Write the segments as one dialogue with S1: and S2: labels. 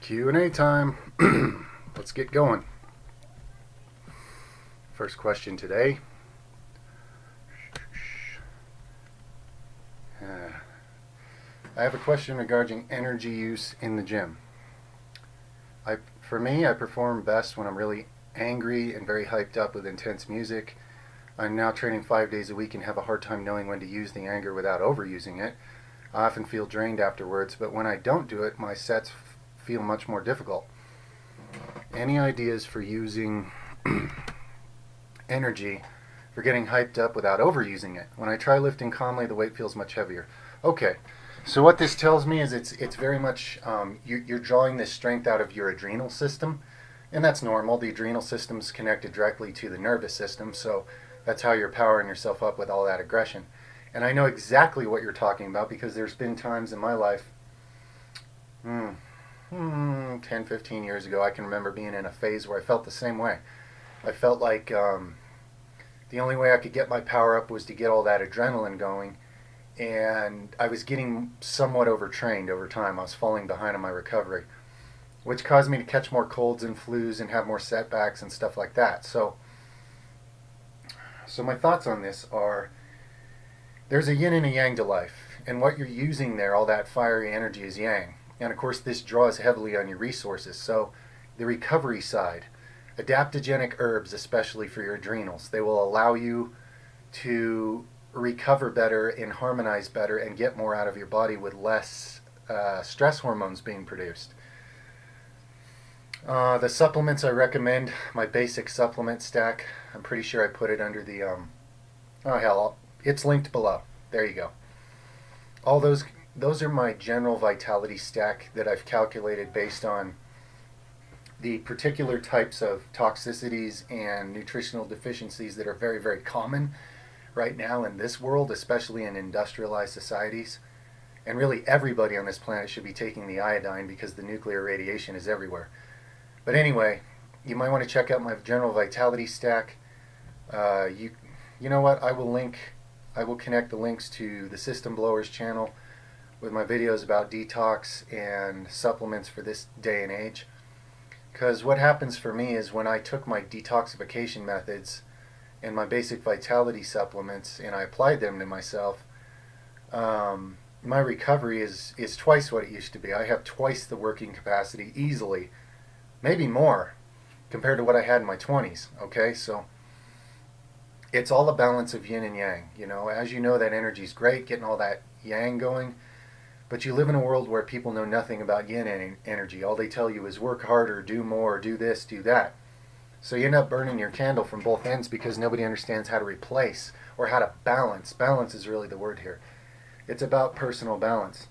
S1: Q&A time. Let's get going. First question today. I have a question regarding energy use in the gym. For me, I perform best when I'm really angry and very hyped up with intense music. I'm now training 5 days a week and have a hard time knowing when to use the anger without overusing it. I often feel drained afterwards, but when I don't do it, my sets feel much more difficult. Any ideas for using energy for getting hyped up without overusing it? When I try lifting calmly, the weight feels much heavier. Okay, so what this tells me is it's very much you're drawing this strength out of your adrenal system, and that's normal. The adrenal system's connected directly to the nervous system, so that's how you're powering yourself up with all that aggression. And I know exactly what you're talking about because there's been times in my life, 10, 15 years ago, I can remember being in a phase where I felt the same way. I felt like the only way I could get my power up was to get all that adrenaline going, and I was getting somewhat overtrained over time. I was falling behind on my recovery, which caused me to catch more colds and flus and have more setbacks and stuff like that. So my thoughts on this are, there's a yin and a yang to life, and what you're using there, all that fiery energy, is yang. And of course this draws heavily on your resources. So the recovery side, adaptogenic herbs, especially for your adrenals, they will allow you to recover better and harmonize better and get more out of your body with less stress hormones being produced. The supplements I recommend, my basic supplement stack, I'm pretty sure I put it under the, it's linked below. There you go. All those are my general vitality stack that I've calculated based on the particular types of toxicities and nutritional deficiencies that are very, very common right now in this world, especially in industrialized societies. And really everybody on this planet should be taking the iodine because the nuclear radiation is everywhere. But anyway, you might want to check out my general vitality stack. You know what? I will connect the links to the System Blowers channel with my videos about detox and supplements for this day and age. Because what happens for me is when I took my detoxification methods and my basic vitality supplements and I applied them to myself, my recovery is twice what it used to be. I have twice the working capacity easily, maybe more, compared to what I had in my 20s. Okay, so it's all a balance of yin and yang. You know, as you know, that energy's great, getting all that yang going. But you live in a world where people know nothing about yin energy. All they tell you is work harder, do more, do this, do that. So you end up burning your candle from both ends because nobody understands how to replace or how to balance. Balance is really the word here. It's about personal balance.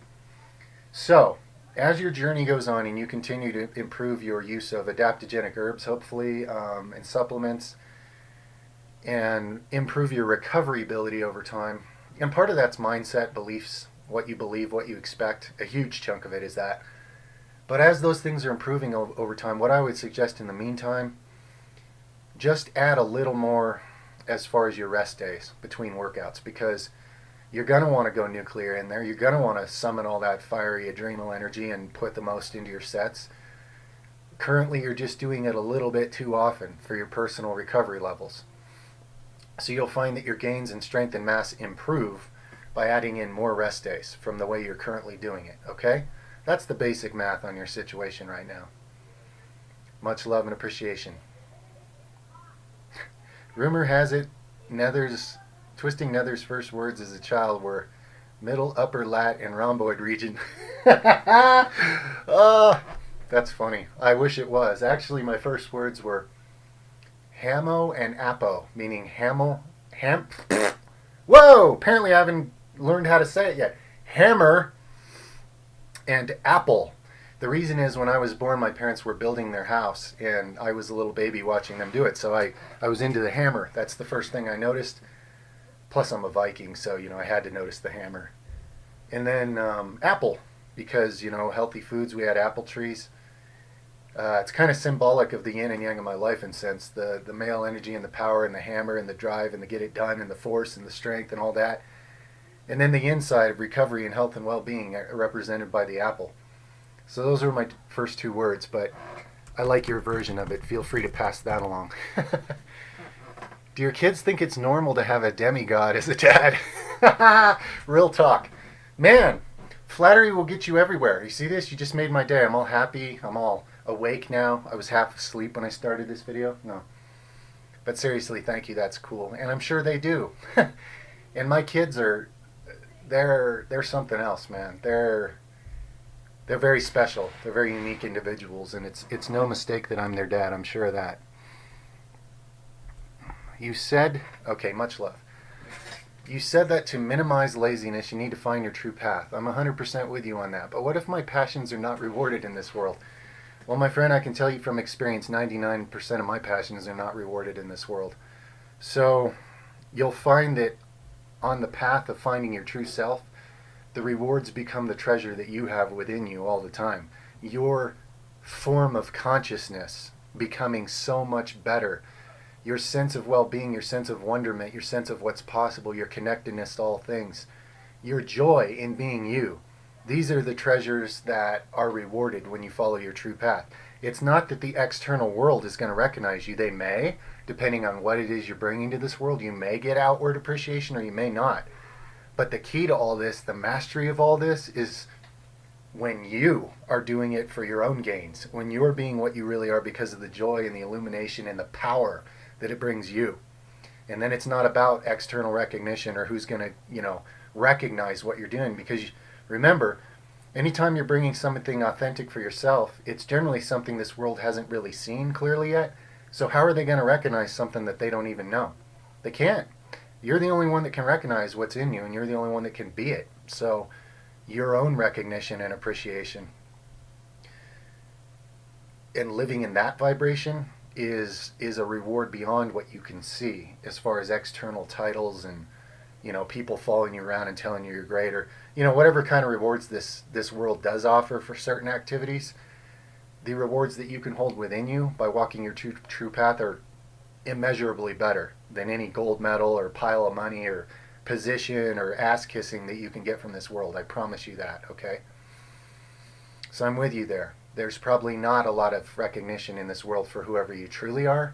S1: So as your journey goes on and you continue to improve your use of adaptogenic herbs, hopefully, and supplements, and improve your recovery ability over time, and part of that's mindset, beliefs, what you believe, what you expect. A huge chunk of it is that. But as those things are improving over time, what I would suggest in the meantime, just add a little more as far as your rest days between workouts, because you're going to want to go nuclear in there. You're going to want to summon all that fiery adrenal energy and put the most into your sets. Currently, you're just doing it a little bit too often for your personal recovery levels. So you'll find that your gains in strength and mass improve by adding in more rest days from the way you're currently doing it, okay? That's the basic math on your situation right now. Much love and appreciation. Rumor has it, Twisting Nether's first words as a child were middle, upper, lat, and rhomboid region. Oh, that's funny. I wish it was. Actually, my first words were hamo and apo, meaning whoa! Apparently I haven't learned how to say it yet. Hammer and apple. The reason is when I was born, my parents were building their house, and I was a little baby watching them do it. So I was into the hammer. That's the first thing I noticed. Plus, I'm a Viking, so, you know, I had to notice the hammer. And then apple, because, you know, healthy foods, we had apple trees. It's kind of symbolic of the yin and yang of my life in a sense. The male energy and the power and the hammer and the drive and the get it done and the force and the strength and all that. And then the inside of recovery and health and well-being represented by the apple. So those are my first two words, but I like your version of it. Feel free to pass that along. Do your kids think it's normal to have a demigod as a dad? Real talk. Man, flattery will get you everywhere. You see this? You just made my day. I'm all happy. I'm all awake now. I was half asleep when I started this video. No. But seriously, thank you. That's cool. And I'm sure they do. And my kids are, they're something else, man. They're very special. They're very unique individuals, and it's no mistake that I'm their dad. I'm sure of that. You said, okay, much love. You said that to minimize laziness, you need to find your true path. I'm 100% with you on that. But what if my passions are not rewarded in this world? Well, my friend, I can tell you from experience, 99% of my passions are not rewarded in this world. So you'll find that on the path of finding your true self, the rewards become the treasure that you have within you all the time. Your form of consciousness becoming so much better. Your sense of well-being, your sense of wonderment, your sense of what's possible, your connectedness to all things, your joy in being you. These are the treasures that are rewarded when you follow your true path. It's not that the external world is going to recognize you. They may, depending on what it is you're bringing to this world. You may get outward appreciation or you may not. But the key to all this, the mastery of all this, is when you are doing it for your own gains, when you're being what you really are because of the joy and the illumination and the power that it brings you. And then it's not about external recognition or who's going to, recognize what you're doing. Because remember, anytime you're bringing something authentic for yourself, it's generally something this world hasn't really seen clearly yet. So how are they going to recognize something that they don't even know? They can't. You're the only one that can recognize what's in you, and you're the only one that can be it. So your own recognition and appreciation and living in that vibration is a reward beyond what you can see as far as external titles and people following you around and telling you you're great, or whatever kind of rewards this world does offer for certain activities. The rewards that you can hold within you by walking your true path are immeasurably better than any gold medal or pile of money or position or ass kissing that you can get from this world. I promise you that, okay? So I'm with you there. There's probably not a lot of recognition in this world for whoever you truly are,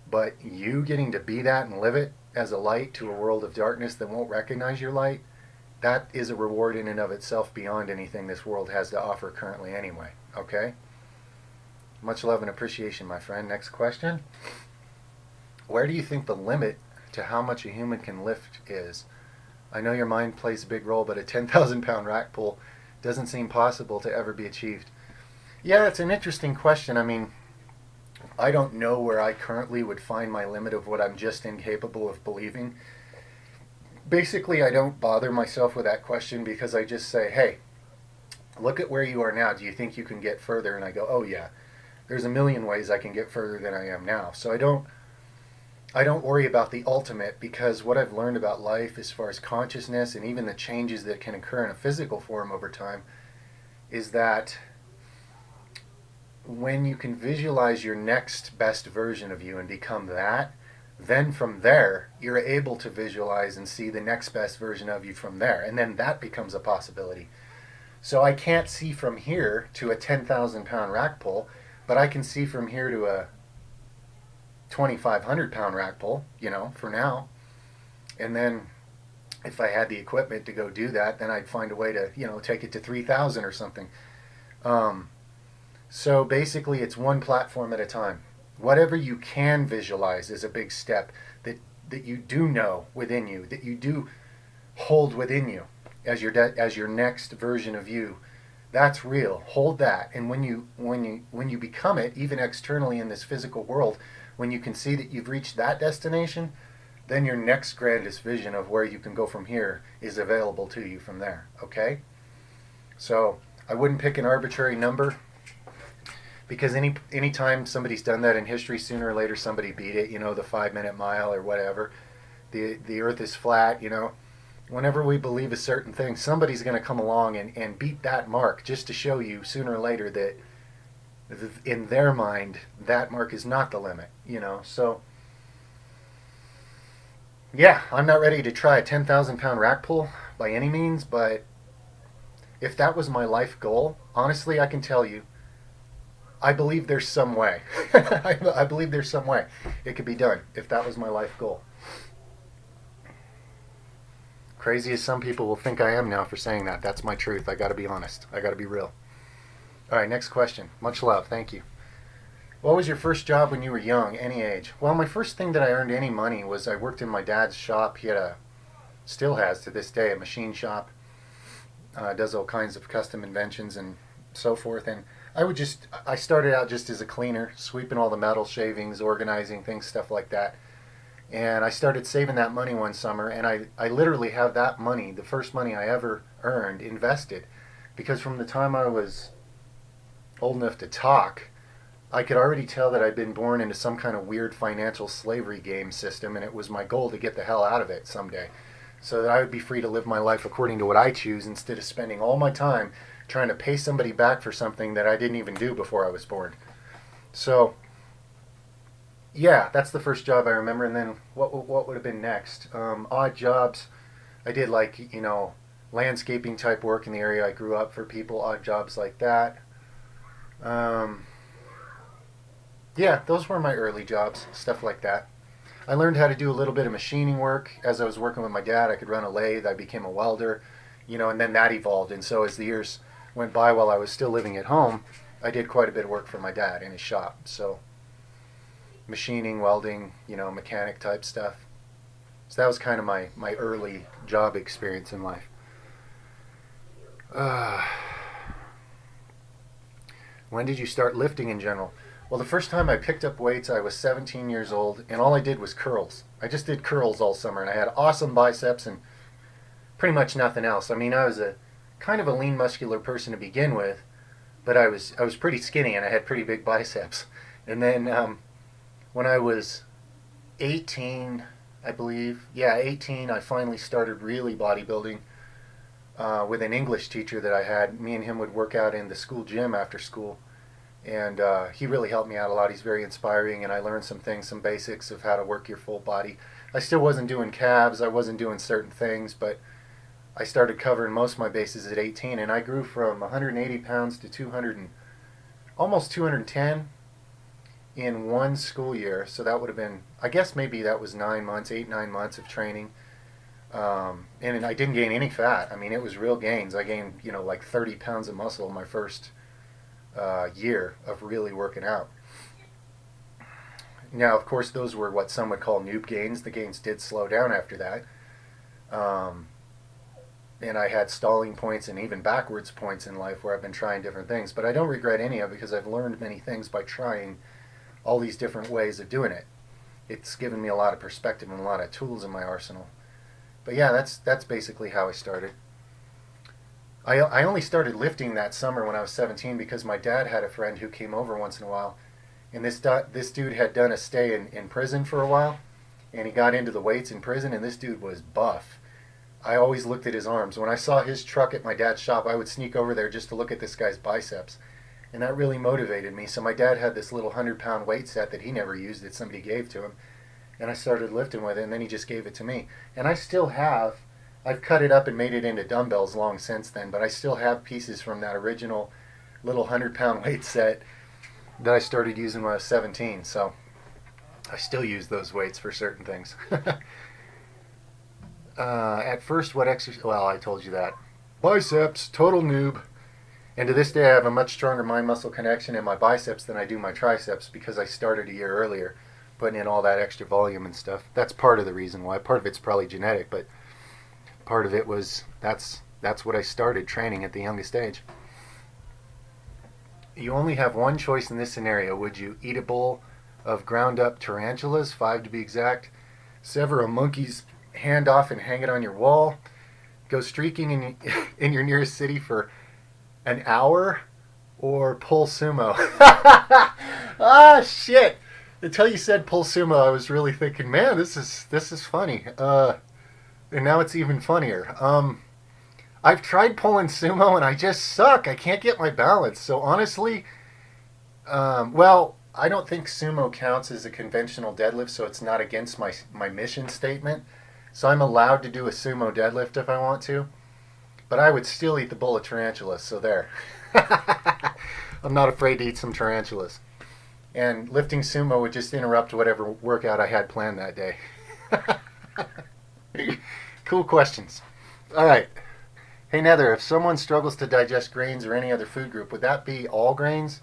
S1: but you getting to be that and live it as a light to a world of darkness that won't recognize your light, that is a reward in and of itself beyond anything this world has to offer currently anyway, okay? Much love and appreciation, my friend. Next question. Where do you think the limit to how much a human can lift is? I know your mind plays a big role, but a 10,000 pound rack pull doesn't seem possible to ever be achieved. Yeah, it's an interesting question. I mean, I don't know where I currently would find my limit of what I'm just incapable of believing. Basically, I don't bother myself with that question because I just say, hey, look at where you are now. Do you think you can get further? And I go, oh yeah, there's a million ways I can get further than I am now. So I don't worry about the ultimate, because what I've learned about life as far as consciousness and even the changes that can occur in a physical form over time is that when you can visualize your next best version of you and become that, then from there you're able to visualize and see the next best version of you from there, and then that becomes a possibility. So I can't see from here to a 10,000 pound rack pull, but I can see from here to a 2,500 pound rack pull, for now. And then if I had the equipment to go do that, then I'd find a way to, take it to 3,000 or something. So basically it's one platform at a time. Whatever you can visualize is a big step that you do know within you, that you do hold within you as your next version of you. That's real. Hold that. And when you become it, even externally in this physical world, when you can see that you've reached that destination, then your next grandest vision of where you can go from here is available to you from there. Okay? So I wouldn't pick an arbitrary number, because any time somebody's done that in history, sooner or later somebody beat it. The 5-minute mile or whatever. The earth is flat, Whenever we believe a certain thing, somebody's going to come along and beat that mark just to show you sooner or later that in their mind that mark is not the limit, So yeah, I'm not ready to try a 10,000 pound rack pull by any means, but if that was my life goal, honestly, I can tell you, I believe there's some way. I believe there's some way it could be done if that was my life goal. Crazy as some people will think I am now for saying that. That's my truth. I got to be honest. I got to be real. All right, next question. Much love. Thank you. What was your first job when you were young, any age? Well, my first thing that I earned any money was I worked in my dad's shop. He had still has to this day, a machine shop. Does all kinds of custom inventions and so forth. And I started out just as a cleaner, sweeping all the metal shavings, organizing things, stuff like that. And I started saving that money one summer, and I literally have that money, the first money I ever earned, invested. Because from the time I was old enough to talk, I could already tell that I'd been born into some kind of weird financial slavery game system, and it was my goal to get the hell out of it someday, so that I would be free to live my life according to what I choose, instead of spending all my time trying to pay somebody back for something that I didn't even do before I was born. So, yeah, that's the first job I remember. And then what would have been next? Odd jobs. I did, like, landscaping type work in the area I grew up for people, odd jobs like that. Yeah, those were my early jobs, stuff like that. I learned how to do a little bit of machining work. As I was working with my dad, I could run a lathe. I became a welder, and then that evolved. And so as the years went by while I was still living at home, I did quite a bit of work for my dad in his shop. So machining, welding, mechanic type stuff. So that was kind of my early job experience in life. When did you start lifting in general? Well, the first time I picked up weights, I was 17 years old, and all I did was curls. I just did curls all summer, and I had awesome biceps and pretty much nothing else. I mean, I was a kind of a lean, muscular person to begin with, but I was pretty skinny, and I had pretty big biceps. And then when I was 18, I believe, 18, I finally started really bodybuilding with an English teacher that I had. Me and him would work out in the school gym after school. And he really helped me out a lot. He's very inspiring, and I learned some things, some basics of how to work your full body. I still wasn't doing calves, I wasn't doing certain things, but I started covering most of my bases at 18, and I grew from 180 pounds to 200 and almost 210 in one school year. So that would have been, I guess maybe that was 9 months, 8-9 months of training. And I didn't gain any fat. I mean, it was real gains. I gained, like 30 pounds of muscle in my first year of really working out. Now, of course, those were what some would call noob gains. The gains did slow down after that. And I had stalling points and even backwards points in life where I've been trying different things. But I don't regret any of it because I've learned many things by trying all these different ways of doing it. It's given me a lot of perspective and a lot of tools in my arsenal. But yeah, that's basically how I started. I only started lifting that summer when I was 17 because my dad had a friend who came over once in a while. And this dude had done a stay in prison for a while. And he got into the weights in prison, and this dude was buff. I always looked at his arms. When I saw his truck at my dad's shop, I would sneak over there just to look at this guy's biceps. And that really motivated me. So my dad had this little 100-pound weight set that he never used that somebody gave to him. And I started lifting with it, and then he just gave it to me. And I still have, I've cut it up and made it into dumbbells long since then, but I still have pieces from that original little 100-pound weight set that I started using when I was 17. So I still use those weights for certain things. At first, what exercise? Well, I told you that. Biceps, total noob. And to this day, I have a much stronger mind-muscle connection in my biceps than I do my triceps because I started a year earlier, putting in all that extra volume and stuff. That's part of the reason why. Part of it's probably genetic, but part of it was that's what I started training at the youngest age. You only have one choice in this scenario. Would you eat a bowl of ground-up tarantulas, 5 to be exact, sever a monkey's hand off and hang it on your wall, go streaking in your nearest city for an hour, or pull sumo? Ah, shit! Until you said pull sumo, I was really thinking, man, this is funny. And now it's even funnier. I've tried pulling sumo and I just suck. I can't get my balance. So honestly, well, I don't think sumo counts as a conventional deadlift, so it's not against my mission statement. So I'm allowed to do a sumo deadlift if I want to. But I would still eat the bowl of tarantulas, so there. I'm not afraid to eat some tarantulas. And lifting sumo would just interrupt whatever workout I had planned that day. Cool questions. All right. Hey, Nether, if someone struggles to digest grains or any other food group, would that be all grains?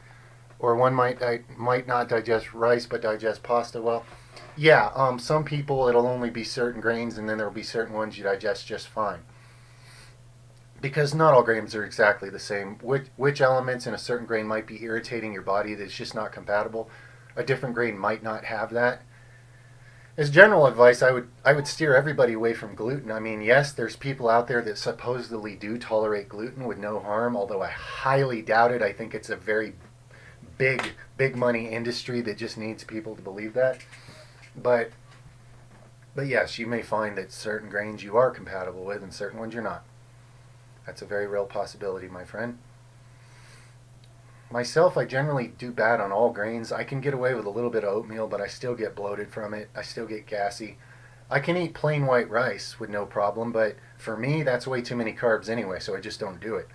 S1: Or one might not digest rice but digest pasta well? Yeah, some people it'll only be certain grains, and then there'll be certain ones you digest just fine. Because not all grains are exactly the same. Which elements in a certain grain might be irritating your body that's just not compatible. A different grain might not have that. As general advice, I would steer everybody away from gluten. I mean, yes, there's people out there that supposedly do tolerate gluten with no harm, although I highly doubt it. I think it's a very big money industry that just needs people to believe that. But yes, you may find that certain grains you are compatible with and certain ones you're not. That's a very real possibility, my friend. Myself, I generally do bad on all grains. I can get away with a little bit of oatmeal, but I still get bloated from it. I still get gassy. I can eat plain white rice with no problem, but for me, that's way too many carbs anyway, so I just don't do it.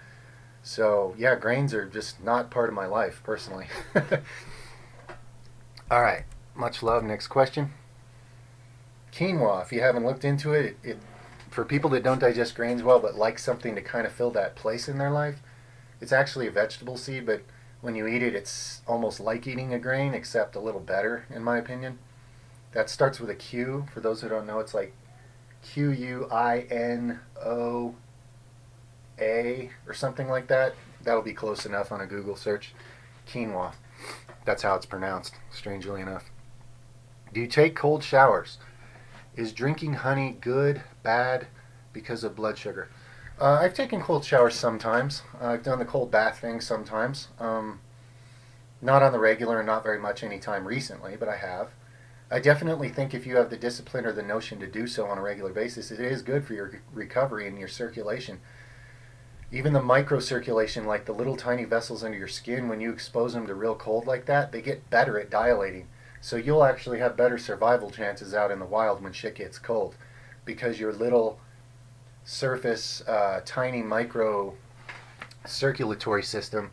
S1: So, yeah, grains are just not part of my life, personally. All right, much love. Next question. Quinoa, if you haven't looked into it, for people that don't digest grains well but like something to kind of fill that place in their life, it's actually a vegetable seed, but when you eat it, it's almost like eating a grain, except a little better, in my opinion. That starts with a Q. For those who don't know, it's like Quinoa or something like that. That'll be close enough on a Google search. Quinoa. That's how it's pronounced, strangely enough. Do you take cold showers? Is drinking honey good, bad, because of blood sugar? I've taken cold showers sometimes. I've done the cold bath thing sometimes. Not on the regular and not very much any time recently, but I have. I definitely think if you have the discipline or the notion to do so on a regular basis, it is good for your recovery and your circulation. Even the microcirculation, like the little tiny vessels under your skin, when you expose them to real cold like that, they get better at dilating. So you'll actually have better survival chances out in the wild when shit gets cold, because your little surface, tiny micro circulatory system,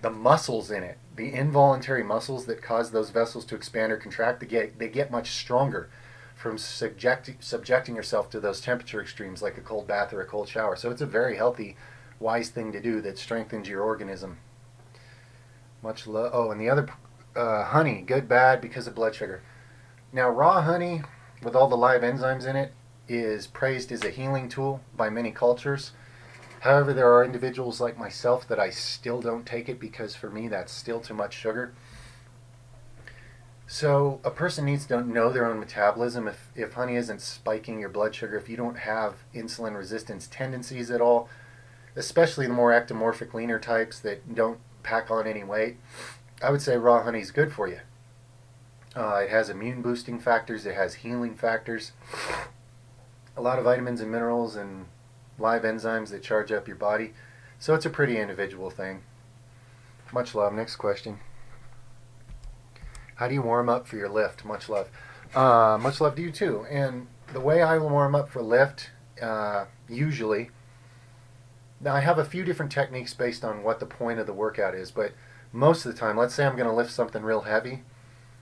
S1: the muscles in it, the involuntary muscles that cause those vessels to expand or contract, they get much stronger from subjecting yourself to those temperature extremes like a cold bath or a cold shower. So it's a very healthy, wise thing to do that strengthens your organism. Much love. Oh, and the other honey, good, bad, because of blood sugar. Now, raw honey with all the live enzymes in it is praised as a healing tool by many cultures. However, there are individuals like myself that I still don't take it because for me that's still too much sugar. So a person needs to know their own metabolism. If honey isn't spiking your blood sugar, if you don't have insulin resistance tendencies at all, especially the more ectomorphic leaner types that don't pack on any weight, I would say raw honey is good for you. It has immune boosting factors, it has healing factors, a lot of vitamins and minerals and live enzymes that charge up your body. So it's a pretty individual thing. Much love. Next question. How do you warm up for your lift? Much love. Much love to you too. And the way I warm up for lift, usually, now I have a few different techniques based on what the point of the workout is, but most of the time, let's say I'm going to lift something real heavy,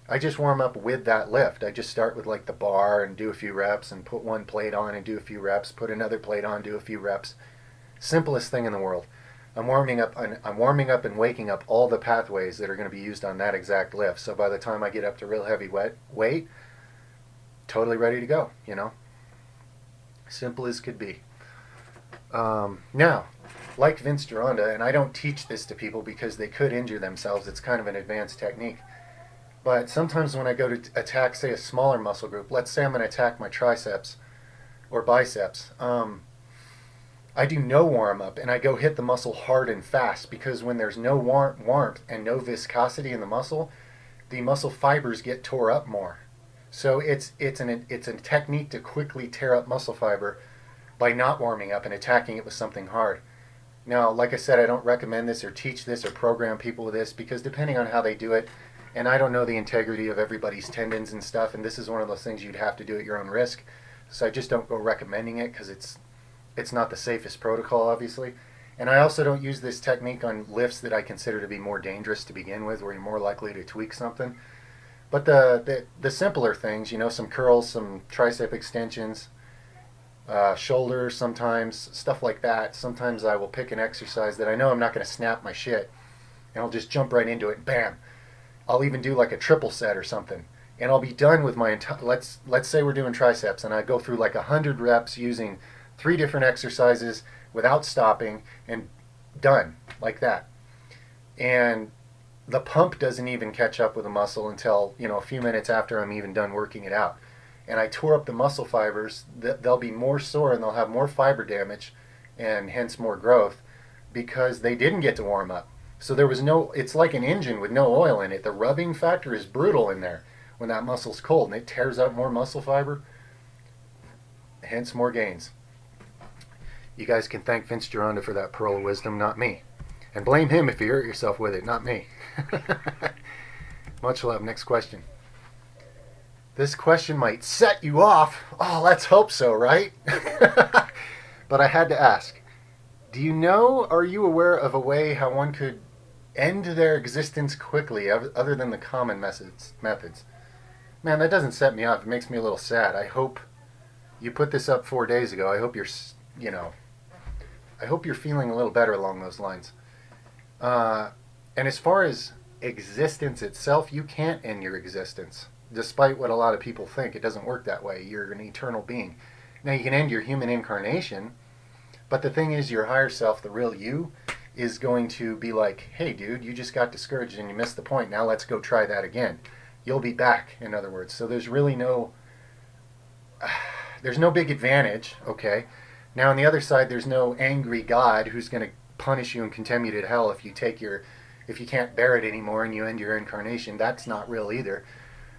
S1: I just warm up with that lift. I just start with like the bar and do a few reps and put one plate on and do a few reps, put another plate on, do a few reps. Simplest thing in the world. I'm warming up and waking up all the pathways that are going to be used on that exact lift. So by the time I get up to real heavy weight, totally ready to go, you know. Simple as could be. Now, like Vince Gironda, and I don't teach this to people because they could injure themselves. It's kind of an advanced technique. But sometimes when I go to attack, say, a smaller muscle group, let's say I'm going to attack my triceps or biceps, I do no warm-up and I go hit the muscle hard and fast, because when there's no warmth and no viscosity in the muscle fibers get tore up more. So it's a technique to quickly tear up muscle fiber by not warming up and attacking it with something hard. Now, like I said, I don't recommend this or teach this or program people with this, because depending on how they do it, and I don't know the integrity of everybody's tendons and stuff, and this is one of those things you'd have to do at your own risk. So I just don't go recommending it, because it's not the safest protocol, obviously. And I also don't use this technique on lifts that I consider to be more dangerous to begin with, where you're more likely to tweak something. But the simpler things, you know, some curls, some tricep extensions, shoulders sometimes, stuff like that. Sometimes I will pick an exercise that I know I'm not going to snap my shit, and I'll just jump right into it, bam. I'll even do like a triple set or something, and I'll be done with my entire, let's say we're doing triceps, and I go through like 100 reps using 3 different exercises without stopping, and done like that. And the pump doesn't even catch up with the muscle until, you know, a few minutes after I'm even done working it out. And I tore up the muscle fibers. They'll be more sore and they'll have more fiber damage and hence more growth because they didn't get to warm up. So there was no, it's like an engine with no oil in it. The rubbing factor is brutal in there when that muscle's cold, and it tears up more muscle fiber, hence more gains. You guys can thank Vince Gironda for that pearl of wisdom, not me. And blame him if you hurt yourself with it, not me. Much love. Next question. This question might set you off. Oh, let's hope so, right? But I had to ask. Do you know, are you aware of a way how one could end their existence quickly other than the common methods? Man, that doesn't set me off. It makes me a little sad. I hope you put this up 4 days ago. I hope you're, you know, I hope you're feeling a little better along those lines. And as far as existence itself, you can't end your existence. Despite what a lot of people think, it doesn't work that way. You're an eternal being. Now, you can end your human incarnation, but the thing is, your higher self, the real you, is going to be like, hey, dude, you just got discouraged and you missed the point. Now let's go try that again. You'll be back, in other words. So there's really no big advantage, okay? Now, on the other side, there's no angry God who's going to punish you and condemn you to hell if you can't bear it anymore and you end your incarnation. That's not real either.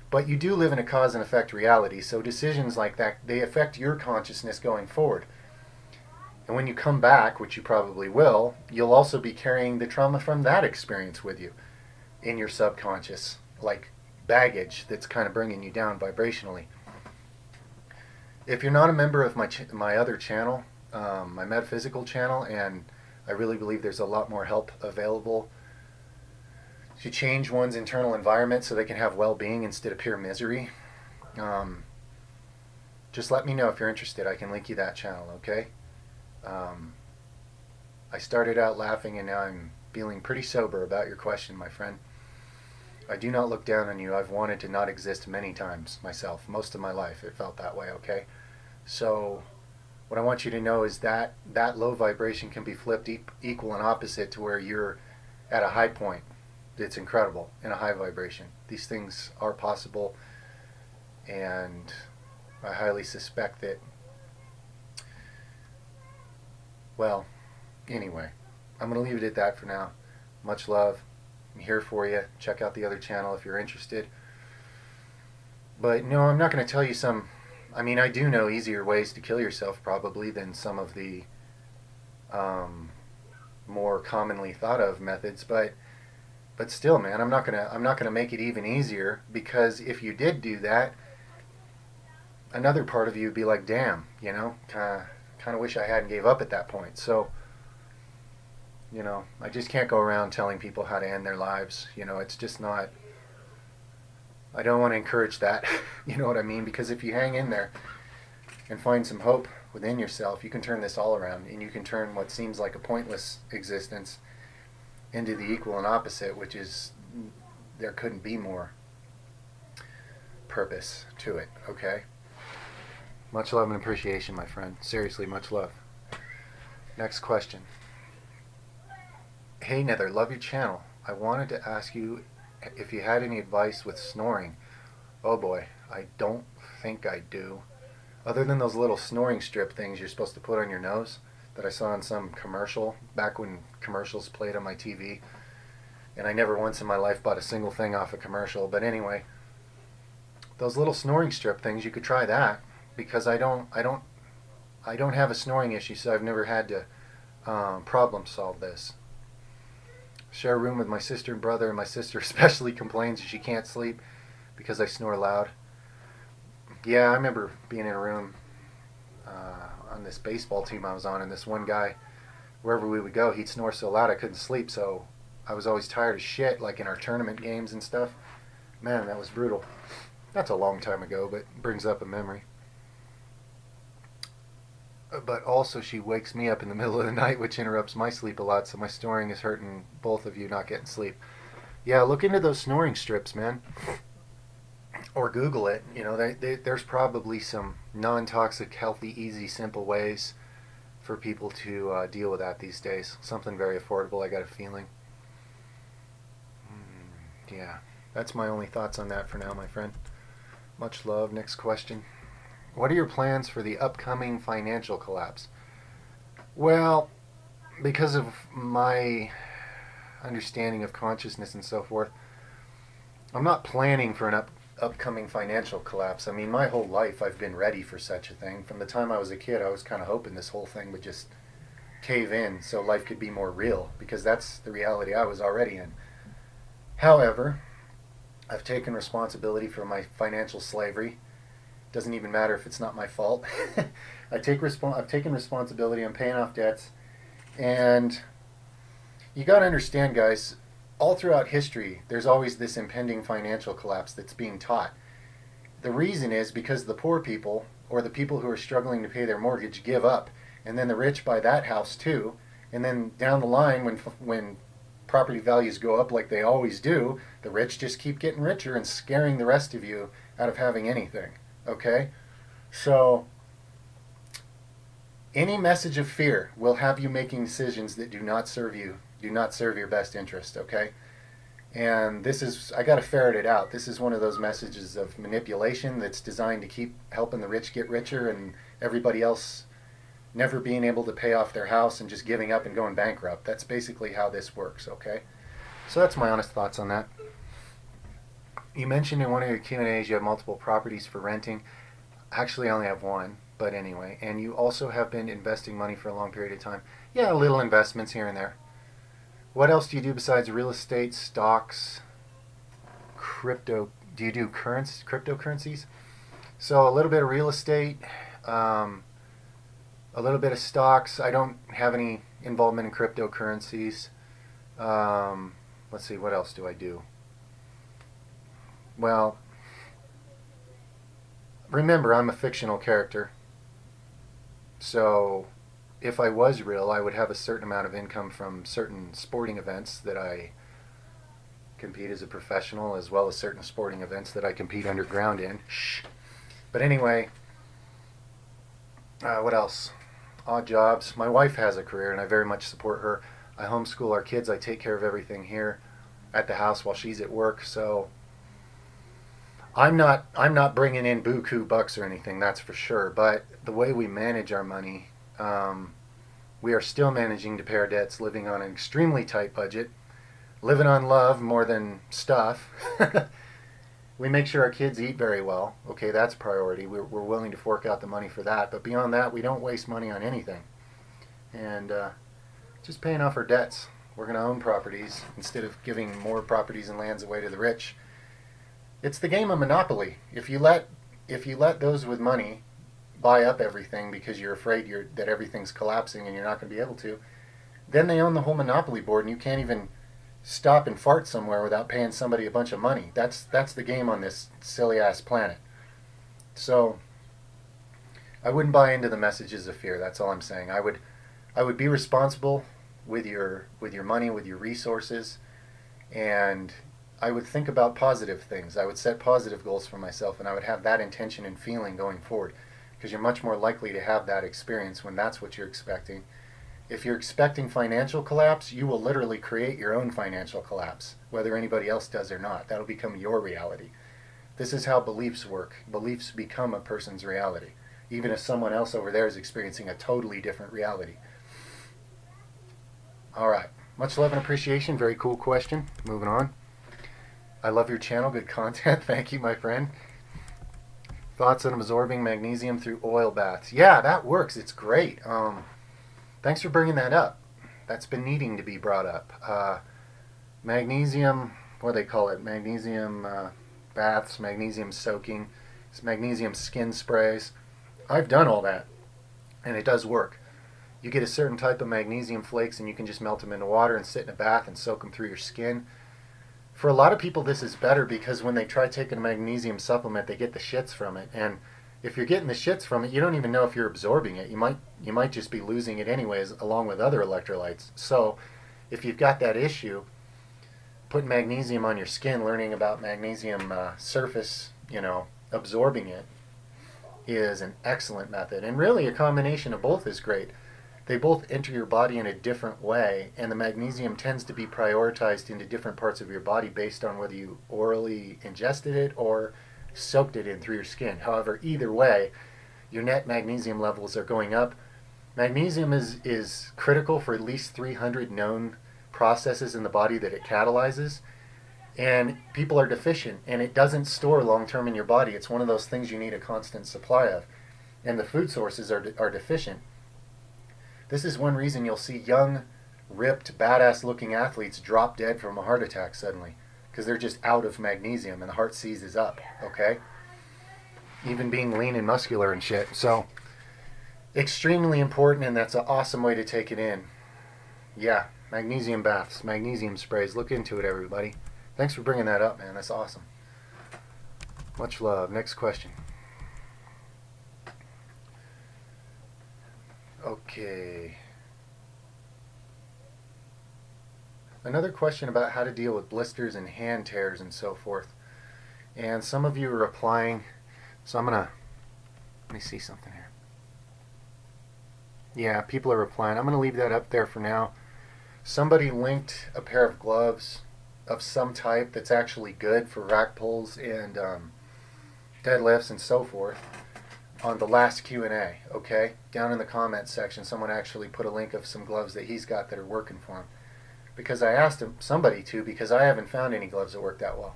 S1: But you do live in a cause and effect reality, so decisions like that, they affect your consciousness going forward. And when you come back, which you probably will, you'll also be carrying the trauma from that experience with you in your subconscious, like baggage that's kind of bringing you down vibrationally. If you're not a member of my other channel, my metaphysical channel, and I really believe there's a lot more help available to change one's internal environment so they can have well-being instead of pure misery, just let me know if you're interested. I can link you that channel, okay? I started out laughing and now I'm feeling pretty sober about your question, my friend. I do not look down on you. I've wanted to not exist many times myself. Most of my life it felt that way, okay? So what I want you to know is that that low vibration can be flipped equal and opposite to where you're at a high point. It's incredible in a high vibration. These things are possible, and I highly suspect that, well, anyway, I'm going to leave it at that for now. Much love. I'm here for you. Check out the other channel if you're interested. But no, I'm not going to tell you I do know easier ways to kill yourself probably than some of the more commonly thought of methods, but still, man, I'm not gonna make it even easier, because if you did do that, another part of you would be like, damn, you know, kind of wish I hadn't gave up at that point. So, you know, I just can't go around telling people how to end their lives. You know, it's just not. I don't want to encourage that. You know what I mean? Because if you hang in there and find some hope within yourself, you can turn this all around, and you can turn what seems like a pointless existence into the equal and opposite, which is there couldn't be more purpose to it, okay? Much love and appreciation, my friend. Seriously, much love. Next question. Hey, Nether, love your channel. I wanted to ask you if you had any advice with snoring. Oh boy, I don't think I do. Other than those little snoring strip things you're supposed to put on your nose that I saw in some commercial back when commercials played on my TV, and I never once in my life bought a single thing off a commercial. But anyway, those little snoring strip things, you could try that, because I don't have a snoring issue, so I've never had to problem solve this. Share a room with my sister and brother, and my sister especially complains she can't sleep because I snore loud. Yeah, I remember being in a room on this baseball team I was on, and this one guy, wherever we would go, he'd snore so loud I couldn't sleep, so I was always tired as shit, like in our tournament games and stuff. Man, that was brutal. That's a long time ago, but brings up a memory. But also she wakes me up in the middle of the night, which interrupts my sleep a lot, so my snoring is hurting both of you not getting sleep. Yeah, look into those snoring strips, man. Or Google it. You know, there's probably some non-toxic, healthy, easy, simple ways for people to deal with that these days. Something very affordable, I got a feeling. Yeah, that's my only thoughts on that for now, my friend. Much love. Next question. What are your plans for the upcoming financial collapse? Well, because of my understanding of consciousness and so forth, I'm not planning for an upcoming financial collapse. I mean, my whole life I've been ready for such a thing. From the time I was a kid, I was kind of hoping this whole thing would just cave in so life could be more real, because that's the reality I was already in. However, I've taken responsibility for my financial slavery. Doesn't even matter if it's not my fault. I've taken responsibility. I'm paying off debts. And you got to understand, guys, all throughout history, there's always this impending financial collapse that's being taught. The reason is because the poor people, or the people who are struggling to pay their mortgage, give up. And then the rich buy that house too. And then down the line, when property values go up like they always do, the rich just keep getting richer and scaring the rest of you out of having anything. Okay? So, any message of fear will have you making decisions that do not serve you, do not serve your best interest, okay? And this is, I gotta ferret it out. This is one of those messages of manipulation that's designed to keep helping the rich get richer and everybody else never being able to pay off their house and just giving up and going bankrupt. That's basically how this works, okay? So that's my honest thoughts on that. You mentioned in one of your Q&As you have multiple properties for renting. Actually, I only have one, but anyway. And you also have been investing money for a long period of time. Yeah, little investments here and there. What else do you do besides real estate, stocks, crypto? Do you do cryptocurrencies? So a little bit of real estate, a little bit of stocks. I don't have any involvement in cryptocurrencies. Let's see, what else do I do? Well, remember, I'm a fictional character. So if I was real, I would have a certain amount of income from certain sporting events that I compete as a professional, as well as certain sporting events that I compete underground in. Shh. But anyway, what else? Odd jobs. My wife has a career, and I very much support her. I homeschool our kids. I take care of everything here at the house while she's at work. So I'm not bringing in buku bucks or anything, that's for sure. But the way we manage our money, we are still managing to pay our debts, living on an extremely tight budget, living on love more than stuff. We make sure our kids eat very well. Okay, that's priority. We're willing to fork out the money for that. But beyond that, we don't waste money on anything. And just paying off our debts. We're going to own properties instead of giving more properties and lands away to the rich. It's the game of Monopoly. If you let those with money buy up everything because you're afraid that everything's collapsing and you're not going to be able to, then they own the whole Monopoly board and you can't even stop and fart somewhere without paying somebody a bunch of money. That's the game on this silly ass planet. So I wouldn't buy into the messages of fear. That's all I'm saying. I would be responsible with your money, with your resources, and I would think about positive things. I would set positive goals for myself, and I would have that intention and feeling going forward, because you're much more likely to have that experience when that's what you're expecting. If you're expecting financial collapse, you will literally create your own financial collapse, whether anybody else does or not. That'll become your reality. This is how beliefs work. Beliefs become a person's reality, even if someone else over there is experiencing a totally different reality. All right. Much love and appreciation. Very cool question. Moving on. I love your channel. Good content. Thank you, my friend. Thoughts on absorbing magnesium through oil baths? Yeah, that works. It's great. Thanks for bringing that up. That's been needing to be brought up. Magnesium, what do they call it? Magnesium baths, magnesium soaking, magnesium skin sprays. I've done all that. and it does work. You get a certain type of magnesium flakes and you can just melt them into water and sit in a bath and soak them through your skin. For a lot of people this is better because when they try taking a magnesium supplement they get the shits from it, and if you're getting the shits from it you don't even know if you're absorbing it. You might just be losing it anyways along with other electrolytes. So if you've got that issue, putting magnesium on your skin, learning about magnesium surface, absorbing it is an excellent method. And really a combination of both is great. They both enter your body in a different way, and the magnesium tends to be prioritized into different parts of your body based on whether you orally ingested it or soaked it in through your skin. However, either way, your net magnesium levels are going up. Magnesium is critical for at least 300 known processes in the body that it catalyzes, and people are deficient, and it doesn't store long term in your body. It's one of those things you need a constant supply of, and the food sources are deficient. This is one reason you'll see young, ripped, badass looking athletes drop dead from a heart attack suddenly, because they're just out of magnesium and the heart seizes up, okay? Even being lean and muscular and shit. So, extremely important, and that's an awesome way to take it in. Yeah, magnesium baths, magnesium sprays. Look into it, everybody. Thanks for bringing that up, man. That's awesome. Much love. Next question. Okay. Another question about how to deal with blisters and hand tears and so forth. And some of you are replying, so let me see something here. Yeah, people are replying. I'm going to leave that up there for now. Somebody linked a pair of gloves of some type that's actually good for rack pulls and deadlifts and so forth on the last Q&A, okay? Down in the comments section, someone actually put a link of some gloves that he's got that are working for him. Because I asked somebody to, because I haven't found any gloves that work that well.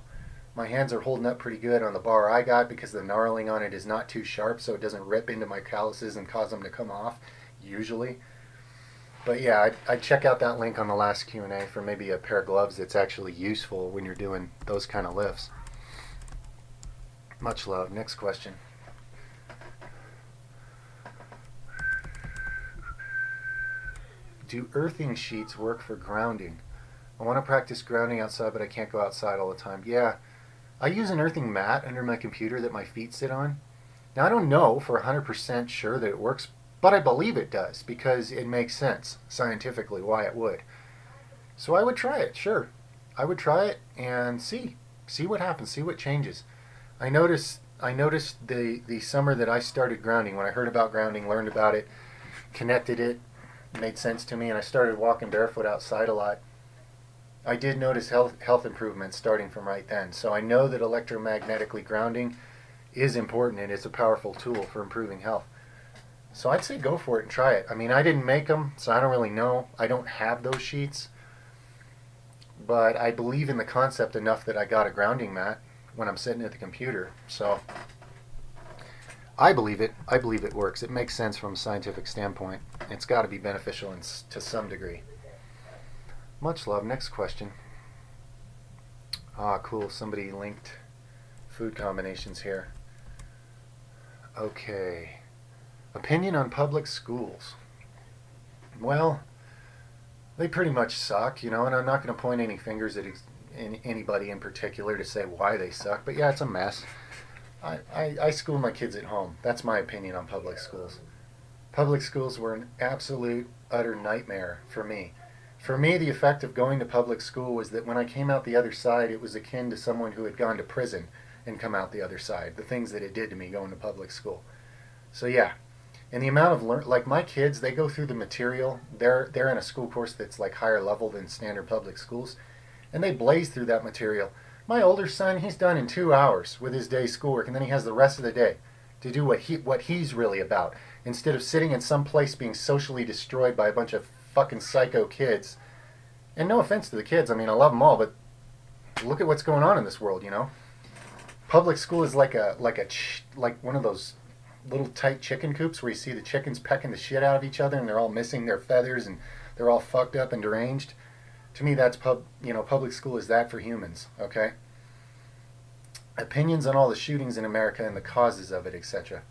S1: My hands are holding up pretty good on the bar I got because the knurling on it is not too sharp, so it doesn't rip into my calluses and cause them to come off, usually. But yeah, I'd check out that link on the last Q&A for maybe a pair of gloves that's actually useful when you're doing those kind of lifts. Much love. Next question. Do earthing sheets work for grounding? I want to practice grounding outside, but I can't go outside all the time. Yeah, I use an earthing mat under my computer that my feet sit on. Now, I don't know for 100% sure that it works, but I believe it does because it makes sense scientifically why it would. So I would try it, sure. I would try it and see what happens, see what changes. I noticed the summer that I started grounding, when I heard about grounding, learned about it, connected it, made sense to me, and I started walking barefoot outside a lot. I did notice health improvements starting from right then. So I know that electromagnetically grounding is important and it's a powerful tool for improving health. So I'd say go for it and try it. I mean, I didn't make them, so I don't really know. I don't have those sheets. But I believe in the concept enough that I got a grounding mat when I'm sitting at the computer. So I believe it. I believe it works. It makes sense from a scientific standpoint. It's got to be beneficial to some degree. Much love. Next question. Ah, cool. Somebody linked food combinations here. Okay. Opinion on public schools. Well, they pretty much suck, and I'm not going to point any fingers at anybody in particular to say why they suck, but yeah, it's a mess. I school my kids at home. That's my opinion on public schools. Public schools were an absolute, utter nightmare for me. For me, the effect of going to public school was that when I came out the other side, it was akin to someone who had gone to prison and come out the other side. The things that it did to me going to public school. So yeah, and the amount of like my kids, they go through the material. They're in a school course that's like higher level than standard public schools, and they blaze through that material. My older son, he's done in 2 hours with his day's schoolwork, and then he has the rest of the day to do what he's really about, instead of sitting in some place being socially destroyed by a bunch of fucking psycho kids. And no offense to the kids, I mean, I love them all, but look at what's going on in this world, Public school is like one of those little tight chicken coops where you see the chickens pecking the shit out of each other and they're all missing their feathers and they're all fucked up and deranged. To me, that's public school is that for humans, okay? Opinions on all the shootings in America and the causes of it, etc.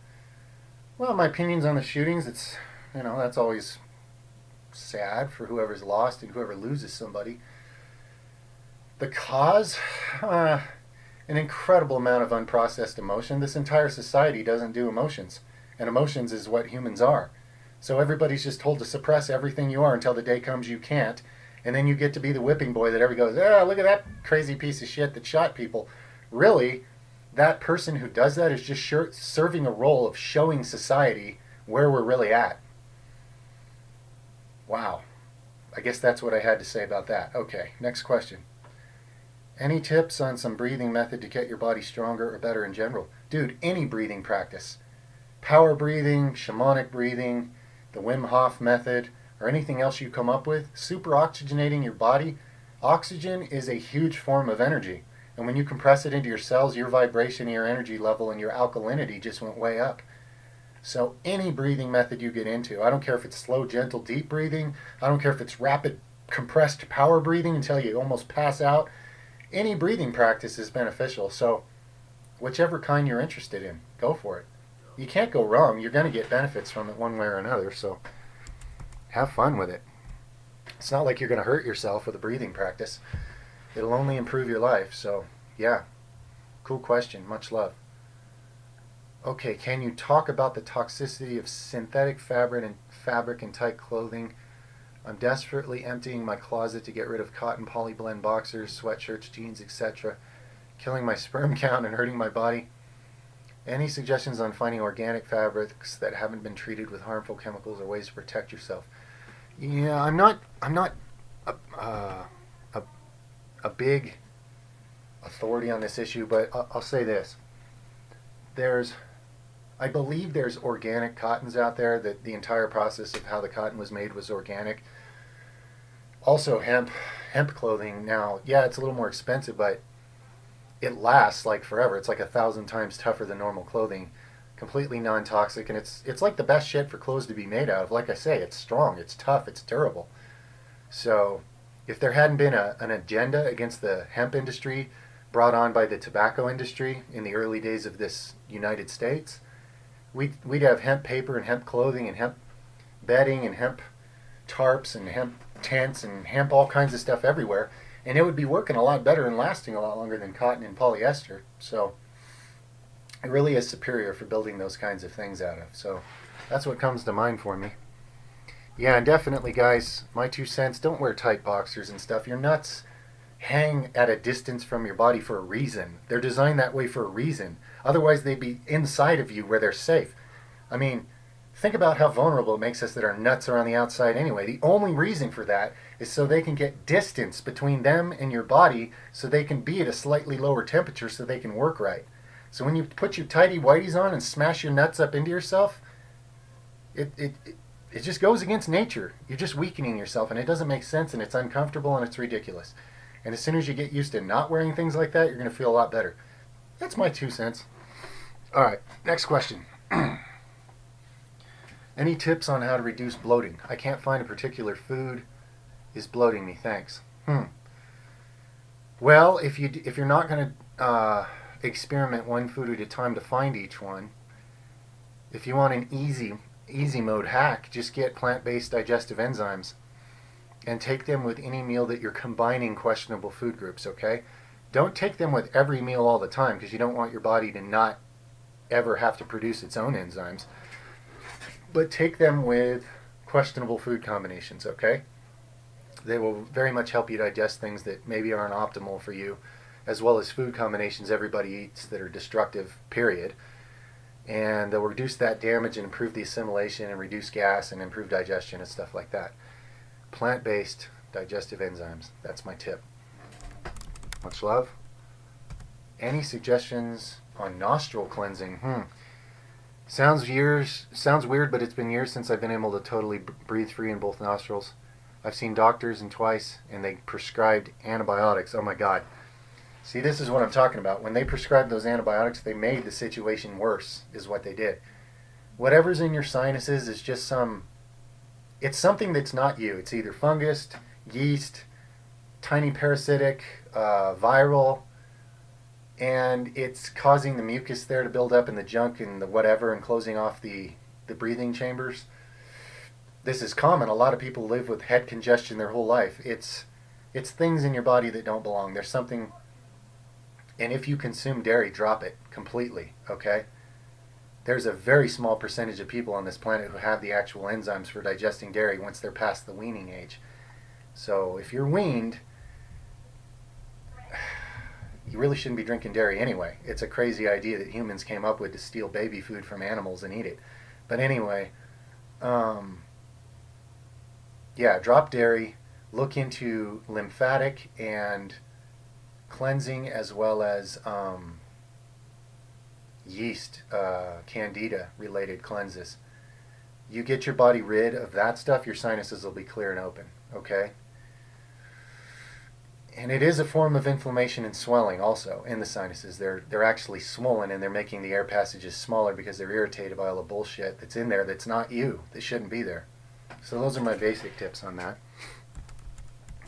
S1: Well, my opinions on the shootings, it's, that's always sad for whoever's lost and whoever loses somebody. The cause, an incredible amount of unprocessed emotion. This entire society doesn't do emotions, and emotions is what humans are. So everybody's just told to suppress everything you are until the day comes you can't, and then you get to be the whipping boy that everybody goes, look at that crazy piece of shit that shot people. Really, that person who does that is just serving a role of showing society where we're really at. Wow. I guess that's what I had to say about that. Okay, next question. Any tips on some breathing method to get your body stronger or better in general? Dude, any breathing practice. Power breathing, shamanic breathing, the Wim Hof method, or anything else you come up with. Super oxygenating your body. Oxygen is a huge form of energy. And when you compress it into your cells, your vibration, your energy level, and your alkalinity just went way up. So any breathing method you get into, I don't care if it's slow, gentle, deep breathing. I don't care if it's rapid, compressed power breathing until you almost pass out. Any breathing practice is beneficial. So whichever kind you're interested in, go for it. You can't go wrong. You're going to get benefits from it one way or another. So have fun with it. It's not like you're going to hurt yourself with a breathing practice. It'll only improve your life. So yeah, cool question. Much love. Okay, can you talk about the toxicity of synthetic fabric and tight clothing? I'm desperately emptying my closet to get rid of cotton polyblend boxers, sweatshirts, jeans, etc. Killing my sperm count and hurting my body. Any suggestions on finding organic fabrics that haven't been treated with harmful chemicals or ways to protect yourself? Yeah, I'm not a big authority on this issue, but I'll say this. I believe there's organic cottons out there, that the entire process of how the cotton was made was organic. Also hemp clothing now, yeah, it's a little more expensive, but it lasts like forever. It's like 1,000 times tougher than normal clothing, completely non-toxic, and it's like the best shit for clothes to be made out of. Like I say, it's strong, it's tough, it's durable. So if there hadn't been an agenda against the hemp industry brought on by the tobacco industry in the early days of this United States, we'd have hemp paper and hemp clothing and hemp bedding and hemp tarps and hemp tents and hemp all kinds of stuff everywhere, and it would be working a lot better and lasting a lot longer than cotton and polyester. So it really is superior for building those kinds of things out of. So that's what comes to mind for me. Yeah, and definitely, guys, my 2 cents, don't wear tight boxers and stuff. Your nuts hang at a distance from your body for a reason. They're designed that way for a reason. Otherwise, they'd be inside of you where they're safe. I mean, think about how vulnerable it makes us that our nuts are on the outside anyway. The only reason for that is so they can get distance between them and your body, so they can be at a slightly lower temperature so they can work right. So when you put your tighty whities on and smash your nuts up into yourself, it just goes against nature. You're just weakening yourself, and it doesn't make sense, and it's uncomfortable, and it's ridiculous. And as soon as you get used to not wearing things like that, you're going to feel a lot better. That's my 2 cents. All right, next question. Any tips on how to reduce bloating? I can't find a particular food is bloating me. Thanks. Well, if you're not going to experiment one food at a time to find each one, if you want an easy mode hack, just get plant-based digestive enzymes and take them with any meal that you're combining questionable food groups, okay? Don't take them with every meal all the time, because you don't want your body to not ever have to produce its own enzymes. But take them with questionable food combinations, okay? They will very much help you digest things that maybe aren't optimal for you, as well as food combinations everybody eats that are destructive, period. And they'll reduce that damage and improve the assimilation and reduce gas and improve digestion and stuff like that. Plant-based digestive enzymes. That's my tip. Much love. Any suggestions on nostril cleansing? Sounds weird, but it's been years since I've been able to totally breathe free in both nostrils. I've seen doctors twice, and they prescribed antibiotics. Oh my God. See, this is what I'm talking about. When they prescribed those antibiotics, they made the situation worse, is what they did. Whatever's in your sinuses is just it's something that's not you. It's either fungus, yeast, tiny parasitic, viral, and it's causing the mucus there to build up in the junk and the whatever, and closing off the the breathing chambers. This is common. A lot of people live with head congestion their whole life. It's things in your body that don't belong. There's something, and if you consume dairy, drop it completely, okay? There's a very small percentage of people on this planet who have the actual enzymes for digesting dairy once they're past the weaning age. So if you're weaned, you really shouldn't be drinking dairy anyway. It's a crazy idea that humans came up with to steal baby food from animals and eat it. But anyway, yeah, drop dairy. Look into lymphatic and cleansing, as well as yeast, candida related cleanses. You get your body rid of that stuff, your sinuses will be clear and open, okay? And it is a form of inflammation and swelling also in the sinuses. They're actually swollen, and they're making the air passages smaller because they're irritated by all the bullshit that's in there that's not you, that shouldn't be there. So those are my basic tips on that.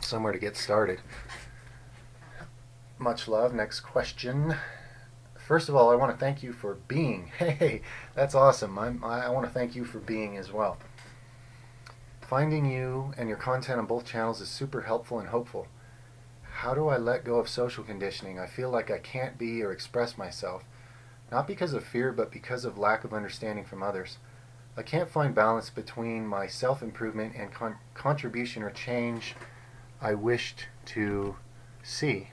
S1: Somewhere to get started. Much love. Next question. First of all, I want to thank you for being. Hey, that's awesome. I want to thank you for being as well. Finding you and your content on both channels is super helpful and hopeful. How do I let go of social conditioning? I feel like I can't be or express myself, not because of fear, but because of lack of understanding from others. I can't find balance between my self-improvement and contribution or change I wished to see.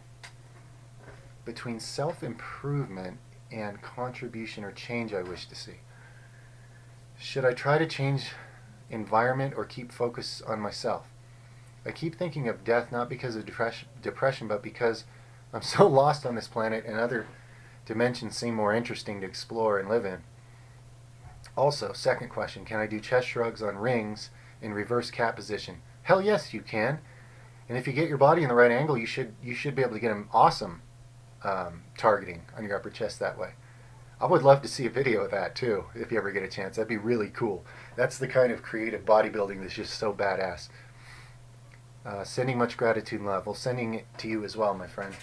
S1: Between self-improvement and contribution or change I wish to see. Should I try to change environment or keep focus on myself? I keep thinking of death not because of depression, but because I'm so lost on this planet and other dimensions seem more interesting to explore and live in. Also, second question, can I do chest shrugs on rings in reverse cat position? Hell yes, you can. And if you get your body in the right angle, you should be able to get an awesome targeting on your upper chest that way. I would love to see a video of that too, if you ever get a chance. That'd be really cool. That's the kind of creative bodybuilding that's just so badass. Sending much gratitude and love. Well, sending it to you as well, my friend.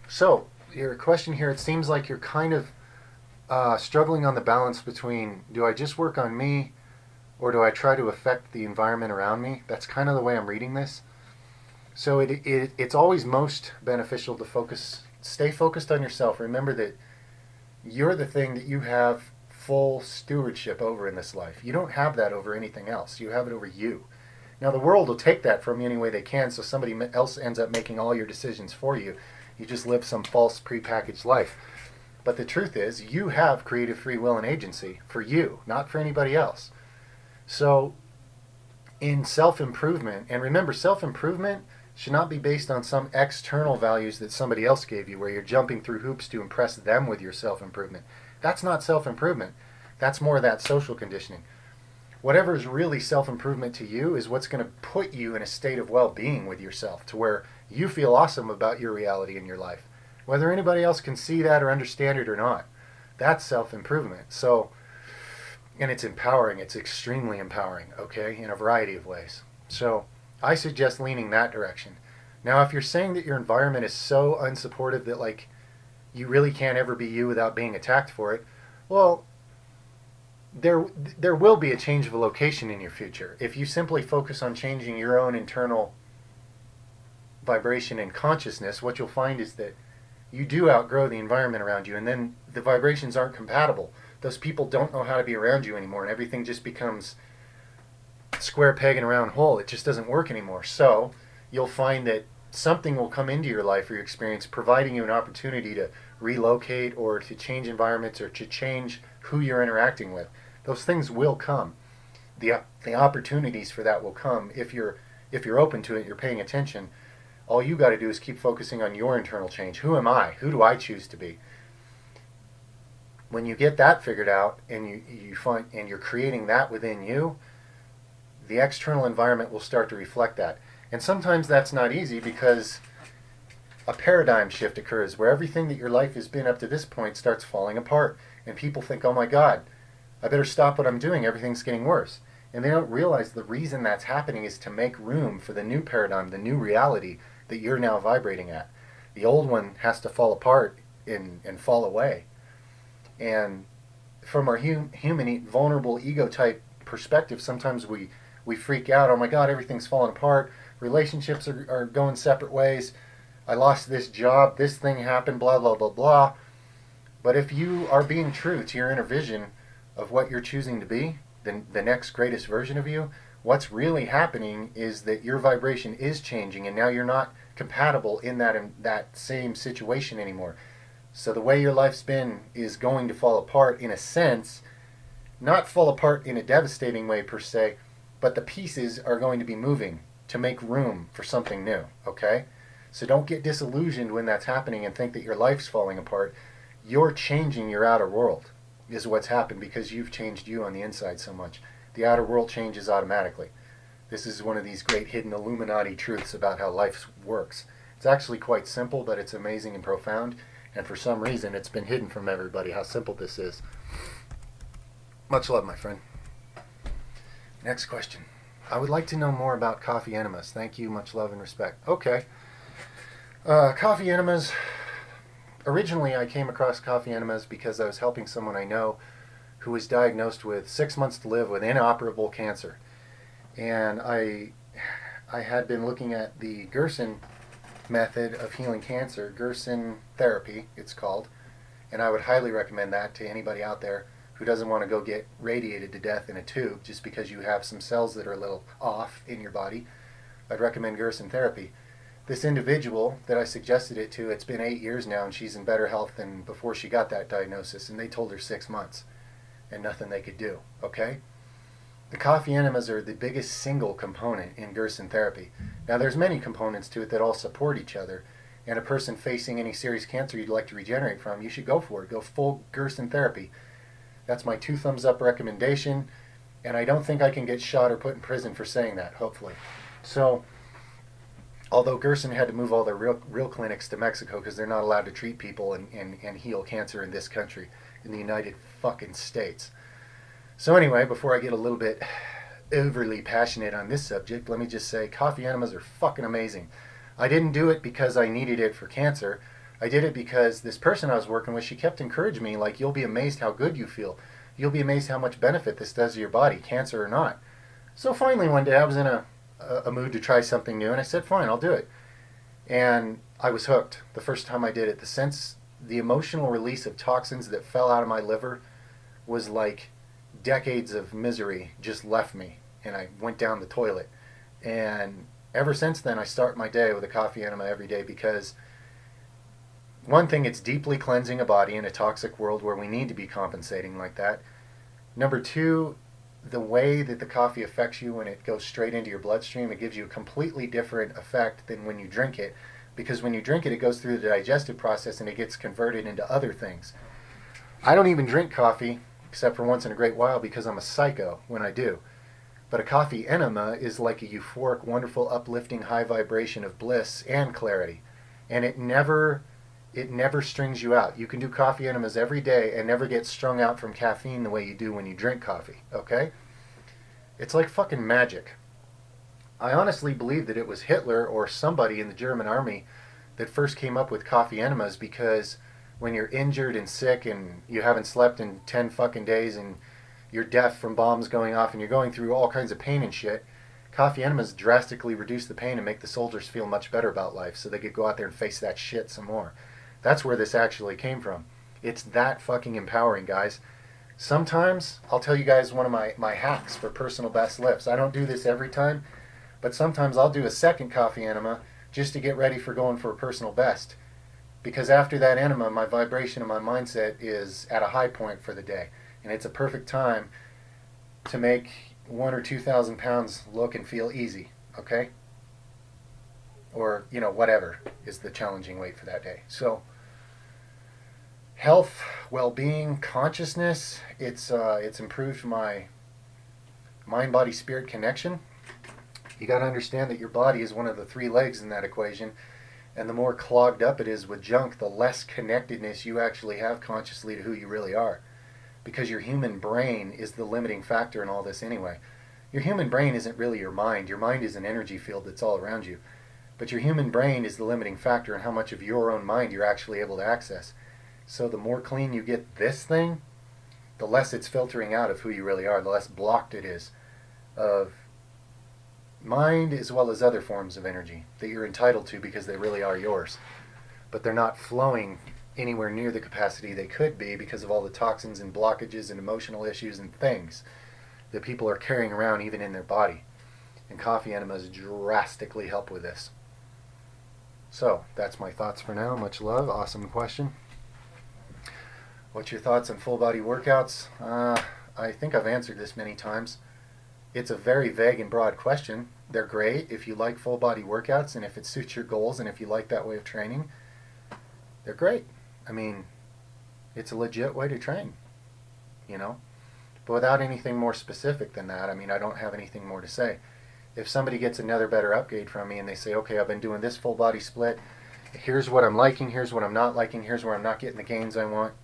S1: So, your question here, it seems like you're kind of struggling on the balance between, do I just work on me, or do I try to affect the environment around me? That's kind of the way I'm reading this. So it's always most beneficial to stay focused on yourself. Remember that you're the thing that you have full stewardship over in this life. You don't have that over anything else. You have it over you. Now the world will take that from you any way they can, so somebody else ends up making all your decisions for you. You just live some false prepackaged life. But the truth is, you have creative free will and agency for you, not for anybody else. So in self-improvement, and remember, self-improvement should not be based on some external values that somebody else gave you, where you're jumping through hoops to impress them with your self-improvement. That's not self-improvement. That's more of that social conditioning. Whatever is really self-improvement to you is what's going to put you in a state of well-being with yourself, to where you feel awesome about your reality in your life. Whether anybody else can see that or understand it or not, that's self-improvement. So, and it's empowering. It's extremely empowering, okay, in a variety of ways. So I suggest leaning that direction. Now, if you're saying that your environment is so unsupportive that, like, you really can't ever be you without being attacked for it, well, there will be a change of location in your future. If you simply focus on changing your own internal vibration and consciousness, what you'll find is that you do outgrow the environment around you, and then the vibrations aren't compatible. Those people don't know how to be around you anymore, and everything just becomes square peg in a round hole. It just doesn't work anymore. So you'll find that something will come into your life or your experience, providing you an opportunity to relocate or to change environments or to change who you're interacting with. Those things will come. The opportunities for that will come if you're open to it, you're paying attention. All you got to do is keep focusing on your internal change. Who am I? Who do I choose to be? When you get that figured out and you find and you're creating that within you, the external environment will start to reflect that. And sometimes that's not easy, because a paradigm shift occurs where everything that your life has been up to this point starts falling apart. And people think, oh my God, I better stop what I'm doing. Everything's getting worse. And they don't realize the reason that's happening is to make room for the new paradigm, the new reality that you're now vibrating at. The old one has to fall apart and fall away. And from our human vulnerable ego type perspective, sometimes we freak out. Oh my God, everything's falling apart. Relationships are going separate ways. I lost this job. This thing happened. Blah, blah, blah, blah. But if you are being true to your inner vision of what you're choosing to be, the next greatest version of you, what's really happening is that your vibration is changing, and now you're not compatible in that same situation anymore. So the way your life's been is going to fall apart in a sense, not fall apart in a devastating way per se, but the pieces are going to be moving to make room for something new, okay? So don't get disillusioned when that's happening and think that your life's falling apart. You're changing your outer world is what's happened because you've changed you on the inside so much. The outer world changes automatically. This is one of these great hidden Illuminati truths about how life works. It's actually quite simple, but it's amazing and profound. And for some reason, it's been hidden from everybody how simple this is. Much love, my friend. Next question. I would like to know more about coffee enemas. Thank you. Much love and respect. Okay. Coffee enemas. Originally, I came across coffee enemas because I was helping someone I know who was diagnosed with 6 months to live with inoperable cancer. And I had been looking at the Gerson method of healing cancer, Gerson therapy, it's called, and I would highly recommend that to anybody out there who doesn't want to go get radiated to death in a tube just because you have some cells that are a little off in your body. I'd recommend Gerson therapy. This individual that I suggested it to, it's been 8 years now, and she's in better health than before she got that diagnosis, and they told her 6 months and nothing they could do, okay? The coffee enemas are the biggest single component in Gerson therapy. Now, there's many components to it that all support each other, and a person facing any serious cancer you'd like to regenerate from, you should go for it. Go full Gerson therapy. That's my 2 thumbs up recommendation, and I don't think I can get shot or put in prison for saying that, hopefully. So, although Gerson had to move all their real clinics to Mexico because they're not allowed to treat people and heal cancer in this country, in the United fucking States. So anyway, before I get a little bit overly passionate on this subject, let me just say coffee enemas are fucking amazing. I didn't do it because I needed it for cancer. I did it because this person I was working with, she kept encouraging me, like, you'll be amazed how good you feel. You'll be amazed how much benefit this does to your body, cancer or not. So finally one day I was in a mood to try something new, and I said, fine, I'll do it. And I was hooked the first time I did it. The emotional release of toxins that fell out of my liver was like decades of misery just left me, and I went down the toilet. And ever since then, I start my day with a coffee enema every day because, one thing, it's deeply cleansing a body in a toxic world where we need to be compensating like that. Number 2, the way that the coffee affects you when it goes straight into your bloodstream, it gives you a completely different effect than when you drink it, because when you drink it, it goes through the digestive process and it gets converted into other things. I don't even drink coffee except for once in a great while because I'm a psycho when I do. But a coffee enema is like a euphoric, wonderful, uplifting, high vibration of bliss and clarity. And it never strings you out. You can do coffee enemas every day and never get strung out from caffeine the way you do when you drink coffee, okay? It's like fucking magic. I honestly believe that it was Hitler or somebody in the German army that first came up with coffee enemas, because when you're injured and sick and you haven't slept in 10 fucking days and you're deaf from bombs going off and you're going through all kinds of pain and shit, coffee enemas drastically reduce the pain and make the soldiers feel much better about life so they could go out there and face that shit some more. That's where this actually came from. It's that fucking empowering, guys. Sometimes, I'll tell you guys one of my hacks for personal best lifts. I don't do this every time, but sometimes I'll do a second coffee enema just to get ready for going for a personal best. Because after that enema, my vibration and my mindset is at a high point for the day. And it's a perfect time to make 1,000 or 2,000 pounds look and feel easy, okay? Or, whatever is the challenging weight for that day. So, health, well-being, consciousness, it's improved my mind-body-spirit connection. You got to understand that your body is one of the 3 legs in that equation, and the more clogged up it is with junk, the less connectedness you actually have consciously to who you really are. Because your human brain is the limiting factor in all this anyway. Your human brain isn't really your mind. Your mind is an energy field that's all around you. But your human brain is the limiting factor in how much of your own mind you're actually able to access. So the more clean you get this thing, the less it's filtering out of who you really are, the less blocked it is of mind as well as other forms of energy that you're entitled to because they really are yours. But they're not flowing anywhere near the capacity they could be because of all the toxins and blockages and emotional issues and things that people are carrying around even in their body. And coffee enemas drastically help with this. So, that's my thoughts for now. Much love. Awesome question. What's your thoughts on full body workouts? I think I've answered this many times. It's a very vague and broad question. They're great if you like full body workouts and if it suits your goals and if you like that way of training. They're great. I mean, it's a legit way to train, you know? But without anything more specific than that, I mean, I don't have anything more to say. If somebody gets another better upgrade from me and they say, okay, I've been doing this full body split, here's what I'm liking, here's what I'm not liking, here's where I'm not getting the gains I want,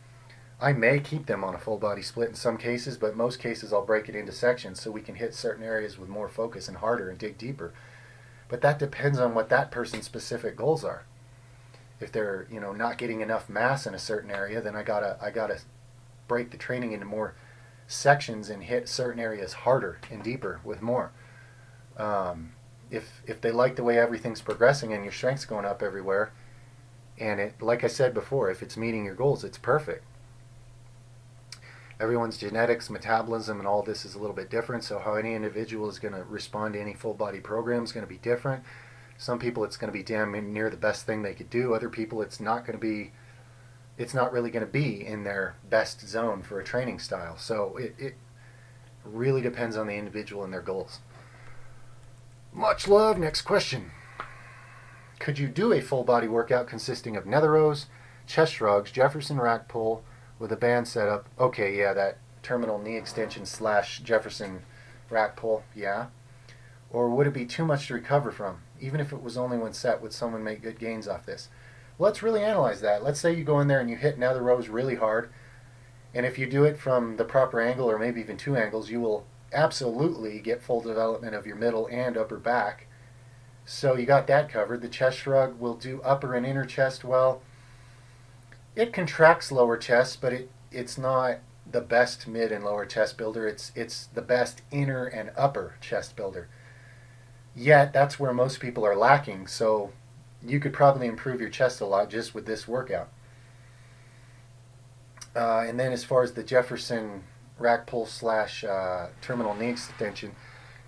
S1: I may keep them on a full body split in some cases, but most cases I'll break it into sections so we can hit certain areas with more focus and harder and dig deeper. But that depends on what that person's specific goals are. If they're, you know, not getting enough mass in a certain area, then I gotta break the training into more sections and hit certain areas harder and deeper with more. If they like the way everything's progressing and your strength's going up everywhere, and it, like I said before, if it's meeting your goals, it's perfect. Everyone's genetics, metabolism, and all this is a little bit different, so how any individual is going to respond to any full body program is going to be different. Some people it's going to be damn near the best thing they could do. Other people it's not really going to be in their best zone for a training style. So it really depends on the individual and their goals. Much love. Next question. Could you do a full body workout consisting of nether rows, chest shrugs, Jefferson rack pull with a band setup? Okay, yeah, that terminal knee extension / Jefferson rack pull, yeah. Or would it be too much to recover from? Even if it was only one set, would someone make good gains off this? Well, let's really analyze that. Let's say you go in there and you hit nether rows really hard, and if you do it from the proper angle or maybe even 2 angles, you will absolutely get full development of your middle and upper back. So you got that covered. The chest shrug will do upper and inner chest well. It contracts lower chest, but it's not the best mid and lower chest builder. It's the best inner and upper chest builder. Yet that's where most people are lacking, so you could probably improve your chest a lot just with this workout. And then as far as the Jefferson rack pull / terminal knee extension,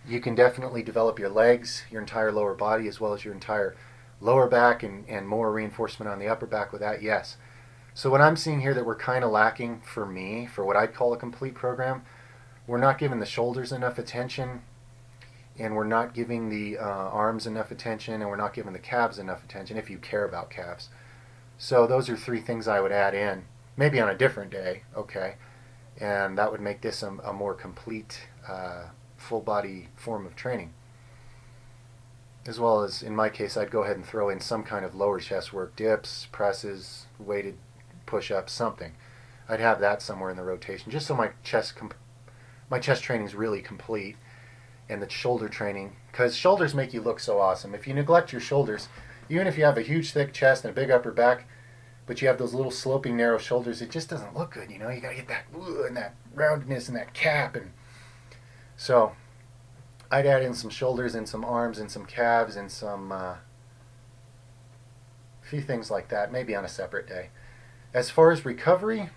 S1: you can definitely develop your legs, your entire lower body, as well as your entire lower back and more reinforcement on the upper back with that, yes. So what I'm seeing here that we're kind of lacking for me, for what I'd call a complete program, we're not giving the shoulders enough attention, and we're not giving the arms enough attention, and we're not giving the calves enough attention, if you care about calves. So those are 3 things I would add in, maybe on a different day, okay, and that would make this a more complete full body form of training. As well as, in my case, I'd go ahead and throw in some kind of lower chest work, dips, presses, weighted push-ups, something. I'd have that somewhere in the rotation, just so my chest training is really complete. And the shoulder training, because shoulders make you look so awesome. If you neglect your shoulders, even if you have a huge thick chest and a big upper back, but you have those little sloping narrow shoulders, it just doesn't look good, you know. You got to get that and that roundedness and that cap, and so I'd add in some shoulders and some arms and some calves and some few things like that, maybe on a separate day. As far as recovery,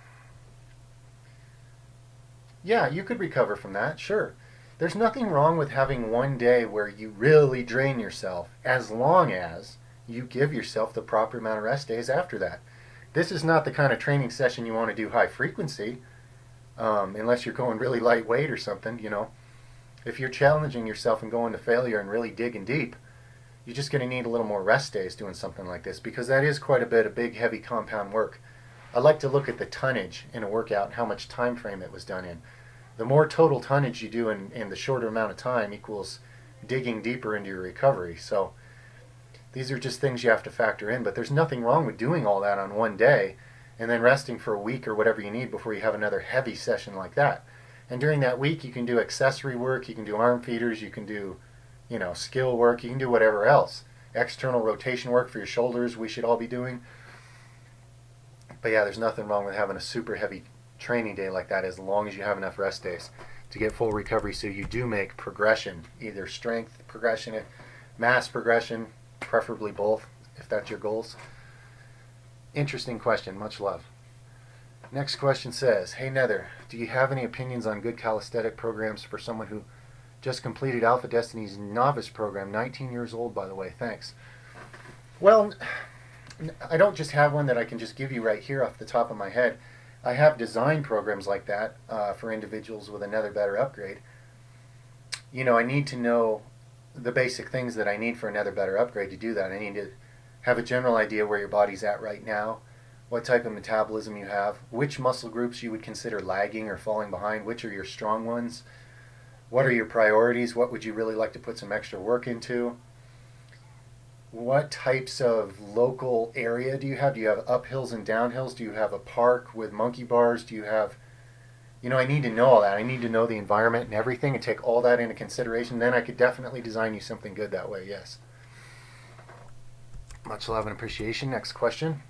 S1: yeah, you could recover from that, sure. There's nothing wrong with having one day where you really drain yourself, as long as you give yourself the proper amount of rest days after that. This is not the kind of training session you want to do high frequency, unless you're going really lightweight or something, you know. If you're challenging yourself and going to failure and really digging deep, you're just going to need a little more rest days doing something like this, because that is quite a bit of big, heavy compound work. I like to look at the tonnage in a workout and how much time frame it was done in. The more total tonnage you do in the shorter amount of time equals digging deeper into your recovery. So these are just things you have to factor in, but there's nothing wrong with doing all that on one day and then resting for a week or whatever you need before you have another heavy session like that. And during that week you can do accessory work, you can do arm feeders, you can do, you know, skill work, you can do whatever else. External rotation work for your shoulders we should all be doing. But yeah, there's nothing wrong with having a super heavy training day like that, as long as you have enough rest days to get full recovery, so you do make progression, either strength progression, mass progression, preferably both, if that's your goals. Interesting question. Much love. Next question says, hey Nether, do you have any opinions on good calisthenic programs for someone who just completed Alpha Destiny's Novice program, 19 years old, by the way, thanks. Well, I don't just have one that I can just give you right here off the top of my head. I have design programs like that for individuals with another better upgrade. You know, I need to know the basic things that I need for another better upgrade to do that. I need to have a general idea where your body's at right now, what type of metabolism you have, which muscle groups you would consider lagging or falling behind, which are your strong ones, what are your priorities, what would you really like to put some extra work into, what types of local area do you have? Do you have uphills and downhills? Do you have a park with monkey bars? Do you have, you know, I need to know all that. I need to know the environment and everything and take all that into consideration. Then I could definitely design you something good that way, yes. Much love and appreciation. Next question.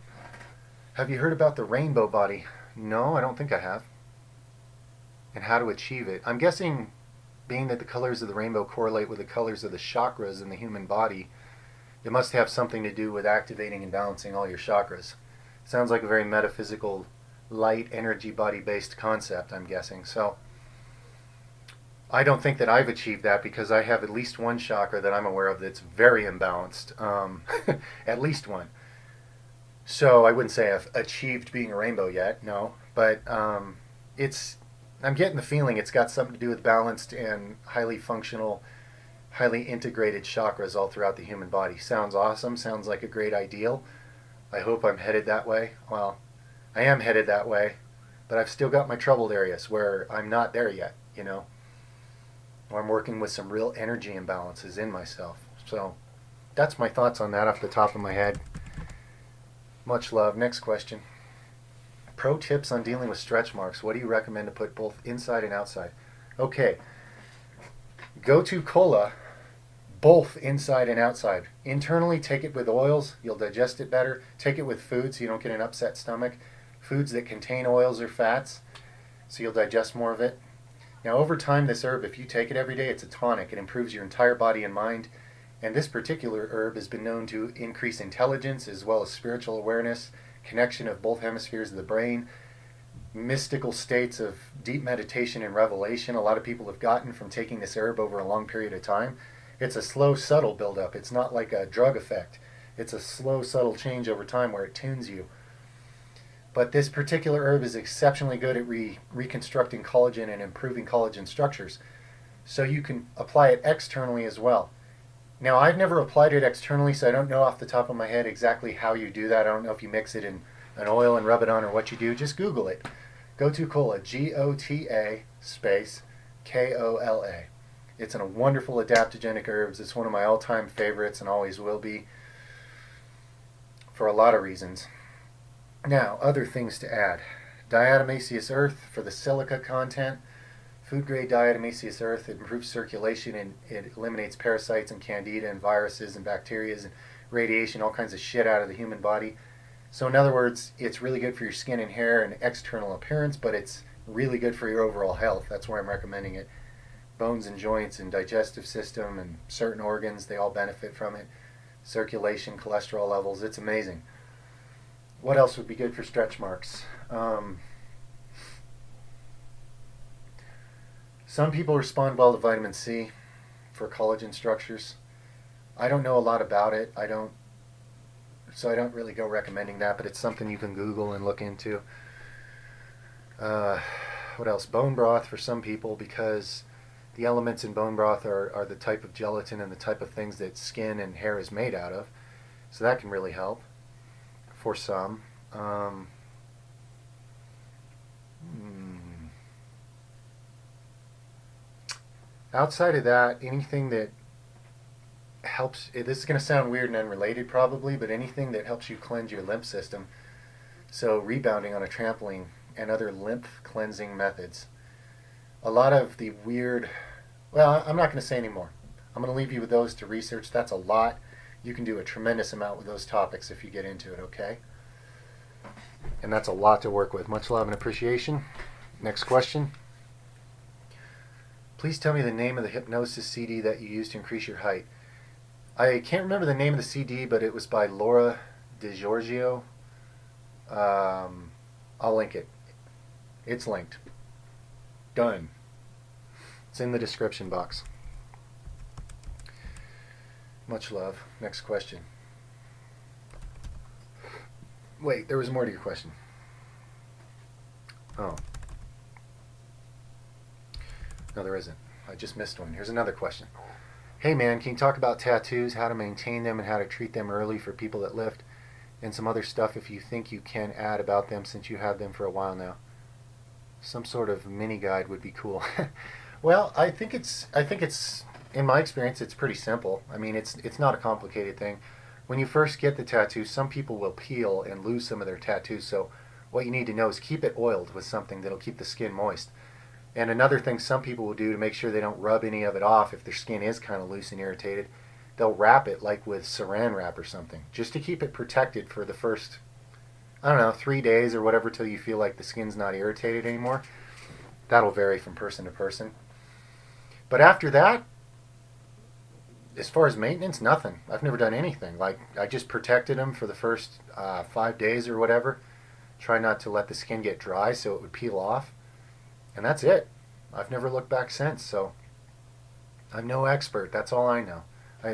S1: Have you heard about the rainbow body? No, I don't think I have. And how to achieve it. I'm guessing, being that the colors of the rainbow correlate with the colors of the chakras in the human body, it must have something to do with activating and balancing all your chakras. Sounds like a very metaphysical, light, energy, body-based concept, I'm guessing. So I don't think that I've achieved that, because I have at least one chakra that I'm aware of that's very imbalanced. At least one. So I wouldn't say I've achieved being a rainbow yet, no. But I'm getting the feeling it's got something to do with balanced and highly functional, highly integrated chakras all throughout the human body. Sounds awesome. Sounds like a great ideal. I hope I'm headed that way. Well, I am headed that way, but I've still got my troubled areas where I'm not there yet, you know. Or I'm working with some real energy imbalances in myself. So that's my thoughts on that off the top of my head. Much love. Next question. Pro tips on dealing with stretch marks. What do you recommend to put both inside and outside? Okay. Go to cola, both inside and outside. Internally, take it with oils. You'll digest it better. Take it with food so you don't get an upset stomach. Foods that contain oils or fats, so you'll digest more of it. Now, over time, this herb, if you take it every day, it's a tonic. It improves your entire body and mind. And this particular herb has been known to increase intelligence as well as spiritual awareness, connection of both hemispheres of the brain, mystical states of deep meditation and revelation a lot of people have gotten from taking this herb over a long period of time. It's a slow, subtle buildup. It's not like a drug effect. It's a slow, subtle change over time where it tunes you. But this particular herb is exceptionally good at reconstructing collagen and improving collagen structures. So you can apply it externally as well. Now, I've never applied it externally, so I don't know off the top of my head exactly how you do that. I don't know if you mix it in an oil and rub it on or what you do. Just Google it. Go to Cola, Gota space Kola. It's a wonderful adaptogenic herbs. It's one of my all-time favorites and always will be for a lot of reasons. Now, other things to add. Diatomaceous earth for the silica content. Food-grade diatomaceous earth, it improves circulation and it eliminates parasites and candida and viruses and bacteria and radiation, all kinds of shit out of the human body. So in other words, it's really good for your skin and hair and external appearance, but it's really good for your overall health. That's why I'm recommending it. Bones and joints and digestive system and certain organs, they all benefit from it. Circulation, cholesterol levels, it's amazing. What else would be good for stretch marks? Some people respond well to vitamin C for collagen structures. I don't know a lot about it. So I don't really go recommending that, but it's something you can Google and look into. What else? Bone broth for some people, because the elements in bone broth are the type of gelatin and the type of things that skin and hair is made out of. So that can really help for some. Outside of that, anything that helps, this is going to sound weird and unrelated probably, but anything that helps you cleanse your lymph system. So rebounding on a trampoline and other lymph cleansing methods. A lot of the weird, well, I'm not going to say anymore. I'm going to leave you with those to research. That's a lot. You can do a tremendous amount with those topics if you get into it, okay? And that's a lot to work with. Much love and appreciation. Next question. Please tell me the name of the Hypnosis CD that you used to increase your height. I can't remember the name of the CD, but it was by Laura DiGiorgio. I'll link it. It's linked. Done. It's in the description box. Much love. Next question. Wait, there was more to your question. Oh. No, there isn't. I just missed one. Here's another question. Hey man, can you talk about tattoos, how to maintain them, and how to treat them early for people that lift, and some other stuff if you think you can add about them since you have them for a while now? Some sort of mini guide would be cool. Well, I think it's in my experience it's pretty simple. I mean, it's not a complicated thing. When you first get the tattoo, some people will peel and lose some of their tattoos, so what you need to know is keep it oiled with something that'll keep the skin moist. And another thing some people will do to make sure they don't rub any of it off if their skin is kind of loose and irritated, they'll wrap it like with saran wrap or something, just to keep it protected for the first, I don't know, 3 days or whatever till you feel like the skin's not irritated anymore. That'll vary from person to person. But after that, as far as maintenance, nothing. I've never done anything. Like, I just protected them for the first 5 days or whatever. Try not to let the skin get dry so it would peel off. And that's it. I've never looked back since, so I'm no expert. That's all I know.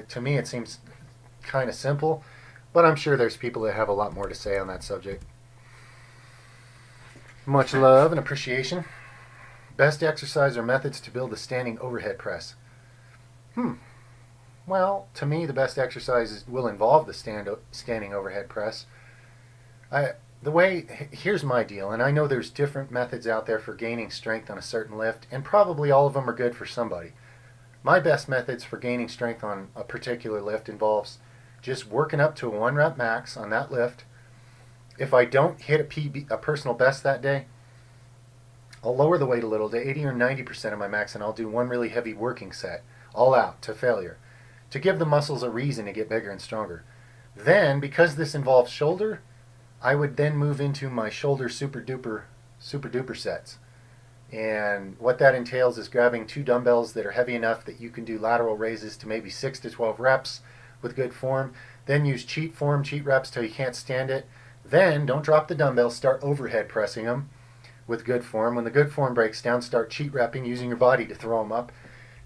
S1: To me, it seems kind of simple, but I'm sure there's people that have a lot more to say on that subject. Much love and appreciation. Best exercise or methods to build a standing overhead press? Well, to me, the best exercises will involve the standing overhead press. Here's my deal, and I know there's different methods out there for gaining strength on a certain lift, and probably all of them are good for somebody. My best methods for gaining strength on a particular lift involves just working up to a 1 rep max on that lift. If I don't hit a personal best that day, I'll lower the weight a little to 80 or 90% of my max, and I'll do one really heavy working set, all out, to failure, to give the muscles a reason to get bigger and stronger. Then, because this involves shoulder, I would then move into my shoulder super duper sets. And what that entails is grabbing 2 dumbbells that are heavy enough that you can do lateral raises to maybe 6 to 12 reps with good form. Then use cheat reps till you can't stand it. Then don't drop the dumbbells, start overhead pressing them with good form. When the good form breaks down, start cheat repping, using your body to throw them up,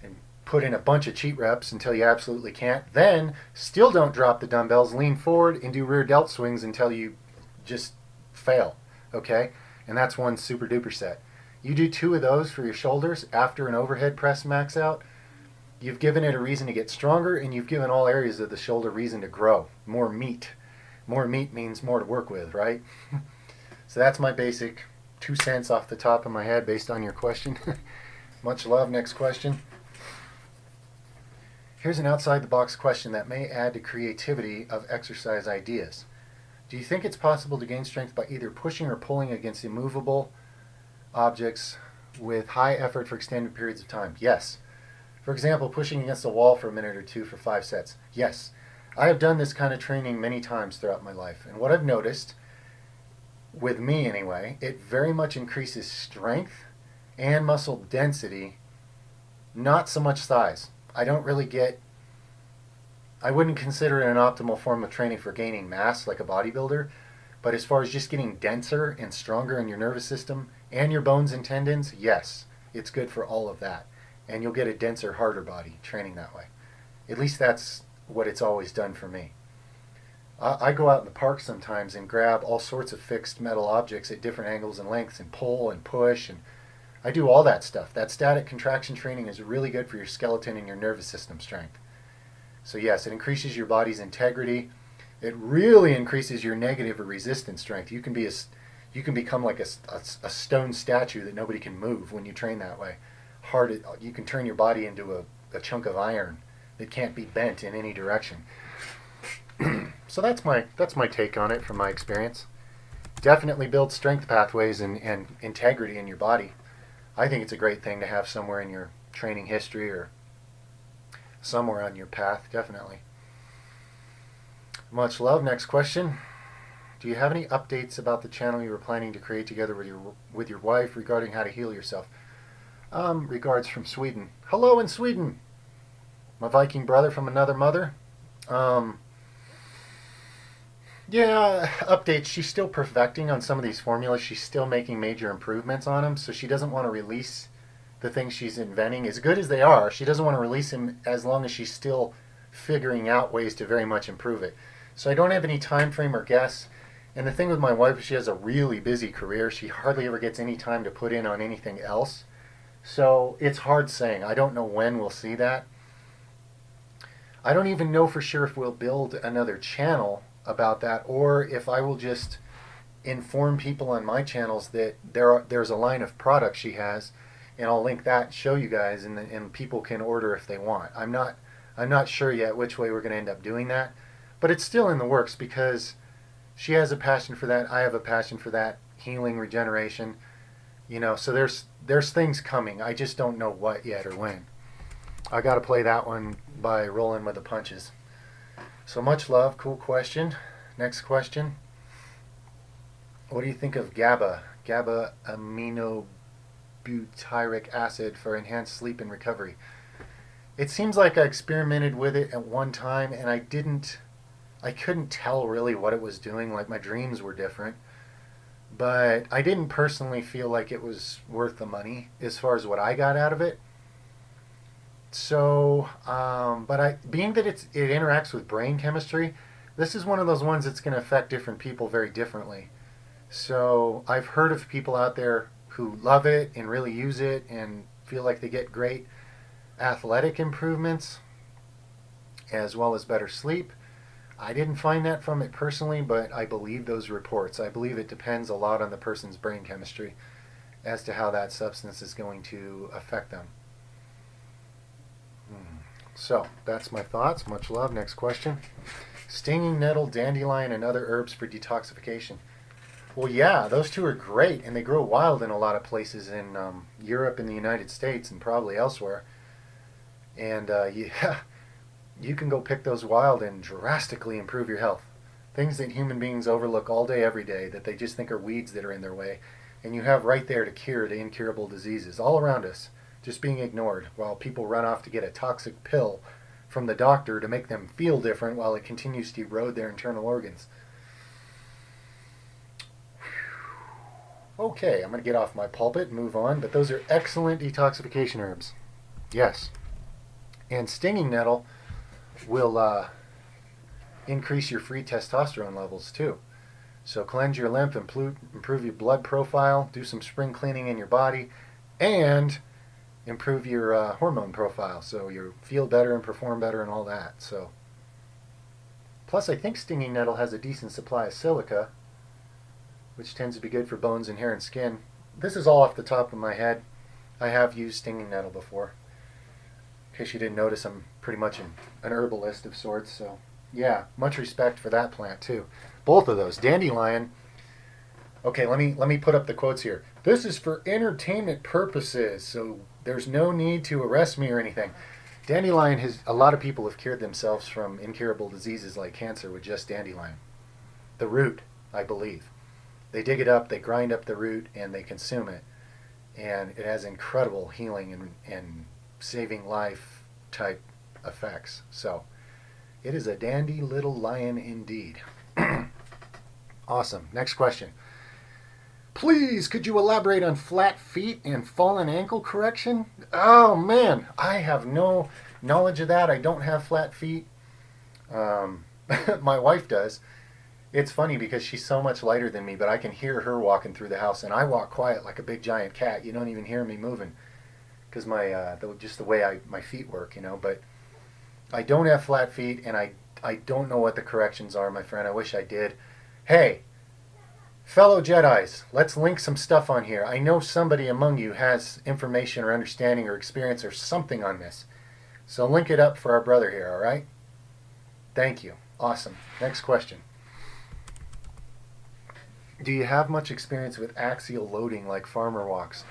S1: and put in a bunch of cheat reps until you absolutely can't. Then still don't drop the dumbbells, lean forward and do rear delt swings until you just fail, okay? And that's one super duper set. You do 2 of those for your shoulders after an overhead press max out, you've given it a reason to get stronger, and you've given all areas of the shoulder reason to grow. More meat. More meat means more to work with, right? So that's my basic 2 cents off the top of my head based on your question. Much love. Next question. Here's an outside-the-box question that may add to creativity of exercise ideas. Do you think it's possible to gain strength by either pushing or pulling against immovable objects with high effort for extended periods of time? Yes. For example, pushing against a wall for a minute or 2 for 5 sets. Yes. I have done this kind of training many times throughout my life, and what I've noticed, with me anyway, it very much increases strength and muscle density, not so much size. I wouldn't consider it an optimal form of training for gaining mass like a bodybuilder, but as far as just getting denser and stronger in your nervous system and your bones and tendons, yes, it's good for all of that. And you'll get a denser, harder body training that way. At least that's what it's always done for me. I go out in the park sometimes and grab all sorts of fixed metal objects at different angles and lengths and pull and push, and I do all that stuff. That static contraction training is really good for your skeleton and your nervous system strength. So yes, it increases your body's integrity. It really increases your negative or resistance strength. You can become like a stone statue that nobody can move when you train that way. You can turn your body into a chunk of iron that can't be bent in any direction. So that's my take on it from my experience. Definitely build strength pathways and integrity in your body. I think it's a great thing to have somewhere in your training history or somewhere on your path, definitely. Much love. Next question. Do you have any updates about the channel you were planning to create together with your wife regarding how to heal yourself? Regards from Sweden. Hello in Sweden. My Viking brother from another mother. Yeah, updates. She's still perfecting on some of these formulas. She's still making major improvements on them, so she doesn't want to release the things she's inventing. As good as they are, she doesn't want to release them as long as she's still figuring out ways to very much improve it. So I don't have any time frame or guess. And the thing with my wife is she has a really busy career. She hardly ever gets any time to put in on anything else. So it's hard saying. I don't know when we'll see that. I don't even know for sure if we'll build another channel about that, or if I will just inform people on my channels that there's a line of products she has, and I'll link that and show you guys, and people can order if they want. I'm not sure yet which way we're going to end up doing that, but it's still in the works because she has a passion for that. I have a passion for that, healing, regeneration, so there's things coming. I just don't know what yet or when. I got to play that one by rolling with the punches. So much love. Cool question. Next question. What do you think of Gabba? Gabba Amino Butyric acid for enhanced sleep and recovery. It seems like I experimented with it at one time and I couldn't tell really what it was doing. Like my dreams were different. But I didn't personally feel like it was worth the money as far as what I got out of it. So, being that it interacts with brain chemistry, this is one of those ones that's going to affect different people very differently. So I've heard of people out there who love it and really use it and feel like they get great athletic improvements as well as better sleep. I didn't find that from it personally, but I believe those reports. I believe it depends a lot on the person's brain chemistry as to how that substance is going to affect them. So, that's my thoughts. Much love. Next question. Stinging nettle, dandelion, and other herbs for detoxification. Well, yeah, those two are great, and they grow wild in a lot of places in Europe and the United States and probably elsewhere. And, yeah, you can go pick those wild and drastically improve your health. Things that human beings overlook all day, every day, that they just think are weeds that are in their way. And you have right there to cure the incurable diseases all around us, just being ignored while people run off to get a toxic pill from the doctor to make them feel different while it continues to erode their internal organs. Okay, I'm going to get off my pulpit and move on, but those are excellent detoxification herbs. Yes. And stinging nettle will increase your free testosterone levels too. So cleanse your lymph, improve your blood profile, do some spring cleaning in your body, and improve your hormone profile, so you feel better and perform better and all that. So, plus I think stinging nettle has a decent supply of silica, which tends to be good for bones and hair and skin. This is all off the top of my head. I have used stinging nettle before. In case you didn't notice, I'm pretty much an herbalist of sorts. So, yeah, much respect for that plant too. Both of those. Dandelion. Okay, let me put up the quotes here. This is for entertainment purposes, so there's no need to arrest me or anything. Dandelion a lot of people have cured themselves from incurable diseases like cancer with just dandelion. The root, I believe. They dig it up, they grind up the root, and they consume it. And it has incredible healing and saving life type effects. So, it is a dandy little lion indeed. Awesome. Next question. Please, could you elaborate on flat feet and fallen ankle correction? Oh, man, I have no knowledge of that. I don't have flat feet. My wife does. It's funny because she's so much lighter than me, but I can hear her walking through the house, and I walk quiet like a big giant cat. You don't even hear me moving because just the way my feet work, But I don't have flat feet, and I don't know what the corrections are, my friend. I wish I did. Hey, fellow Jedis, let's link some stuff on here. I know somebody among you has information or understanding or experience or something on this. So link it up for our brother here, all right? Thank you. Awesome. Next question. Do you have much experience with axial loading like farmer walks?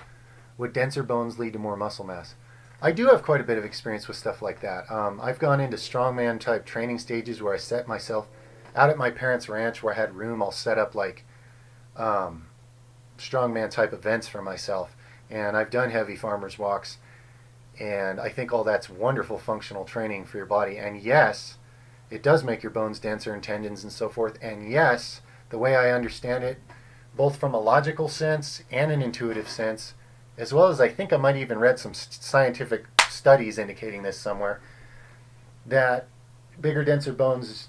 S1: Would denser bones lead to more muscle mass? I do have quite a bit of experience with stuff like that. I've gone into strongman type training stages where I set myself out at my parents' ranch where I had room all set up like strongman type events for myself. And I've done heavy farmers walks, and I think all that's wonderful functional training for your body. And yes, it does make your bones denser and tendons and so forth. And yes, the way I understand it, both from a logical sense and an intuitive sense, as well as I think I might even read some scientific studies indicating this somewhere, that bigger, denser bones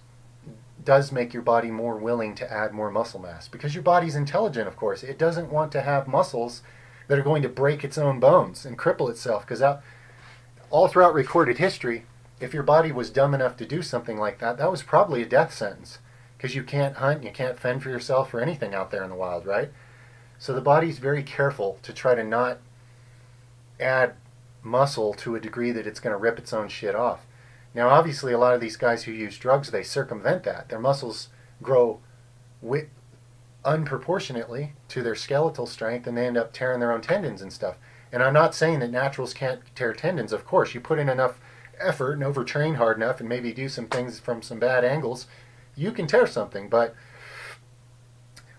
S1: does make your body more willing to add more muscle mass. Because your body's intelligent, of course. It doesn't want to have muscles that are going to break its own bones and cripple itself. Because all throughout recorded history, if your body was dumb enough to do something like that, that was probably a death sentence. Because you can't hunt, you can't fend for yourself or anything out there in the wild, right? So the body's very careful to try to not add muscle to a degree that it's going to rip its own shit off. Now, obviously, a lot of these guys who use drugs, they circumvent that. Their muscles grow unproportionately to their skeletal strength, and they end up tearing their own tendons and stuff. And I'm not saying that naturals can't tear tendons. Of course, you put in enough effort and overtrain hard enough and maybe do some things from some bad angles, you can tear something. But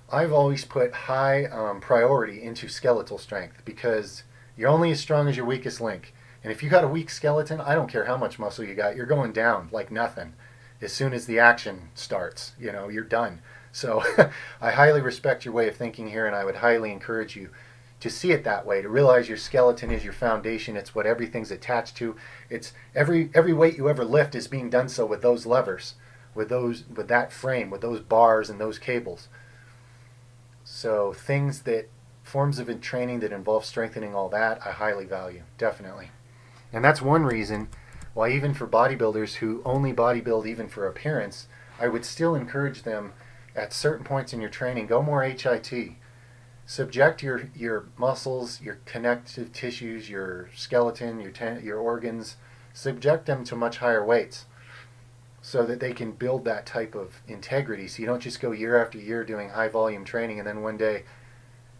S1: I've always put high priority into skeletal strength, because you're only as strong as your weakest link. And if you got a weak skeleton, I don't care how much muscle you got, you're going down like nothing. As soon as the action starts, you're done. So I highly respect your way of thinking here, and I would highly encourage you to see it that way, to realize your skeleton is your foundation. It's what everything's attached to. It's every weight you ever lift is being done so with those levers, with that frame, with those bars and those cables. So forms of training that involve strengthening all that, I highly value, definitely. And that's one reason why even for bodybuilders who only bodybuild even for appearance, I would still encourage them at certain points in your training, go more HIT. Subject your muscles, your connective tissues, your skeleton, your organs, subject them to much higher weights so that they can build that type of integrity. So you don't just go year after year doing high volume training and then one day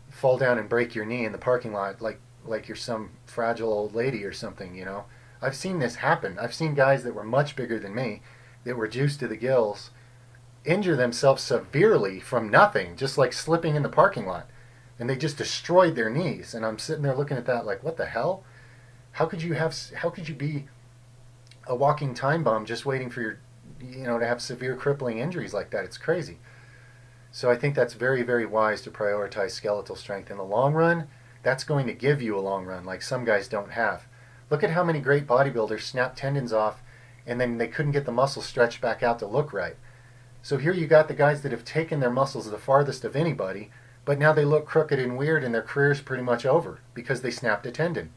S1: fall down and break your knee in the parking lot like you're some fragile old lady or something, I've seen this happen. I've seen guys that were much bigger than me, that were juiced to the gills, injure themselves severely from nothing, just like slipping in the parking lot. And they just destroyed their knees. And I'm sitting there looking at that like, what the hell? How could you be a walking time bomb just waiting for your, to have severe crippling injuries like that? It's crazy. So I think that's very, very wise to prioritize skeletal strength. In the long run, that's going to give you a long run like some guys don't have. Look at how many great bodybuilders snap tendons off and then they couldn't get the muscles stretched back out to look right. So here you got the guys that have taken their muscles the farthest of anybody, but now they look crooked and weird and their career's pretty much over because they snapped a tendon.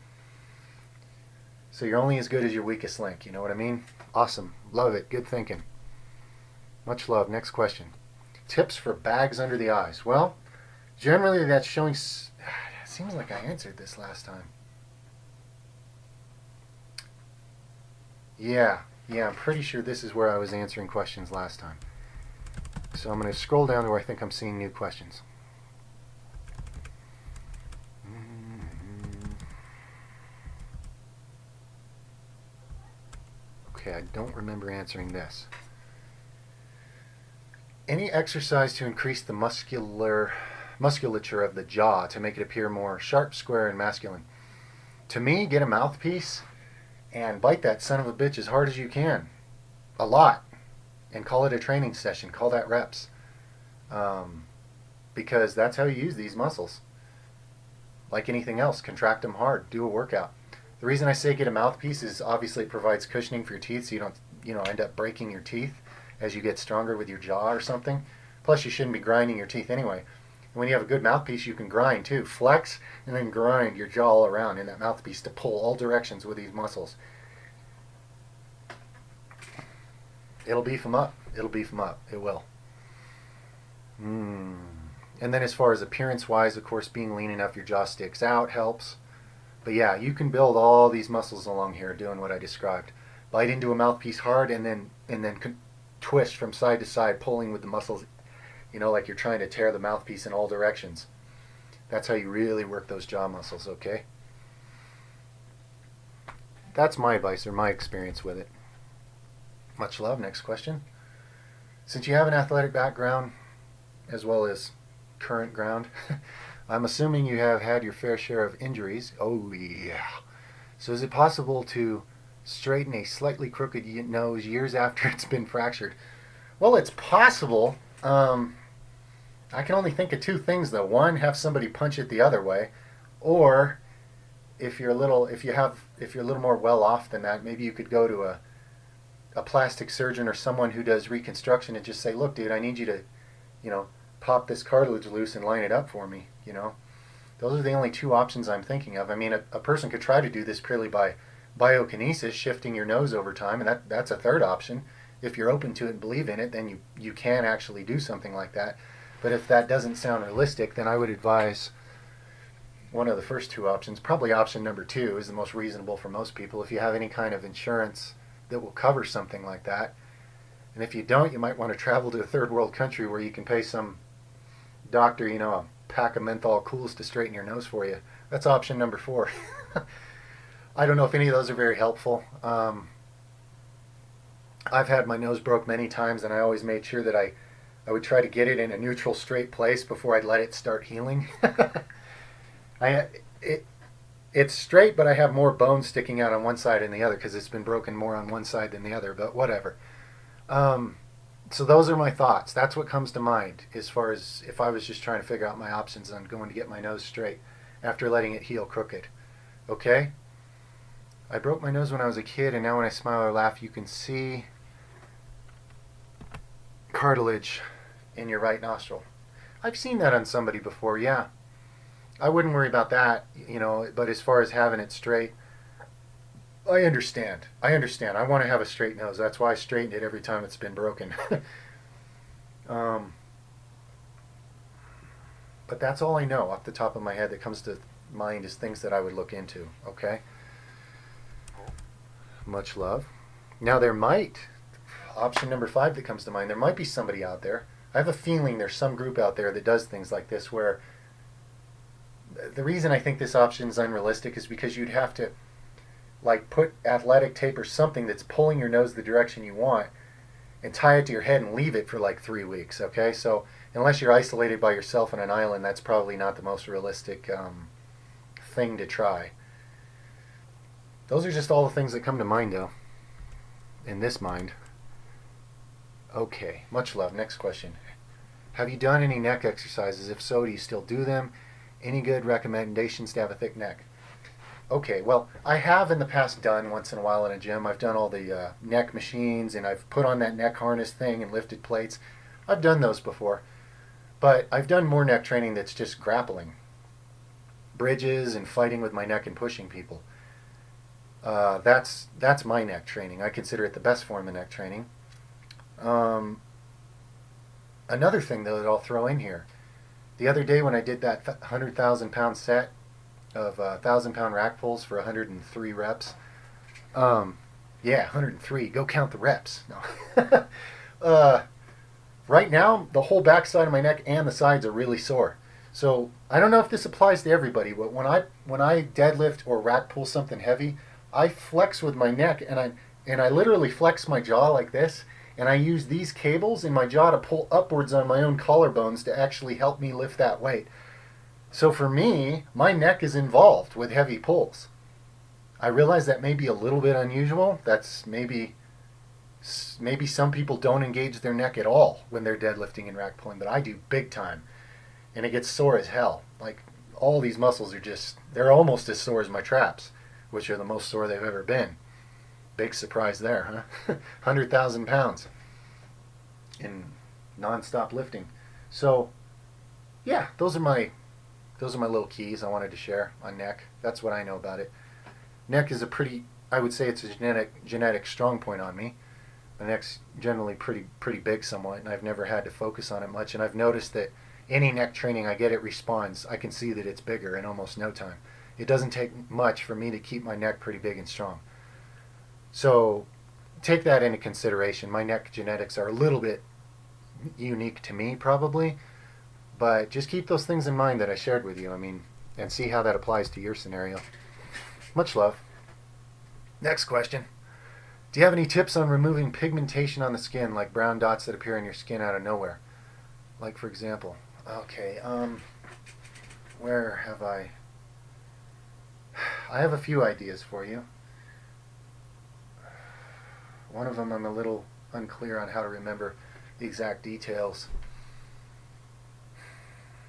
S1: So you're only as good as your weakest link, you know what I mean? Awesome. Love it. Good thinking. Much love. Next question. Tips for bags under the eyes. Well, generally that's showing... It seems like I answered this last time. Yeah, I'm pretty sure this is where I was answering questions last time. So I'm going to scroll down to where I think I'm seeing new questions. Okay, I don't remember answering this. Any exercise to increase the musculature of the jaw to make it appear more sharp, square, and masculine? To me, get a mouthpiece and bite that son of a bitch as hard as you can. A lot. And call it a training session. Call that reps. Because that's how you use these muscles. Like anything else, contract them hard. Do a workout. The reason I say get a mouthpiece is obviously it provides cushioning for your teeth so you don't end up breaking your teeth as you get stronger with your jaw or something. Plus, you shouldn't be grinding your teeth anyway. And when you have a good mouthpiece, you can grind too. Flex and then grind your jaw all around in that mouthpiece to pull all directions with these muscles. It'll beef them up. It will. And then as far as appearance-wise, of course, being lean enough your jaw sticks out helps. But yeah, you can build all these muscles along here doing what I described. Bite into a mouthpiece hard and then twist from side to side, pulling with the muscles, like you're trying to tear the mouthpiece in all directions. That's how you really work those jaw muscles, okay? That's my advice or my experience with it. Much love. Next question. Since you have an athletic background, as well as current ground, I'm assuming you have had your fair share of injuries. Oh yeah. So is it possible to straighten a slightly crooked nose years after it's been fractured? Well, it's possible. I can only think of two things though. One, have somebody punch it the other way, or if you're a little more well off than that, maybe you could go to a plastic surgeon or someone who does reconstruction and just say, look, dude, I need you to, pop this cartilage loose and line it up for me. Those are the only two options I'm thinking of. I mean, a person could try to do this purely by biokinesis, shifting your nose over time, and that's a third option. If you're open to it and believe in it, then you can actually do something like that. But if that doesn't sound realistic, then I would advise one of the first two options. Probably option number 2 is the most reasonable for most people. If you have any kind of insurance that will cover something like that. And if you don't, you might want to travel to a third world country where you can pay some doctor, a pack of menthol cools to straighten your nose for you. That's option number 4. I don't know if any of those are very helpful. I've had my nose broke many times, and I always made sure that I would try to get it in a neutral, straight place before I'd let it start healing. It's straight, but I have more bones sticking out on one side than the other because it's been broken more on one side than the other, but whatever. So those are my thoughts. That's what comes to mind as far as if I was just trying to figure out my options on going to get my nose straight after letting it heal crooked. Okay? I broke my nose when I was a kid, and now when I smile or laugh, you can see cartilage in your right nostril. I've seen that on somebody before, yeah. I wouldn't worry about that, but as far as having it straight, I understand. I want to have a straight nose. That's why I straighten it every time it's been broken. But that's all I know off the top of my head that comes to mind is things that I would look into, okay? Much love. Now option number 5 that comes to mind, there might be somebody out there. I have a feeling there's some group out there that does things like this where the reason I think this option is unrealistic is because you'd have to put athletic tape or something that's pulling your nose the direction you want and tie it to your head and leave it for 3 weeks, okay? So unless you're isolated by yourself on an island, that's probably not the most realistic thing to try. Those are just all the things that come to mind, though, in this mind. Okay, much love. Next question. Have you done any neck exercises? If so, do you still do them? Any good recommendations to have a thick neck? Okay, well, I have in the past done once in a while in a gym. I've done all the neck machines, and I've put on that neck harness thing and lifted plates. I've done those before. But I've done more neck training that's just grappling. Bridges and fighting with my neck and pushing people. That's my neck training. I consider it the best form of neck training. Another thing though that I'll throw in here, the other day when I did that 100,000 pound set of 1,000-pound rack pulls for 103 reps, 103, go count the reps. No. Right now the whole back side of my neck and the sides are really sore. So I don't know if this applies to everybody, but when I deadlift or rack pull something heavy, I flex with my neck, and I literally flex my jaw like this, and I use these cables in my jaw to pull upwards on my own collarbones to actually help me lift that weight. So for me, my neck is involved with heavy pulls. I realize that may be a little bit unusual. That's maybe some people don't engage their neck at all when they're deadlifting and rack pulling, but I do big time. And it gets sore as hell. All these muscles they're almost as sore as my traps, which are the most sore they've ever been. Big surprise there, huh? 100,000 pounds in non-stop lifting. So, yeah, those are my little keys I wanted to share on neck. That's what I know about it. Neck is I would say it's a genetic strong point on me. My neck's generally pretty big somewhat, and I've never had to focus on it much. And I've noticed that any neck training I get, it responds. I can see that it's bigger in almost no time. It doesn't take much for me to keep my neck pretty big and strong. So take that into consideration. My neck genetics are a little bit unique to me probably, but just keep those things in mind that I shared with you, and see how that applies to your scenario. Much love. Next question. Do you have any tips on removing pigmentation on the skin, like brown dots that appear in your skin out of nowhere? Like, for example, okay, where have I have a few ideas for you. One of them I'm a little unclear on how to remember the exact details.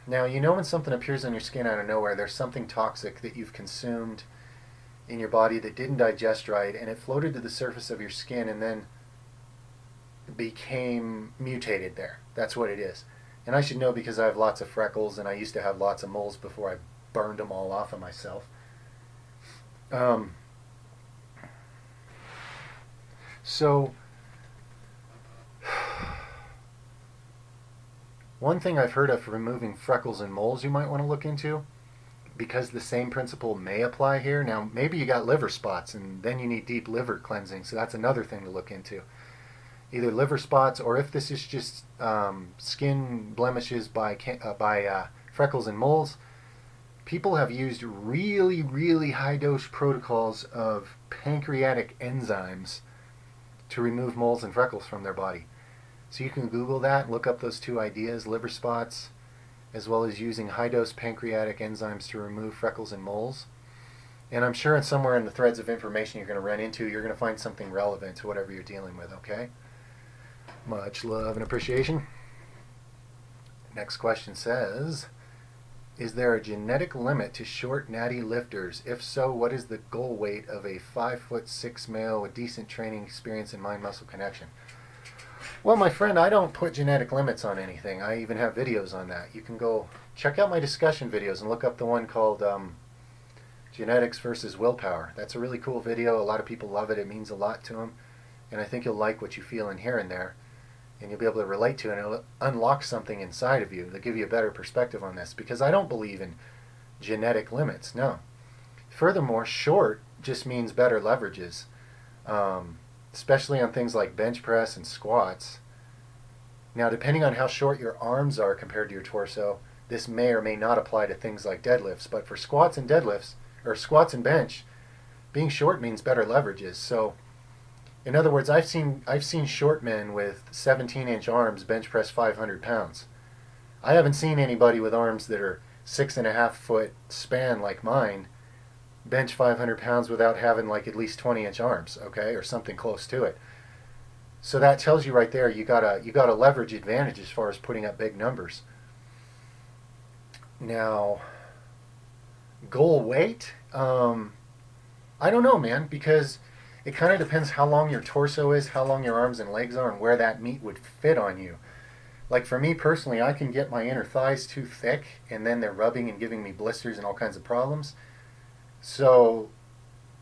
S1: Now, you know when something appears on your skin out of nowhere, there's something toxic that you've consumed in your body that didn't digest right, and it floated to the surface of your skin and then became mutated there. That's what it is. And I should know because I have lots of freckles, and I used to have lots of moles before I burned them all off of myself. So, one thing I've heard of for removing freckles and moles you might want to look into, because the same principle may apply here. Now, maybe you got liver spots, and then you need deep liver cleansing, so that's another thing to look into. Either liver spots, or if this is just skin blemishes by freckles and moles, people have used really, really high-dose protocols of pancreatic enzymes to remove moles and freckles from their body. So you can Google that and look up those two ideas, liver spots, as well as using high-dose pancreatic enzymes to remove freckles and moles. And I'm sure somewhere in the threads of information you're going to run into, you're going to find something relevant to whatever you're dealing with, okay? Much love and appreciation. Next question says, is there a genetic limit to short natty lifters? If so, what is the goal weight of a 5'6" male with decent training experience and mind-muscle connection? Well, my friend, I don't put genetic limits on anything. I even have videos on that. You can go check out my discussion videos and look up the one called Genetics versus Willpower. That's a really cool video. A lot of people love it. It means a lot to them. And I think you'll like what you feel and hear in there. And you'll be able to relate to it, and it'll unlock something inside of you that'll give you a better perspective on this. Because I don't believe in genetic limits, no. Furthermore, short just means better leverages. Especially on things like bench press and squats. Now, depending on how short your arms are compared to your torso, this may or may not apply to things like deadlifts. But for squats and deadlifts, or squats and bench, being short means better leverages. So, in other words, I've seen short men with 17-inch arms bench press 500 pounds. I haven't seen anybody with arms that are 6.5 foot span like mine bench 500 pounds without having like at least 20-inch arms, okay, or something close to it. So that tells you right there you got a leverage advantage as far as putting up big numbers. Now, goal weight, I don't know, man, because it kind of depends how long your torso is, how long your arms and legs are, and where that meat would fit on you. Like for me personally, I can get my inner thighs too thick, and then they're rubbing and giving me blisters and all kinds of problems. So,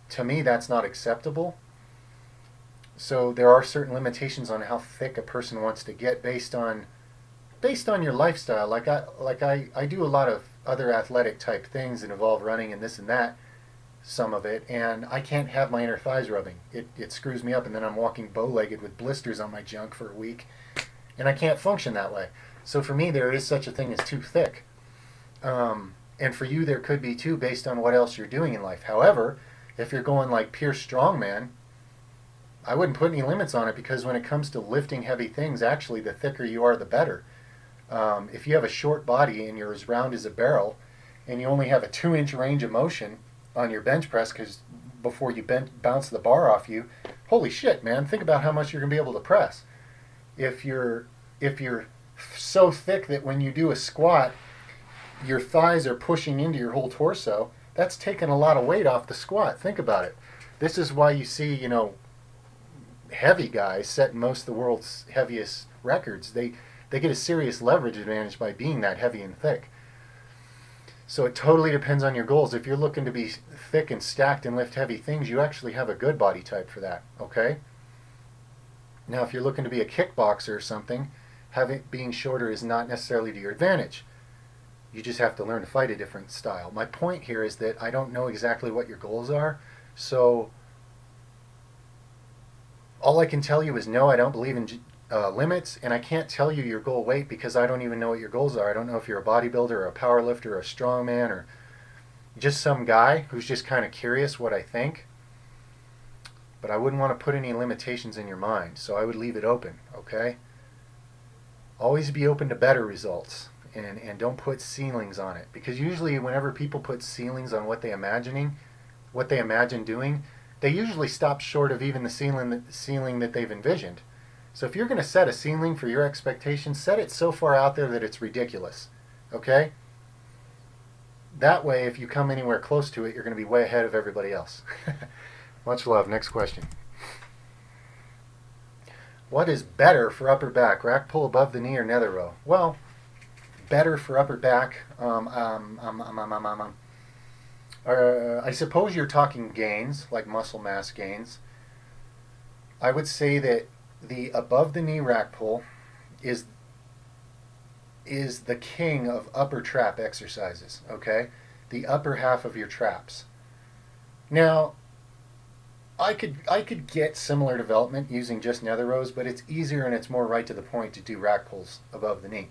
S1: to me, that's not acceptable. So there are certain limitations on how thick a person wants to get based on your lifestyle. Like I do a lot of other athletic type things that involve running and this and that, some of it, and I can't have my inner thighs rubbing. It screws me up, and then I'm walking bow-legged with blisters on my junk for a week, and I can't function that way. So for me, there is such a thing as too thick. And for you, there could be too, based on what else you're doing in life. However, if you're going like pure strongman, I wouldn't put any limits on it, because when it comes to lifting heavy things, actually, the thicker you are, the better. If you have a short body and you're as round as a barrel, and you only have a 2-inch range of motion on your bench press, because before you bounce the bar off you, holy shit, man! Think about how much you're gonna be able to press. If you're so thick that when you do a squat, your thighs are pushing into your whole torso, that's taking a lot of weight off the squat. Think about it. This is why you see, heavy guys setting most of the world's heaviest records. They get a serious leverage advantage by being that heavy and thick. So it totally depends on your goals. If you're looking to be thick and stacked and lift heavy things, you actually have a good body type for that, okay? Now, if you're looking to be a kickboxer or something, being shorter is not necessarily to your advantage. You just have to learn to fight a different style. My point here is that I don't know exactly what your goals are, so all I can tell you is no, I don't believe in limits, and I can't tell you your goal weight because I don't even know what your goals are. I don't know if you're a bodybuilder or a power lifter or a strongman or just some guy who's just kind of curious what I think. but I wouldn't want to put any limitations in your mind, so I would leave it open, okay? Always be open to better results, and don't put ceilings on it, because usually whenever people put ceilings on what they imagine doing, they usually stop short of even the ceiling that they've envisioned. So if you're going to set a ceiling for your expectations, set it so far out there that it's ridiculous, okay? That way, if you come anywhere close to it, you're going to be way ahead of everybody else. Much love. Next question. What is better for upper back, rack pull above the knee or nether row? Well, better for upper back. I suppose you're talking gains, like muscle mass gains. I would say that the above the knee rack pull is the king of upper trap exercises, okay? The upper half of your traps. Now, I could get similar development using just nether rows, but it's easier and it's more right to the point to do rack pulls above the knee.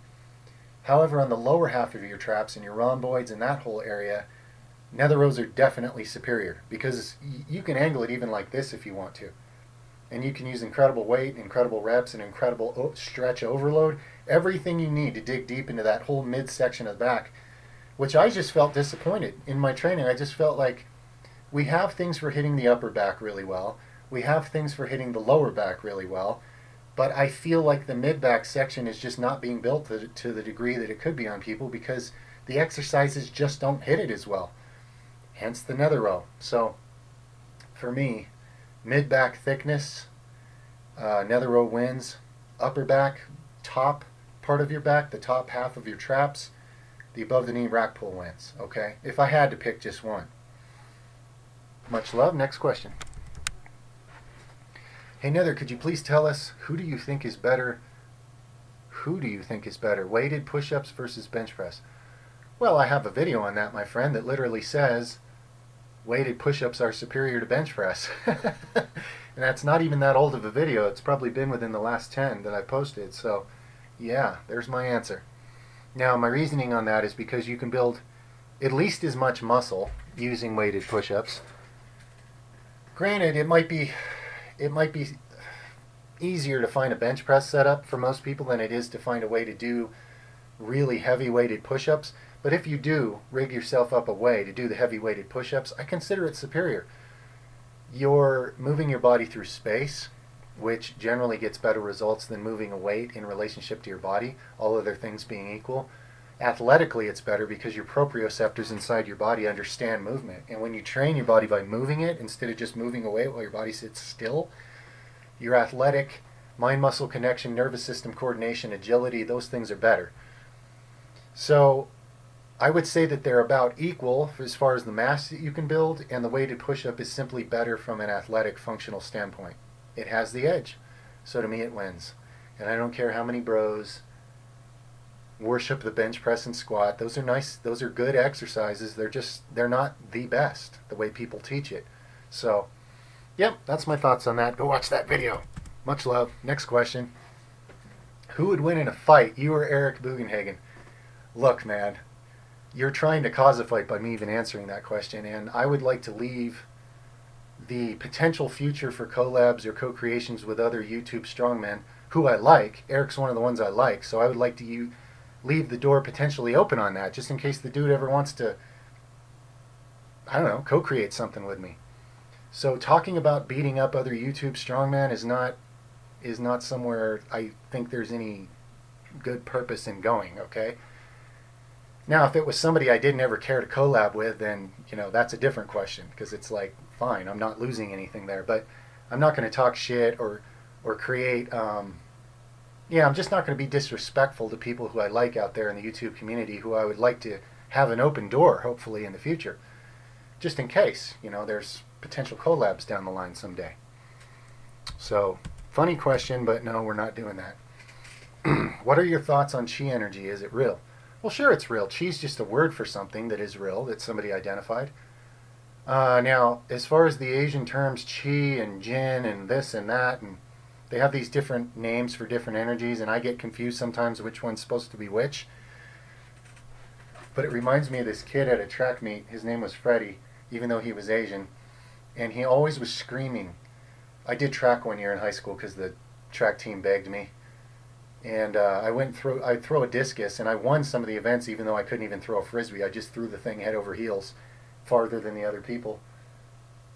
S1: However, on the lower half of your traps and your rhomboids and that whole area, nether rows are definitely superior, because you can angle it even like this if you want to. And you can use incredible weight, incredible reps, and incredible stretch overload. Everything you need to dig deep into that whole midsection of the back, which I just felt disappointed in my training. I just felt like we have things for hitting the upper back really well. We have things for hitting the lower back really well. But I feel like the mid-back section is just not being built to the degree that it could be on people, because the exercises just don't hit it as well. Hence the nether row. So, for me, mid-back thickness, nether row wins. Upper back, top part of your back, the top half of your traps, the above the knee rack pull wins, okay? If I had to pick just one. Much love. Next question. Hey Nether, could you please tell us, who do you think is better, weighted push-ups versus bench press? Well, I have a video on that, my friend, that literally says weighted push-ups are superior to bench press. And that's not even that old of a video. It's probably been within the last 10 that I posted. So, yeah, there's my answer. Now, my reasoning on that is because you can build at least as much muscle using weighted push-ups. Granted, it might be easier to find a bench press setup for most people than it is to find a way to do really heavy weighted push-ups. But if you do rig yourself up a way to do the heavy weighted push-ups, I consider it superior. You're moving your body through space, which generally gets better results than moving a weight in relationship to your body, all other things being equal. Athletically, it's better because your proprioceptors inside your body understand movement. And when you train your body by moving it instead of just moving away while your body sits still, your athletic mind-muscle connection, nervous system coordination, agility, those things are better. So I would say that they're about equal as far as the mass that you can build, and the weighted push-up is simply better from an athletic functional standpoint. It has the edge. So to me it wins. And I don't care how many bros worship the bench press and squat. Those are nice, those are good exercises. They're not the best the way people teach it. So, yep, that's my thoughts on that. Go watch that video. Much love. Next question. Who would win in a fight, you or Eric Bugenhagen? Look, man, you're trying to cause a fight by me even answering that question, and I would like to leave the potential future for collabs or co-creations with other YouTube strongmen who I like. Eric's one of the ones I like, so I would like to leave the door potentially open on that, just in case the dude ever wants to, I don't know, co-create something with me. So talking about beating up other YouTube strongmen is not somewhere I think there's any good purpose in going, okay? Now, if it was somebody I didn't ever care to collab with, then, that's a different question, because it's like, fine, I'm not losing anything there, but I'm not going to talk shit or create, I'm just not going to be disrespectful to people who I like out there in the YouTube community, who I would like to have an open door, hopefully, in the future, just in case, there's potential collabs down the line someday. So, funny question, but no, we're not doing that. What are your thoughts on chi energy? Is it real? Well, sure, it's real. Chi's just a word for something that is real, that somebody identified. Now, as far as the Asian terms chi and jin and this and that, and they have these different names for different energies, and I get confused sometimes which one's supposed to be which. But it reminds me of this kid at a track meet. His name was Freddie, even though he was Asian. And he always was screaming I did track one year in high school because the track team begged me. And I'd throw a discus, and I won some of the events even though I couldn't even throw a frisbee. I just threw the thing head over heels farther than the other people.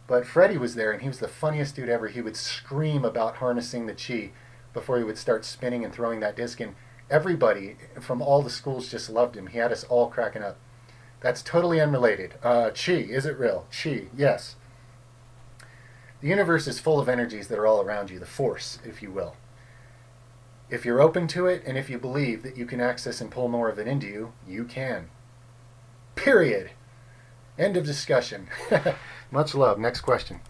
S1: But Freddie was there, and he was the funniest dude ever. He would scream about harnessing the chi before he would start spinning and throwing that disc, and everybody from all the schools just loved him. He had us all cracking up. That's totally unrelated. Chi, is it real? Chi, yes. The universe is full of energies that are all around you, the force, if you will. If you're open to it, and if you believe that you can access and pull more of it into you, you can. Period. End of discussion. Much love. Next question.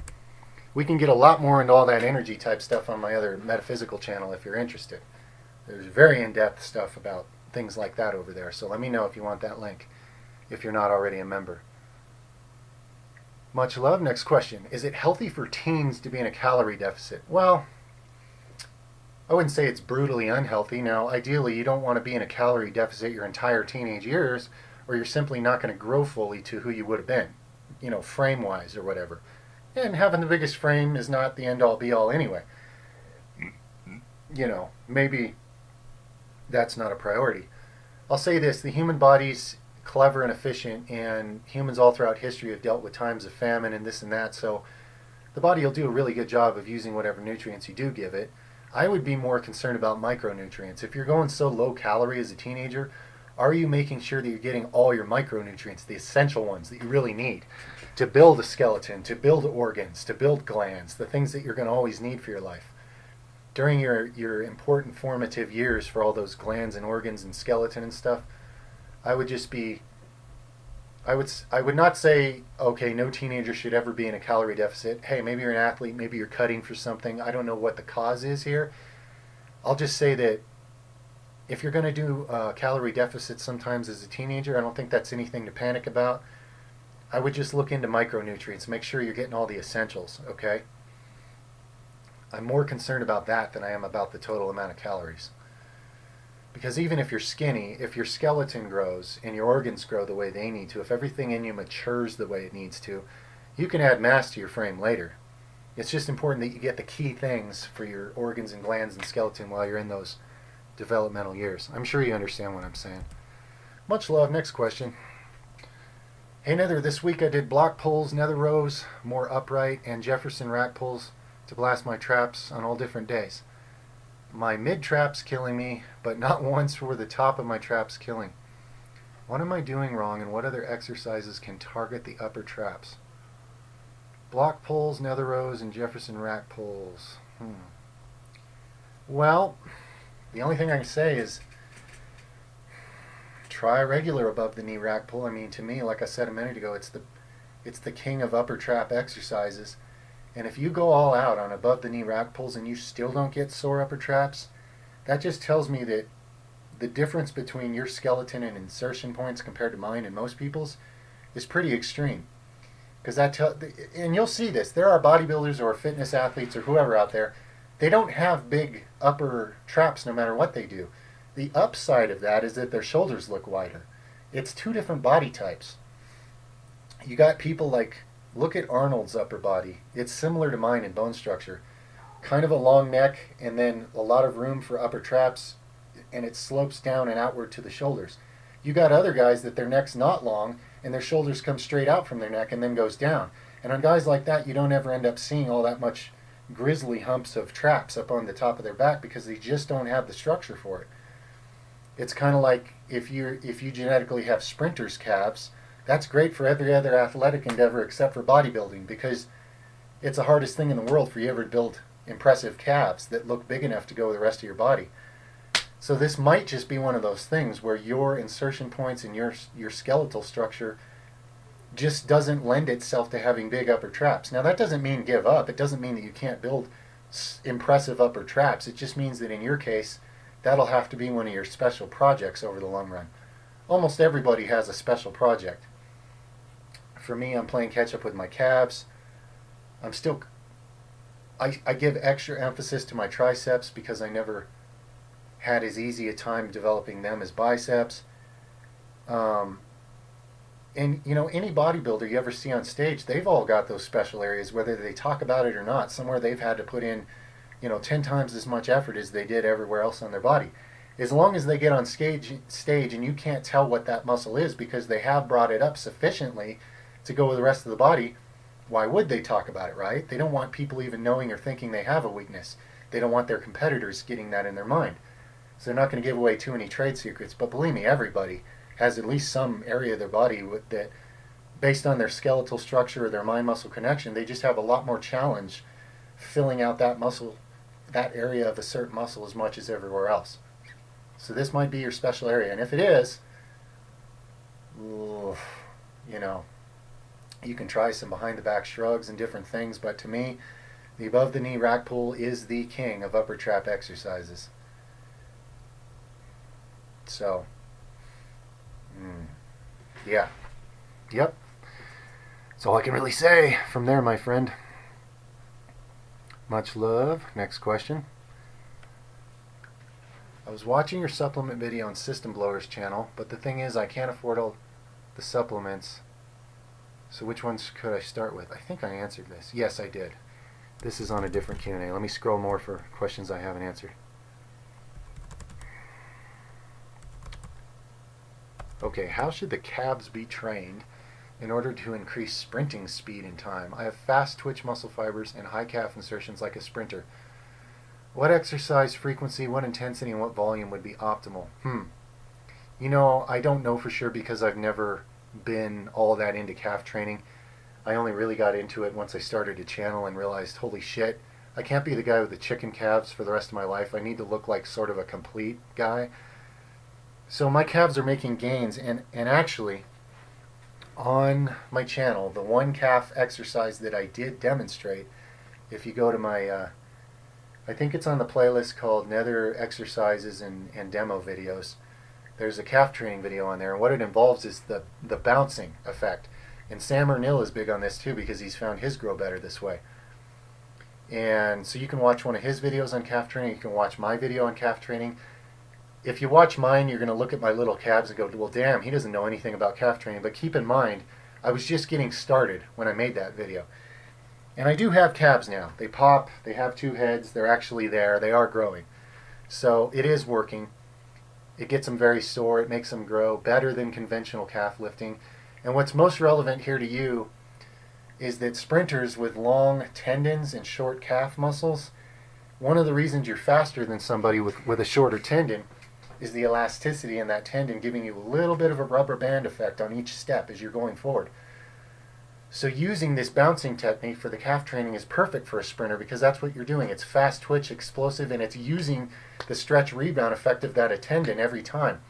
S1: We can get a lot more into all that energy type stuff on my other metaphysical channel if you're interested. There's very in-depth stuff about things like that over there, so let me know if you want that link, if you're not already a member. Much love. Next question. Is it healthy for teens to be in a calorie deficit? Well, I wouldn't say it's brutally unhealthy. Now, ideally, you don't want to be in a calorie deficit your entire teenage years, or you're simply not going to grow fully to who you would have been, frame-wise or whatever. And having the biggest frame is not the end-all, be-all anyway. Maybe that's not a priority. I'll say this, the human body's clever and efficient, and humans all throughout history have dealt with times of famine and this and that, so the body will do a really good job of using whatever nutrients you do give it. I would be more concerned about micronutrients. If you're going so low calorie as a teenager, are you making sure that you're getting all your micronutrients, the essential ones that you really need to build a skeleton, to build organs, to build glands, the things that you're going to always need for your life? During your important formative years for all those glands and organs and skeleton and stuff, I would not say, okay, no teenager should ever be in a calorie deficit. Hey, maybe you're an athlete, maybe you're cutting for something. I don't know what the cause is here. I'll just say that if you're going to do calorie deficits sometimes as a teenager, I don't think that's anything to panic about. I would just look into micronutrients, make sure you're getting all the essentials, okay? I'm more concerned about that than I am about the total amount of calories. Because even if you're skinny, if your skeleton grows and your organs grow the way they need to, if everything in you matures the way it needs to, you can add mass to your frame later. It's just important that you get the key things for your organs and glands and skeleton while you're in those developmental years. I'm sure you understand what I'm saying. Much love. Next question. Hey Nether, this week I did block pulls, nether rows, more upright, and Jefferson rack pulls to blast my traps on all different days. My mid traps killing me, but not once were the top of my traps killing. What am I doing wrong, and what other exercises can target the upper traps? Block pulls, nether rows, and Jefferson rack pulls. Well, the only thing I can say is try a regular above the knee rack pull. I mean, to me, like I said a minute ago, it's the king of upper trap exercises. And if you go all out on above the knee rack pulls and you still don't get sore upper traps, that just tells me that the difference between your skeleton and insertion points compared to mine and most people's is pretty extreme. Because and you'll see this, there are bodybuilders or fitness athletes or whoever out there, they don't have big upper traps no matter what they do. The upside of that is that their shoulders look wider. It's two different body types. You got people like, look at Arnold's upper body. It's similar to mine in bone structure. Kind of a long neck and then a lot of room for upper traps, and it slopes down and outward to the shoulders. You got other guys that their neck's not long and their shoulders come straight out from their neck and then goes down. And on guys like that, you don't ever end up seeing all that much grizzly humps of traps up on the top of their back because they just don't have the structure for it. It's kind of like if you genetically have sprinters' calves, that's great for every other athletic endeavor except for bodybuilding, because it's the hardest thing in the world for you ever to build impressive calves that look big enough to go with the rest of your body. So this might just be one of those things where your insertion points and your skeletal structure just doesn't lend itself to having big upper traps. Now that doesn't mean give up. It doesn't mean that you can't build impressive upper traps. It just means that in your case, that'll have to be one of your special projects over the long run. Almost everybody has a special project. For me, I'm playing catch up with my calves. I give extra emphasis to my triceps because I never had as easy a time developing them as biceps. And you know, any bodybuilder you ever see on stage, they've all got those special areas, whether they talk about it or not. Somewhere they've had to put in, you know, 10 times as much effort as they did everywhere else on their body. As long as they get on stage and you can't tell what that muscle is because they have brought it up sufficiently to go with the rest of the body, why would they talk about it, right? They don't want people even knowing or thinking they have a weakness. They don't want their competitors getting that in their mind. So they're not going to give away too many trade secrets. But believe me, everybody has at least some area of their body that, based on their skeletal structure or their mind-muscle connection, they just have a lot more challenge filling out that muscle, that area of a certain muscle as much as everywhere else. So this might be your special area. And if it is, you know, you can try some behind the back shrugs and different things, but to me, the above the knee rack pull is the king of upper trap exercises. So, yeah. Yep. That's all I can really say from there, my friend. Much love. Next question. I was watching your supplement video on System Blower's channel, but the thing is I can't afford all the supplements. So which ones could I start with? I think I answered this. Yes, I did. This is on a different Q&A. Let me scroll more for questions I haven't answered. Okay, how should the calves be trained in order to increase sprinting speed and time? I have fast twitch muscle fibers and high calf insertions like a sprinter. What exercise frequency, what intensity, and what volume would be optimal? You know, I don't know for sure because I've never been all that into calf training. I only really got into it once I started a channel and realized, holy shit, I can't be the guy with the chicken calves for the rest of my life. I need to look like sort of a complete guy. So my calves are making gains, and actually, on my channel, the one calf exercise that I did demonstrate, if you go to my, I think it's on the playlist called Nether Exercises and Demo Videos, there's a calf training video on there, and what it involves is the bouncing effect. And Sam Ernil is big on this too because he's found his grow better this way. And so you can watch one of his videos on calf training, you can watch my video on calf training. If you watch mine, you're going to look at my little calves and go, well, damn, he doesn't know anything about calf training. But keep in mind, I was just getting started when I made that video. And I do have calves now. They pop, they have two heads, they're actually there, they are growing. So it is working. It gets them very sore, it makes them grow better than conventional calf lifting. And what's most relevant here to you is that sprinters with long tendons and short calf muscles, one of the reasons you're faster than somebody with a shorter tendon is the elasticity in that tendon giving you a little bit of a rubber band effect on each step as you're going forward. So using this bouncing technique for the calf training is perfect for a sprinter because that's what you're doing. It's fast twitch, explosive, and it's using the stretch rebound effect of that tendon every time.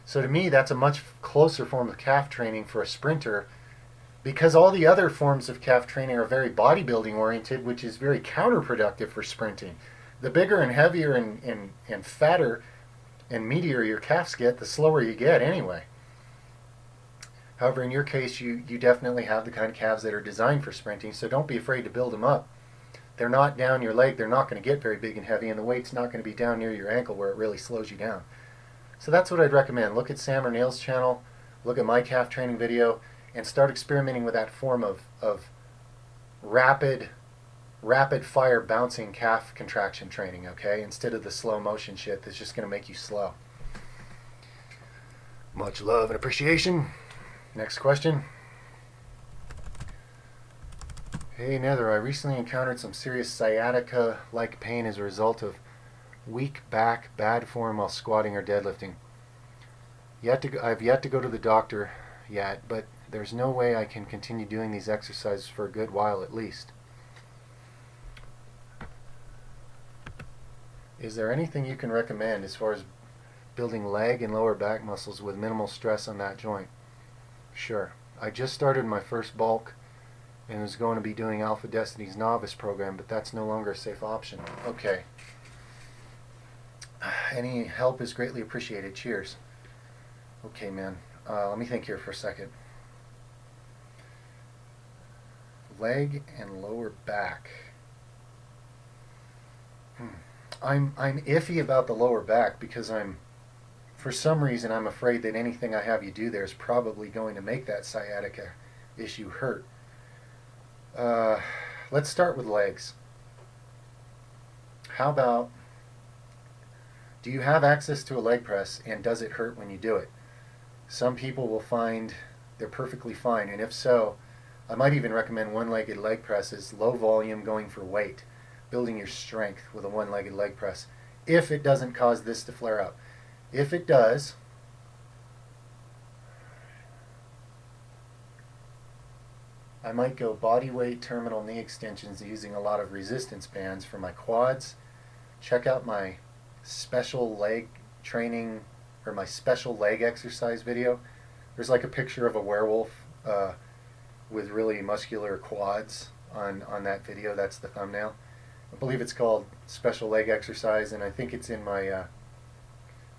S1: So to me, that's a much closer form of calf training for a sprinter because all the other forms of calf training are very bodybuilding oriented, which is very counterproductive for sprinting. The bigger and heavier and fatter and meatier your calves get, the slower you get anyway. However, in your case, you definitely have the kind of calves that are designed for sprinting, so don't be afraid to build them up. They're not down your leg, they're not going to get very big and heavy, and the weight's not going to be down near your ankle where it really slows you down. So that's what I'd recommend. Look at Sam Ernil's channel, look at my calf training video, and start experimenting with that form of rapid fire bouncing calf contraction training, okay? Instead of the slow motion shit that's just going to make you slow. Much love and appreciation. Next question. Hey Nether, I recently encountered some serious sciatica-like pain as a result of weak back, bad form while squatting or deadlifting. I've yet to go to the doctor yet, but there's no way I can continue doing these exercises for a good while at least. Is there anything you can recommend as far as building leg and lower back muscles with minimal stress on that joint? Sure. I just started my first bulk and was going to be doing Alpha Destiny's Novice program, but that's no longer a safe option. Okay. Any help is greatly appreciated. Cheers. Okay, man. Let me think here for a second. Leg and lower back. I'm iffy about the lower back because I'm for some reason, I'm afraid that anything I have you do there is probably going to make that sciatica issue hurt. Let's start with legs. How about, do you have access to a leg press, and does it hurt when you do it? Some people will find they're perfectly fine, and if so, I might even recommend one-legged leg presses, low volume, going for weight, building your strength with a one-legged leg press, if it doesn't cause this to flare up. If it does, I might go body weight terminal knee extensions using a lot of resistance bands for my quads. Check out my special leg training, or my special leg exercise video. There's like a picture of a werewolf with really muscular quads on that video. That's the thumbnail. I believe it's called Special Leg Exercise, and I think it's in my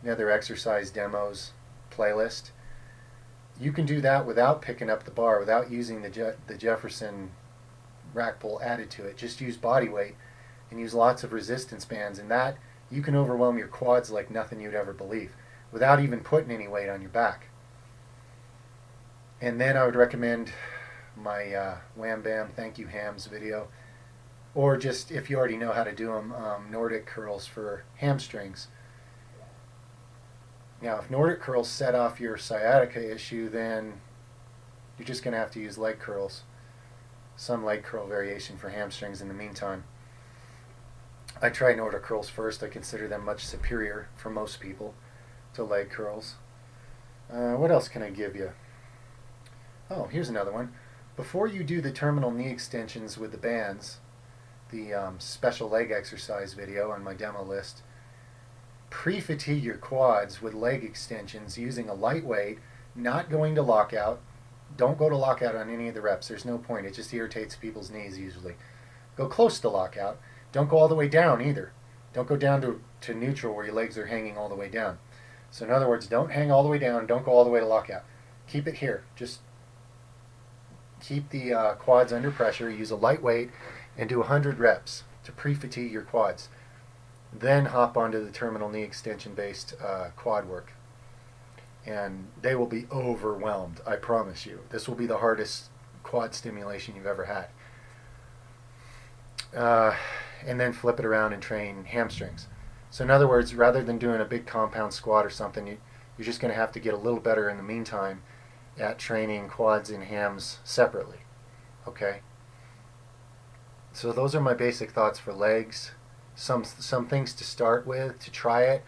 S1: Nether exercise demos playlist. You can do that without picking up the bar, without using the Jefferson rack pull added to it. Just use body weight and use lots of resistance bands, and that you can overwhelm your quads like nothing you'd ever believe without even putting any weight on your back. And then I would recommend my Wham Bam Thank You Hams video, or just, if you already know how to do them, Nordic curls for hamstrings. Now, if Nordic curls set off your sciatica issue, then you're just going to have to use leg curls, some leg curl variation for hamstrings in the meantime. I try Nordic curls first. I consider them much superior for most people to leg curls. What else can I give you? Oh, here's another one. Before you do the terminal knee extensions with the bands, the special leg exercise video on my demo list, pre-fatigue your quads with leg extensions using a lightweight, not going to lockout. Don't go to lockout on any of the reps. There's no point. It just irritates people's knees usually. Go close to lockout. Don't go all the way down either. Don't go down to neutral where your legs are hanging all the way down. So in other words, don't hang all the way down. Don't go all the way to lockout. Keep it here. Just keep the quads under pressure. Use a lightweight and do 100 reps to pre-fatigue your quads. Then hop onto the terminal knee extension based quad work. And they will be overwhelmed, I promise you. This will be the hardest quad stimulation you've ever had. And then flip it around and train hamstrings. So in other words, rather than doing a big compound squat or something, you're just going to have to get a little better in the meantime at training quads and hams separately. Okay? So those are my basic thoughts for legs. Some things to start with, to try it.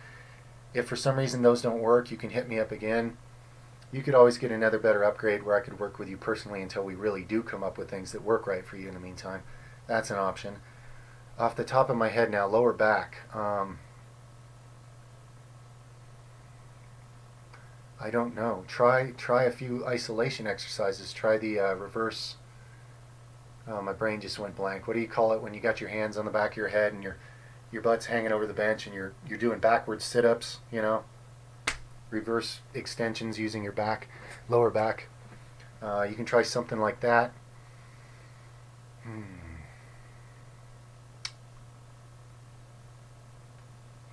S1: If for some reason those don't work, you can hit me up again. You could always get another better upgrade where I could work with you personally until we really do come up with things that work right for you in the meantime. That's an option. Off the top of my head now, lower back. I don't know. Try a few isolation exercises. Try the reverse. Oh, my brain just went blank. What do you call it when you got your hands on the back of your head and your butt's hanging over the bench and you're doing backwards sit-ups, you know? Reverse extensions using your back, lower back. You can try something like that.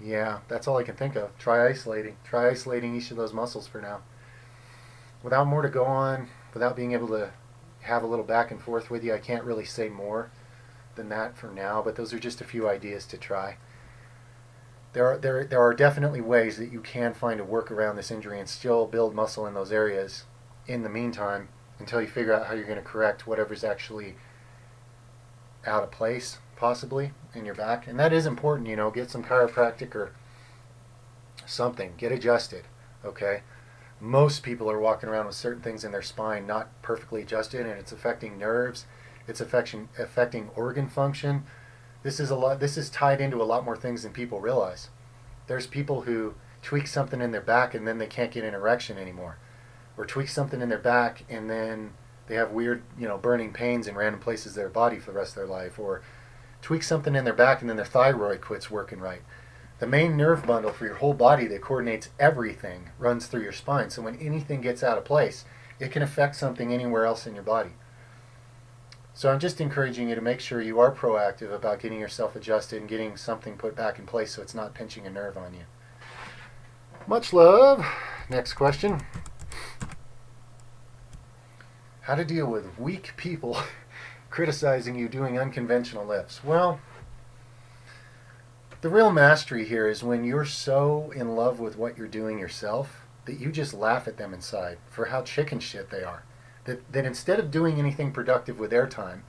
S1: Yeah, that's all I can think of. Try isolating. Try isolating each of those muscles for now. Without more to go on, without being able to have a little back and forth with you, I can't really say more than that for now, but those are just a few ideas to try. There are definitely ways that you can find a work around this injury and still build muscle in those areas in the meantime until you figure out how you're going to correct whatever's actually out of place, possibly, in your back. And that is important, you know. Get some chiropractic or something. Get adjusted, okay? Most people are walking around with certain things in their spine not perfectly adjusted, and it's affecting nerves. It's affecting organ function. This is tied into a lot more things than people realize. There's people who tweak something in their back and then they can't get an erection anymore, or tweak something in their back and then they have weird, burning pains in random places of their body for the rest of their life, or tweak something in their back and then their thyroid quits working right. The main nerve bundle for your whole body that coordinates everything runs through your spine. So when anything gets out of place, it can affect something anywhere else in your body. So I'm just encouraging you to make sure you are proactive about getting yourself adjusted and getting something put back in place so it's not pinching a nerve on you. Much love. Next question. How to deal with weak people criticizing you doing unconventional lifts? Well, the real mastery here is when you're so in love with what you're doing yourself that you just laugh at them inside for how chicken shit they are. That instead of doing anything productive with their time,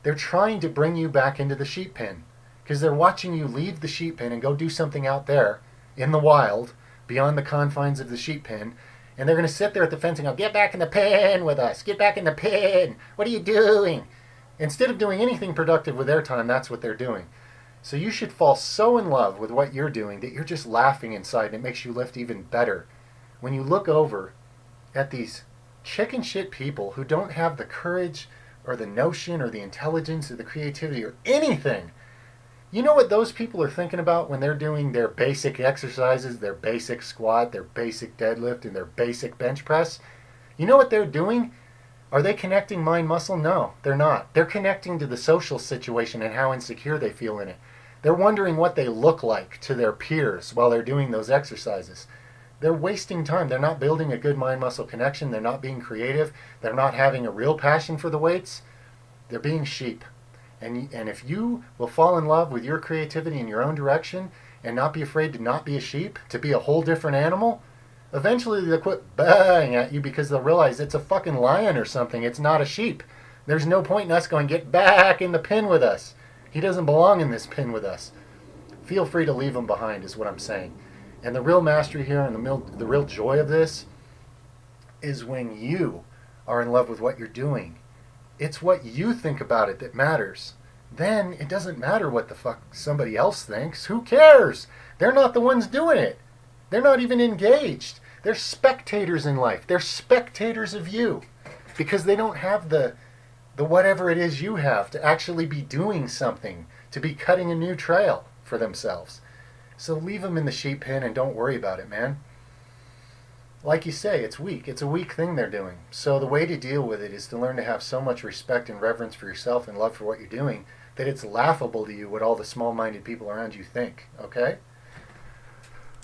S1: they're trying to bring you back into the sheep pen because they're watching you leave the sheep pen and go do something out there in the wild beyond the confines of the sheep pen. And they're going to sit there at the fence and go, get back in the pen with us. Get back in the pen. What are you doing? Instead of doing anything productive with their time, that's what they're doing. So you should fall so in love with what you're doing that you're just laughing inside, and it makes you lift even better. When you look over at these chicken shit people who don't have the courage or the notion or the intelligence or the creativity or anything, you know what those people are thinking about when they're doing their basic exercises, their basic squat, their basic deadlift, and their basic bench press? You know what they're doing? Are they connecting mind muscle? No, they're not. They're connecting to the social situation and how insecure they feel in it. They're wondering what they look like to their peers while they're doing those exercises. They're wasting time. They're not building a good mind muscle connection. They're not being creative. They're not having a real passion for the weights. They're being sheep. And if you will fall in love with your creativity in your own direction and not be afraid to not be a sheep, to be a whole different animal, eventually they'll quit baaing at you because they'll realize it's a fucking lion or something. It's not a sheep. There's no point in us going, get back in the pen with us. He doesn't belong in this pen with us. Feel free to leave him behind is what I'm saying. And the real mastery here and the real joy of this is when you are in love with what you're doing. It's what you think about it that matters. Then it doesn't matter what the fuck somebody else thinks. Who cares? They're not the ones doing it. They're not even engaged. They're spectators in life. They're spectators of you because they don't have the whatever it is you have to actually be doing something, to be cutting a new trail for themselves. So leave them in the sheep pen and don't worry about it, man. Like you say, it's weak. It's a weak thing they're doing. So the way to deal with it is to learn to have so much respect and reverence for yourself and love for what you're doing that it's laughable to you what all the small-minded people around you think, okay?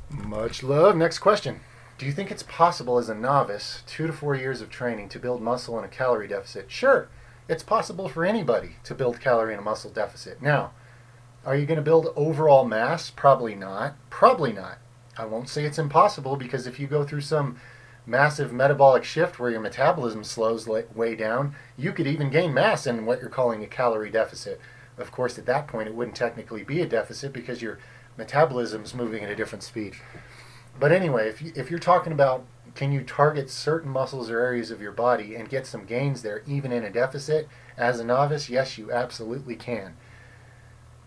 S1: Much love. Next question. Do you think it's possible as a novice, 2 to 4 years of training, to build muscle in a calorie deficit? Sure. It's possible for anybody to build calorie in a muscle deficit. Now, are you going to build overall mass? Probably not. Probably not. I won't say it's impossible because if you go through some massive metabolic shift where your metabolism slows way down, you could even gain mass in what you're calling a calorie deficit. Of course, at that point, it wouldn't technically be a deficit because your metabolism's moving at a different speed. But anyway, if you're talking about can you target certain muscles or areas of your body and get some gains there even in a deficit as a novice, yes, you absolutely can.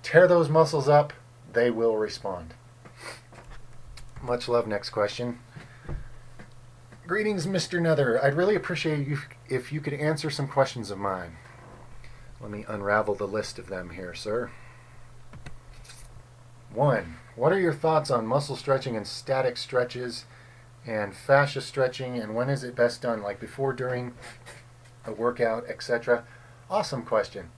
S1: Tear those muscles up, they will respond. Much love. Next question. Greetings, Mr. Nether. I'd really appreciate you if you could answer some questions of mine. Let me unravel the list of them here, sir. 1. What are your thoughts on muscle stretching and static stretches and fascia stretching, and when is it best done, like before, during a workout, etc.? Awesome question.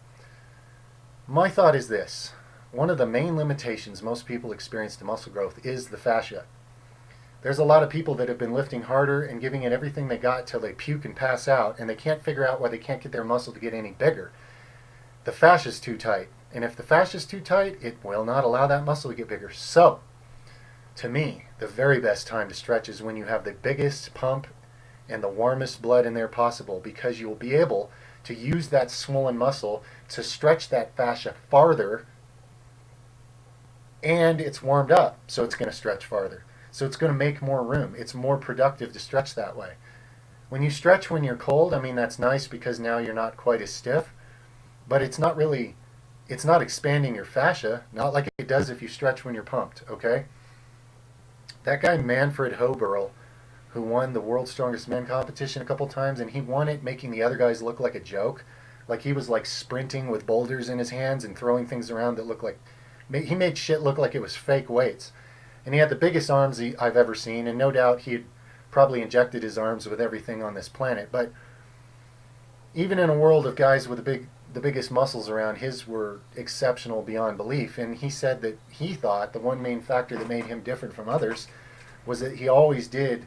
S1: My thought is this. One of the main limitations most people experience to muscle growth is the fascia. There's a lot of people that have been lifting harder and giving it everything they got till they puke and pass out, and they can't figure out why they can't get their muscle to get any bigger. The fascia's too tight, and if the fascia's too tight, it will not allow that muscle to get bigger. So, to me, the very best time to stretch is when you have the biggest pump and the warmest blood in there possible, because you will be able to use that swollen muscle to stretch that fascia farther, and it's warmed up, so it's going to stretch farther. So it's going to make more room. It's more productive to stretch that way. When you stretch when you're cold, I mean, that's nice because now you're not quite as stiff, but it's not expanding your fascia, not like it does if you stretch when you're pumped, okay? That guy Manfred Hoberl, who won the World's Strongest Men competition a couple times, and he won it making the other guys look like a joke. Like he was like sprinting with boulders in his hands and throwing things around that looked like, he made shit look like it was fake weights. And he had the biggest arms I've ever seen, and no doubt he had probably injected his arms with everything on this planet. But even in a world of guys with the biggest muscles around, his were exceptional beyond belief. And he said that he thought the one main factor that made him different from others was that he always did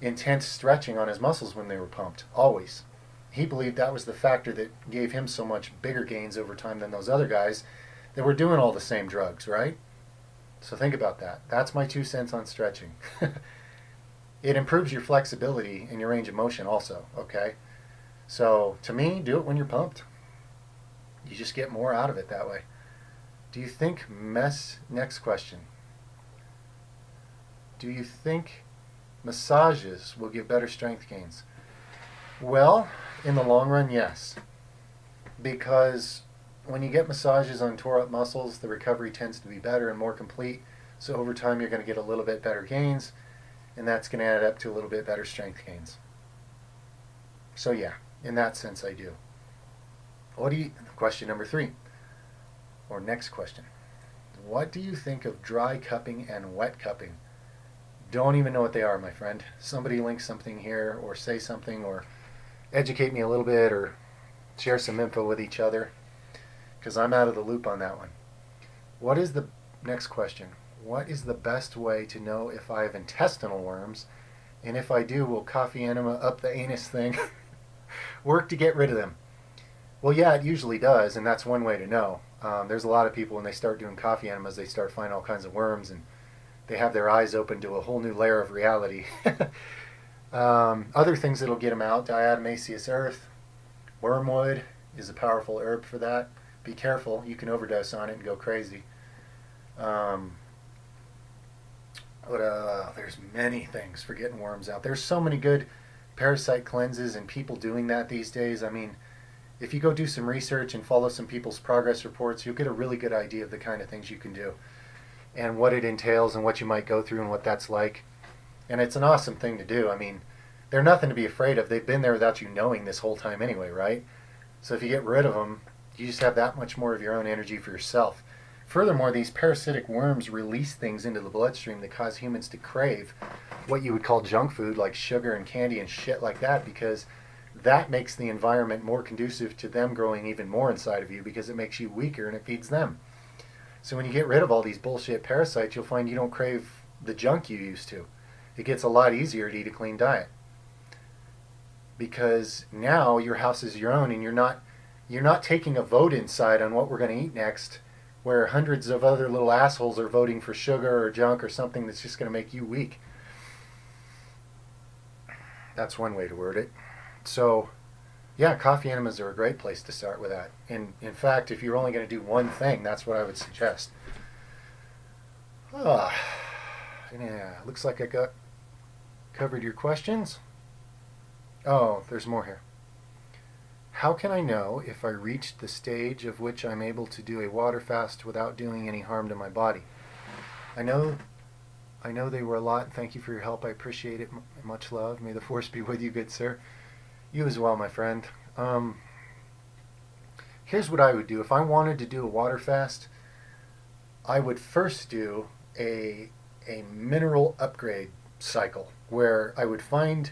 S1: intense stretching on his muscles when they were pumped. Always. He believed that was the factor that gave him so much bigger gains over time than those other guys that were doing all the same drugs, right? So think about that. That's my 2 cents on stretching. It improves your flexibility and your range of motion also, okay? So to me, do it when you're pumped. You just get more out of it that way. Do you think next question. Do you think massages will give better strength gains? Well, in the long run, yes. Because when you get massages on tore up muscles, the recovery tends to be better and more complete. So over time, you're going to get a little bit better gains, and that's going to add up to a little bit better strength gains. So yeah, in that sense, I do. Question number 3, or next question. What do you think of dry cupping and wet cupping? Don't even know what they are, my friend. Somebody link something here, or say something, or educate me a little bit, or share some info with each other, because I'm out of the loop on that one. Next question. What is the best way to know if I have intestinal worms? And if I do, will coffee enema up the anus thing work to get rid of them? Well, yeah, it usually does, and that's one way to know. There's a lot of people, when they start doing coffee enemas, they start finding all kinds of worms, and they have their eyes open to a whole new layer of reality. Other things that'll get them out: diatomaceous earth, wormwood is a powerful herb for that. Be careful, you can overdose on it and go crazy. There's many things for getting worms out. There's so many good parasite cleanses and people doing that these days. I mean, if you go do some research and follow some people's progress reports, you'll get a really good idea of the kind of things you can do and what it entails and what you might go through and what that's like. And it's an awesome thing to do. I mean, they're nothing to be afraid of. They've been there without you knowing this whole time anyway, right? So if you get rid of them, you just have that much more of your own energy for yourself. Furthermore, these parasitic worms release things into the bloodstream that cause humans to crave what you would call junk food, like sugar and candy and shit like that, because that makes the environment more conducive to them growing even more inside of you, because it makes you weaker and it feeds them. So when you get rid of all these bullshit parasites, you'll find you don't crave the junk you used to. It gets a lot easier to eat a clean diet, because now your house is your own, and you're not taking a vote inside on what we're going to eat next, where hundreds of other little assholes are voting for sugar or junk or something that's just going to make you weak. That's one way to word it. So, yeah, coffee enemas are a great place to start with that. And in fact, if you're only going to do one thing, that's what I would suggest. Yeah, looks like I covered your questions. Oh, there's more here. How can I know if I reached the stage of which I'm able to do a water fast without doing any harm to my body? I know they were a lot. Thank you for your help. I appreciate it. Much love. May the force be with you, good sir. You as well, my friend. Here's what I would do. If I wanted to do a water fast, I would first do a mineral upgrade cycle, where I would find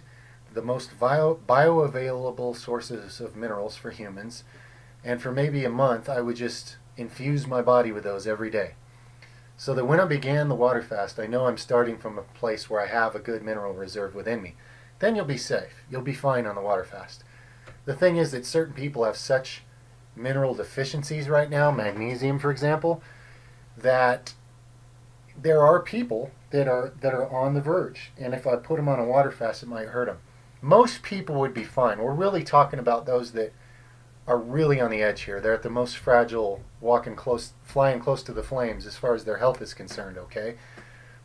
S1: the most bioavailable sources of minerals for humans, and for maybe a month I would just infuse my body with those every day, so that when I began the water fast, I know I'm starting from a place where I have a good mineral reserve within me. Then you'll be safe. You'll be fine on the water fast. The thing is that certain people have such mineral deficiencies right now, magnesium for example, that there are people that are on the verge, and if I put them on a water fast, it might hurt them. Most people would be fine. We're really talking about those that are really on the edge here. They're at the most fragile, flying close to the flames as far as their health is concerned, okay?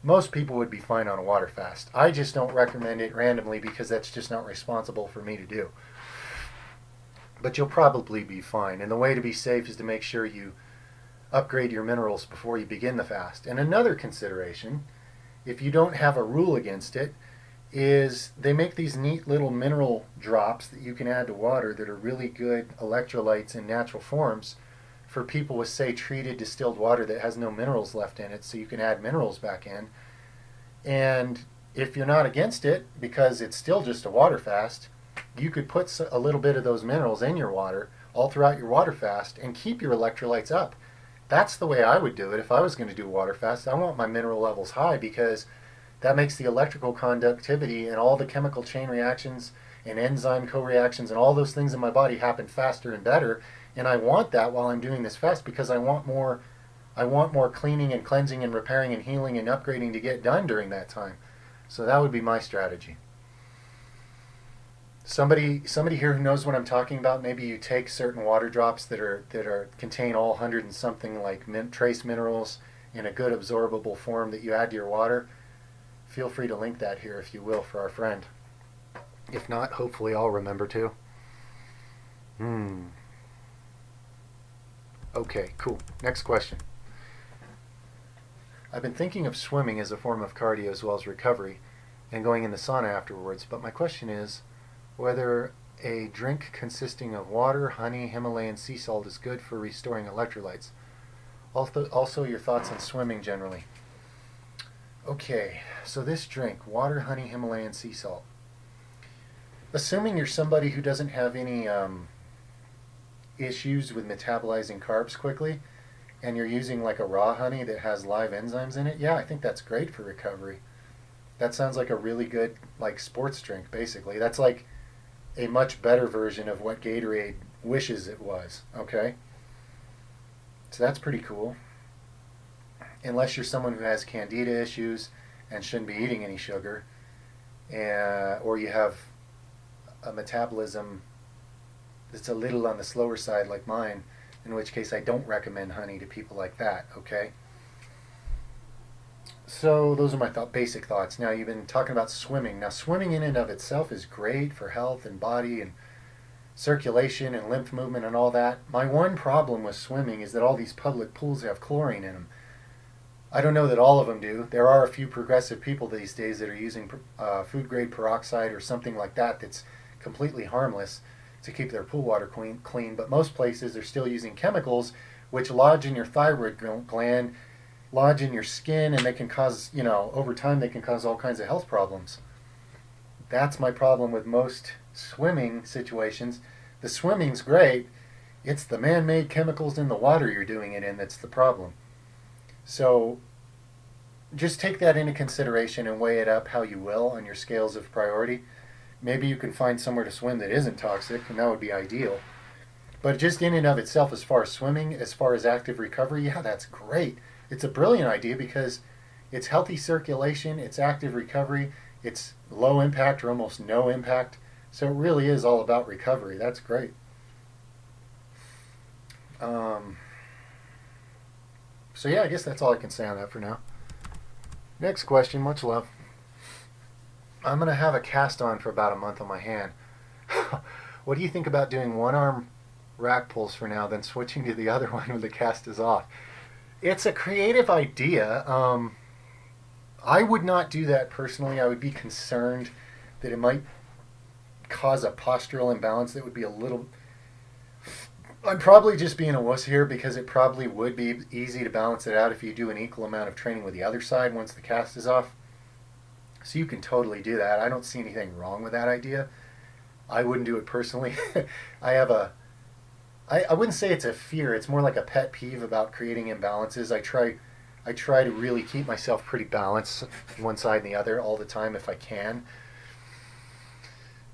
S1: Most people would be fine on a water fast. I just don't recommend it randomly, because that's just not responsible for me to do. But you'll probably be fine. And the way to be safe is to make sure you upgrade your minerals before you begin the fast. And another consideration, if you don't have a rule against it, is they make these neat little mineral drops that you can add to water that are really good electrolytes in natural forms for people with, say, treated distilled water that has no minerals left in it, so you can add minerals back in. And if you're not against it, because it's still just a water fast, you could put a little bit of those minerals in your water all throughout your water fast and keep your electrolytes up. That's the way I would do it if I was going to do a water fast. I want my mineral levels high, because That makes the electrical conductivity and all the chemical chain reactions and enzyme co-reactions and all those things in my body happen faster and better. And I want that while I'm doing this fast because I want more cleaning and cleansing and repairing and healing and upgrading to get done during that time. So that would be my strategy. Somebody here who knows what I'm talking about, maybe you take certain water drops that contain all 100 and something like trace minerals in a good absorbable form that you add to your water. Feel free to link that here if you will for our friend. If not, hopefully I'll remember to. Okay, cool. Next question. I've been thinking of swimming as a form of cardio as well as recovery and going in the sauna afterwards, but my question is whether a drink consisting of water, honey, Himalayan sea salt is good for restoring electrolytes. Also your thoughts on swimming generally. Okay, so this drink, water, honey, Himalayan sea salt. Assuming you're somebody who doesn't have any issues with metabolizing carbs quickly, and you're using like a raw honey that has live enzymes in it, yeah, I think that's great for recovery. That sounds like a really good like sports drink, basically. That's like a much better version of what Gatorade wishes it was, okay? So that's pretty cool. Unless you're someone who has candida issues and shouldn't be eating any sugar, or you have a metabolism that's a little on the slower side like mine, in which case I don't recommend honey to people like that, okay? So those are my basic thoughts. Now you've been talking about swimming. Now swimming in and of itself is great for health and body and circulation and lymph movement and all that. My one problem with swimming is that all these public pools have chlorine in them. I don't know that all of them do. There are a few progressive people these days that are using food grade peroxide or something like that that's completely harmless to keep their pool water clean, but most places are still using chemicals which lodge in your thyroid gland, lodge in your skin, and they can cause, over time they can cause all kinds of health problems. That's my problem with most swimming situations. The swimming's great. It's the man-made chemicals in the water you're doing it in that's the problem. So just take that into consideration and weigh it up how you will on your scales of priority. Maybe you can find somewhere to swim that isn't toxic, and that would be ideal. But just in and of itself, as far as swimming, as far as active recovery, yeah, that's great. It's a brilliant idea because it's healthy circulation, it's active recovery, it's low impact or almost no impact. So it really is all about recovery. That's great. So yeah, I guess that's all I can say on that for now. Next question, much love. I'm going to have a cast on for about a month on my hand. What do you think about doing one arm rack pulls for now, then switching to the other one when the cast is off? It's a creative idea. I would not do that personally. I would be concerned that it might cause a postural imbalance that would be a little... I'm probably just being a wuss here because it probably would be easy to balance it out if you do an equal amount of training with the other side once the cast is off. So you can totally do that. I don't see anything wrong with that idea. I wouldn't do it personally. I wouldn't say it's a fear. It's more like a pet peeve about creating imbalances. I try to really keep myself pretty balanced, one side and the other, all the time if I can.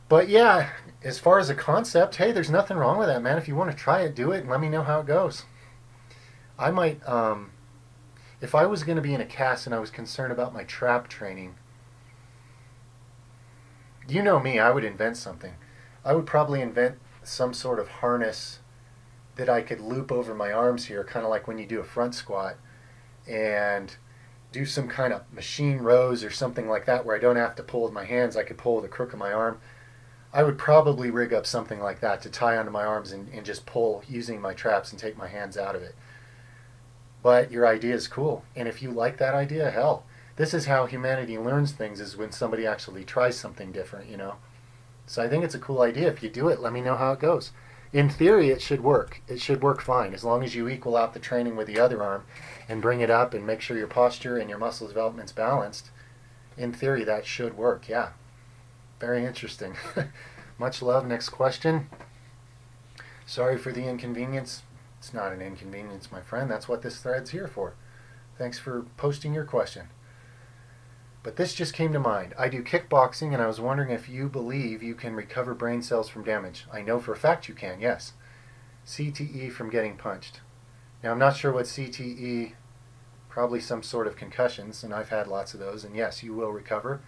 S1: But yeah, as far as a concept, hey, there's nothing wrong with that, man. If you want to try it, do it, and let me know how it goes. I might, if I was going to be in a cast and I was concerned about my trap training, you know me, I would invent something. I would probably invent some sort of harness that I could loop over my arms here, kind of like when you do a front squat, and do some kind of machine rows or something like that where I don't have to pull with my hands. I could pull with the crook of my arm. I would probably rig up something like that to tie onto my arms and just pull using my traps and take my hands out of it. But your idea is cool. And if you like that idea, hell, this is how humanity learns things, is when somebody actually tries something different, So I think it's a cool idea. If you do it, let me know how it goes. In theory, it should work. It should work fine as long as you equal out the training with the other arm and bring it up and make sure your posture and your muscle development's balanced. In theory, that should work, yeah. Very interesting. Much love. Next question. Sorry for the inconvenience. It's not an inconvenience, my friend. That's what this thread's here for. Thanks for posting your question. But this just came to mind. I do kickboxing, and I was wondering if you believe you can recover brain cells from damage. I know for a fact you can, yes. CTE from getting punched. Now, I'm not sure what CTE, probably some sort of concussions, and I've had lots of those, and yes, you will recover.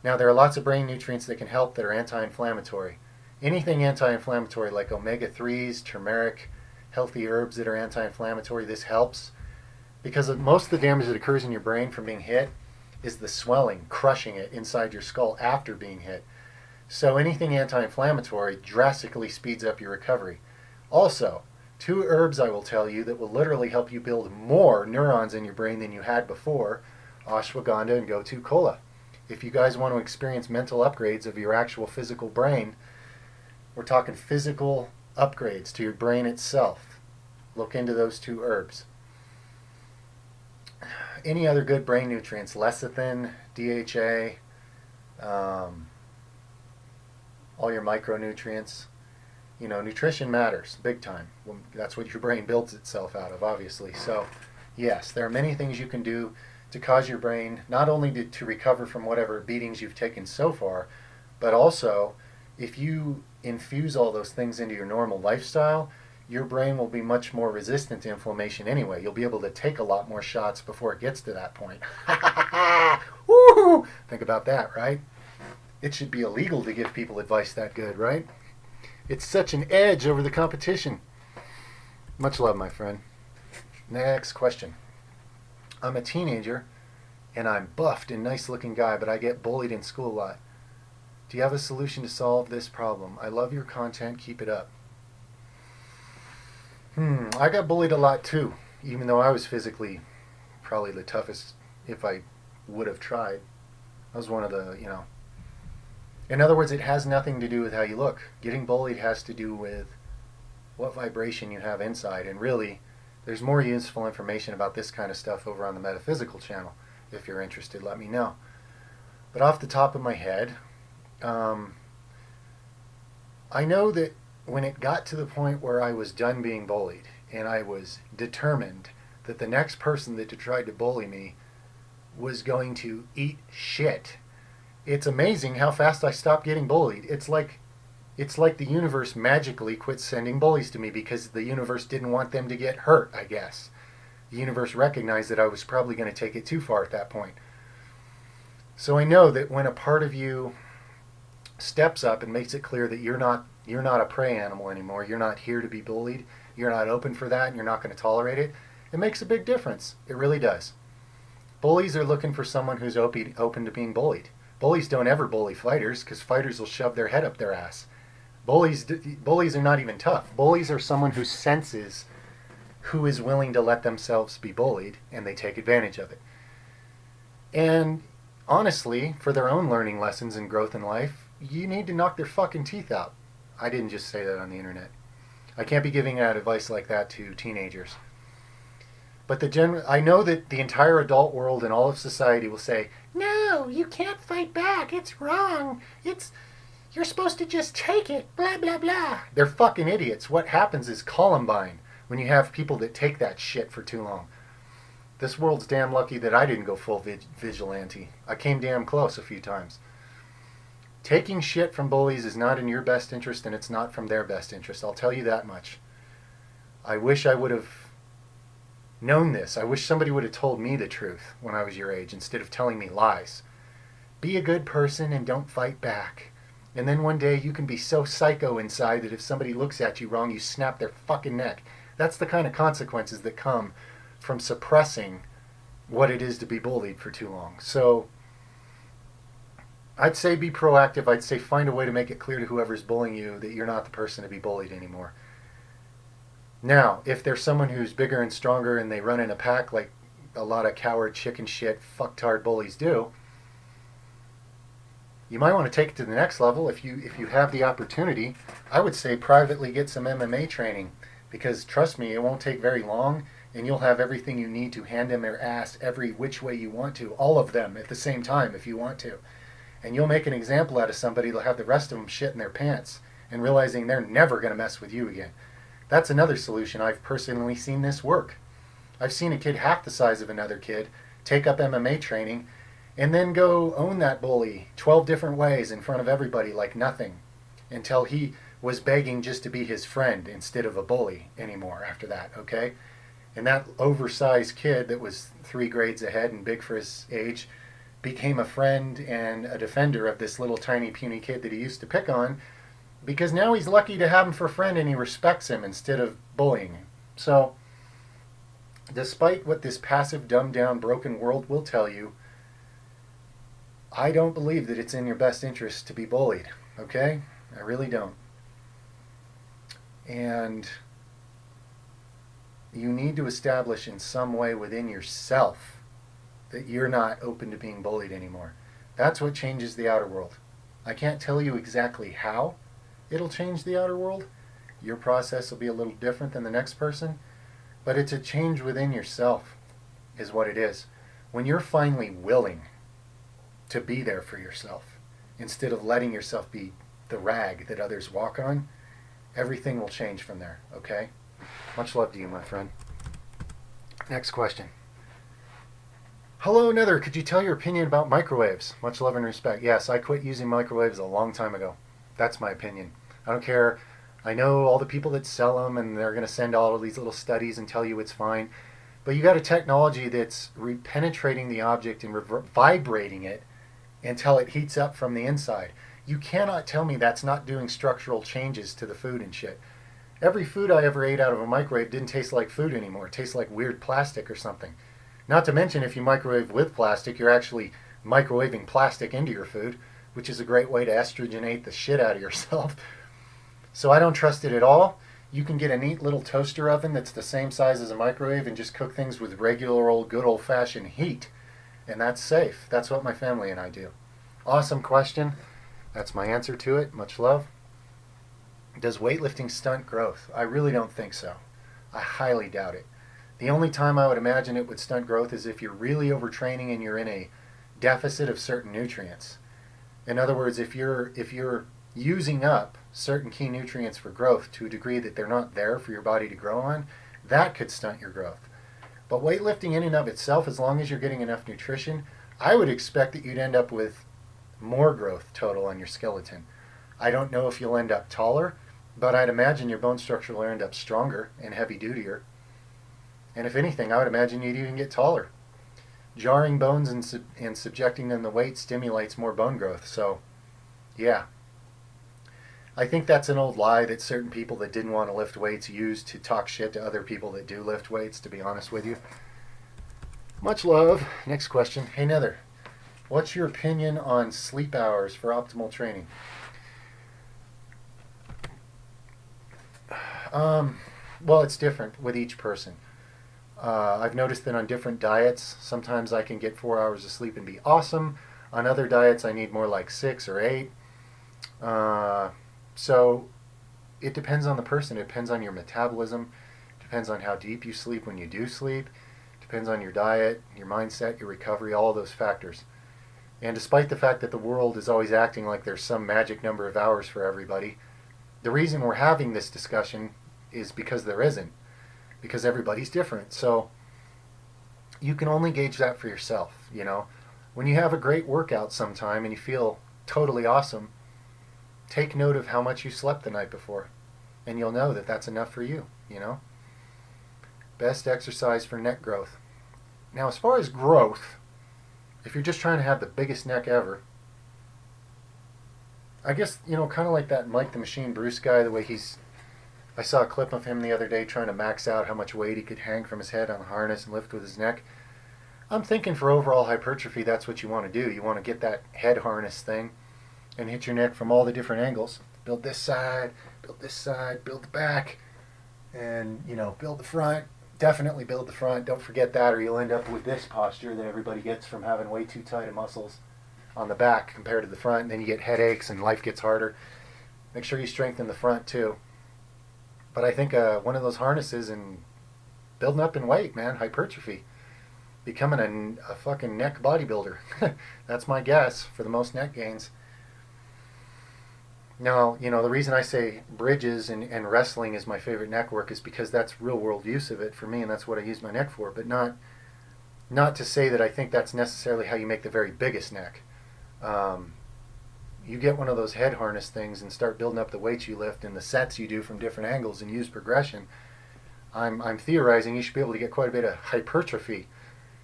S1: Now, there are lots of brain nutrients that can help that are anti-inflammatory. Anything anti-inflammatory like omega-3s, turmeric, healthy herbs that are anti-inflammatory, this helps. Because most of the damage that occurs in your brain from being hit is the swelling, crushing it inside your skull after being hit. So anything anti-inflammatory drastically speeds up your recovery. Also, 2 herbs I will tell you that will literally help you build more neurons in your brain than you had before, ashwagandha and gotu kola. If you guys want to experience mental upgrades of your actual physical brain, we're talking physical upgrades to your brain itself. Look into those 2 herbs. Any other good brain nutrients? Lecithin, DHA, all your micronutrients. You know, nutrition matters big time. Well, that's what your brain builds itself out of, obviously. So, yes, there are many things you can do to cause your brain not only to recover from whatever beatings you've taken so far, but also if you infuse all those things into your normal lifestyle, your brain will be much more resistant to inflammation anyway. You'll be able to take a lot more shots before it gets to that point. Woo! Think about that, right? It should be illegal to give people advice that good, right? It's such an edge over the competition. Much love, my friend. Next question. I'm a teenager, and I'm buffed and nice-looking guy, but I get bullied in school a lot. Do you have a solution to solve this problem? I love your content. Keep it up. I got bullied a lot too, even though I was physically probably the toughest if I would have tried. I was one of the, In other words, it has nothing to do with how you look. Getting bullied has to do with what vibration you have inside. And really, there's more useful information about this kind of stuff over on the Metaphysical channel. If you're interested, let me know. But off the top of my head, I know that when it got to the point where I was done being bullied and I was determined that the next person that tried to bully me was going to eat shit, it's amazing how fast I stopped getting bullied. It's like the universe magically quit sending bullies to me because the universe didn't want them to get hurt, I guess. The universe recognized that I was probably going to take it too far at that point. So I know that when a part of you steps up and makes it clear that you're not a prey animal anymore, you're not here to be bullied, you're not open for that, and you're not going to tolerate it, it makes a big difference. It really does. Bullies are looking for someone who's open to being bullied. Bullies don't ever bully fighters because fighters will shove their head up their ass. Bullies are not even tough. Bullies are someone who senses who is willing to let themselves be bullied, and they take advantage of it. And honestly, for their own learning lessons and growth in life, you need to knock their fucking teeth out. I didn't just say that on the internet. I can't be giving out advice like that to teenagers. But I know that the entire adult world and all of society will say, no, you can't fight back. It's wrong. You're supposed to just take it. Blah, blah, blah. They're fucking idiots. What happens is Columbine when you have people that take that shit for too long. This world's damn lucky that I didn't go full vigilante. I came damn close a few times. Taking shit from bullies is not in your best interest, and it's not from their best interest. I'll tell you that much. I wish I would have known this. I wish somebody would have told me the truth when I was your age instead of telling me lies. Be a good person and don't fight back. And then one day you can be so psycho inside that if somebody looks at you wrong, you snap their fucking neck. That's the kind of consequences that come from suppressing what it is to be bullied for too long. So I'd say be proactive. I'd say find a way to make it clear to whoever's bullying you that you're not the person to be bullied anymore. Now, if there's someone who's bigger and stronger and they run in a pack like a lot of coward chicken shit fucktard bullies do, you might want to take it to the next level. If you have the opportunity, I would say privately get some MMA training, because trust me, it won't take very long and you'll have everything you need to hand them their ass every which way you want to, all of them at the same time if you want to. And you'll make an example out of somebody that'll have the rest of them shit in their pants and realizing they're never going to mess with you again. That's another solution. I've personally seen this work. I've seen a kid half the size of another kid take up MMA training, and then go own that bully 12 different ways in front of everybody like nothing until he was begging just to be his friend instead of a bully anymore after that, okay? And that oversized kid that was 3 grades ahead and big for his age became a friend and a defender of this little tiny puny kid that he used to pick on, because now he's lucky to have him for a friend and he respects him instead of bullying him. So, despite what this passive, dumbed down, broken world will tell you, I don't believe that it's in your best interest to be bullied, okay? I really don't. And you need to establish in some way within yourself that you're not open to being bullied anymore. That's what changes the outer world. I can't tell you exactly how it'll change the outer world. Your process will be a little different than the next person, but it's a change within yourself is what it is. When you're finally willing to be there for yourself instead of letting yourself be the rag that others walk on, everything will change from there, okay? Much love to you, my friend. Next question. Hello, Nether. Could you tell your opinion about microwaves? Much love and respect. Yes, I quit using microwaves a long time ago. That's my opinion. I don't care. I know all the people that sell them and they're going to send all of these little studies and tell you it's fine. But you got a technology that's penetrating the object and vibrating it until it heats up from the inside. You cannot tell me that's not doing structural changes to the food and shit. Every food I ever ate out of a microwave didn't taste like food anymore. It tastes like weird plastic or something. Not to mention, if you microwave with plastic, you're actually microwaving plastic into your food, which is a great way to estrogenate the shit out of yourself. So I don't trust it at all. You can get a neat little toaster oven that's the same size as a microwave and just cook things with regular old good old-fashioned heat. And that's safe. That's what my family and I do. Awesome question. That's my answer to it. Much love. Does weightlifting stunt growth? I really don't think so. I highly doubt it. The only time I would imagine it would stunt growth is if you're really overtraining and you're in a deficit of certain nutrients. In other words, if you're using up certain key nutrients for growth to a degree that they're not there for your body to grow on, that could stunt your growth. But weightlifting in and of itself, as long as you're getting enough nutrition, I would expect that you'd end up with more growth total on your skeleton. I don't know if you'll end up taller, but I'd imagine your bone structure will end up stronger and heavy-dutier. And if anything, I would imagine you'd even get taller. Jarring bones and subjecting them to weight stimulates more bone growth. So, yeah. I think that's an old lie that certain people that didn't want to lift weights used to talk shit to other people that do lift weights, to be honest with you. Much love. Next question. Hey, Nether. What's your opinion on sleep hours for optimal training? Well, it's different with each person. I've noticed that on different diets, sometimes I can get 4 hours of sleep and be awesome. On other diets, I need more like 6 or 8. So it depends on the person. It depends on your metabolism. It depends on how deep you sleep when you do sleep. It depends on your diet, your mindset, your recovery, all of those factors. And despite the fact that the world is always acting like there's some magic number of hours for everybody, the reason we're having this discussion is because there isn't. Because everybody's different. So you can only gauge that for yourself, you know. When you have a great workout sometime and you feel totally awesome, take note of how much you slept the night before. And you'll know that that's enough for you, you know. Best exercise for neck growth. Now, as far as growth, if you're just trying to have the biggest neck ever, I guess, you know, kind of like that Mike the Machine Bruce guy, the way I saw a clip of him the other day trying to max out how much weight he could hang from his head on a harness and lift with his neck. I'm thinking for overall hypertrophy, that's what you want to do. You want to get that head harness thing and hit your neck from all the different angles. Build this side, build the back, and, you know, build the front. Definitely build the front. Don't forget that, or you'll end up with this posture that everybody gets from having way too tight of muscles on the back compared to the front, and then you get headaches and life gets harder. Make sure you strengthen the front too. But I think one of those harnesses and building up in weight, man, hypertrophy, becoming a fucking neck bodybuilder. That's my guess for the most neck gains. Now, you know, the reason I say bridges and wrestling is my favorite neck work is because that's real world use of it for me, and that's what I use my neck for, but not Not to say that I think that's necessarily how you make the very biggest neck. You get one of those head harness things and start building up the weights you lift and the sets you do from different angles and use progression. I'm theorizing you should be able to get quite a bit of hypertrophy,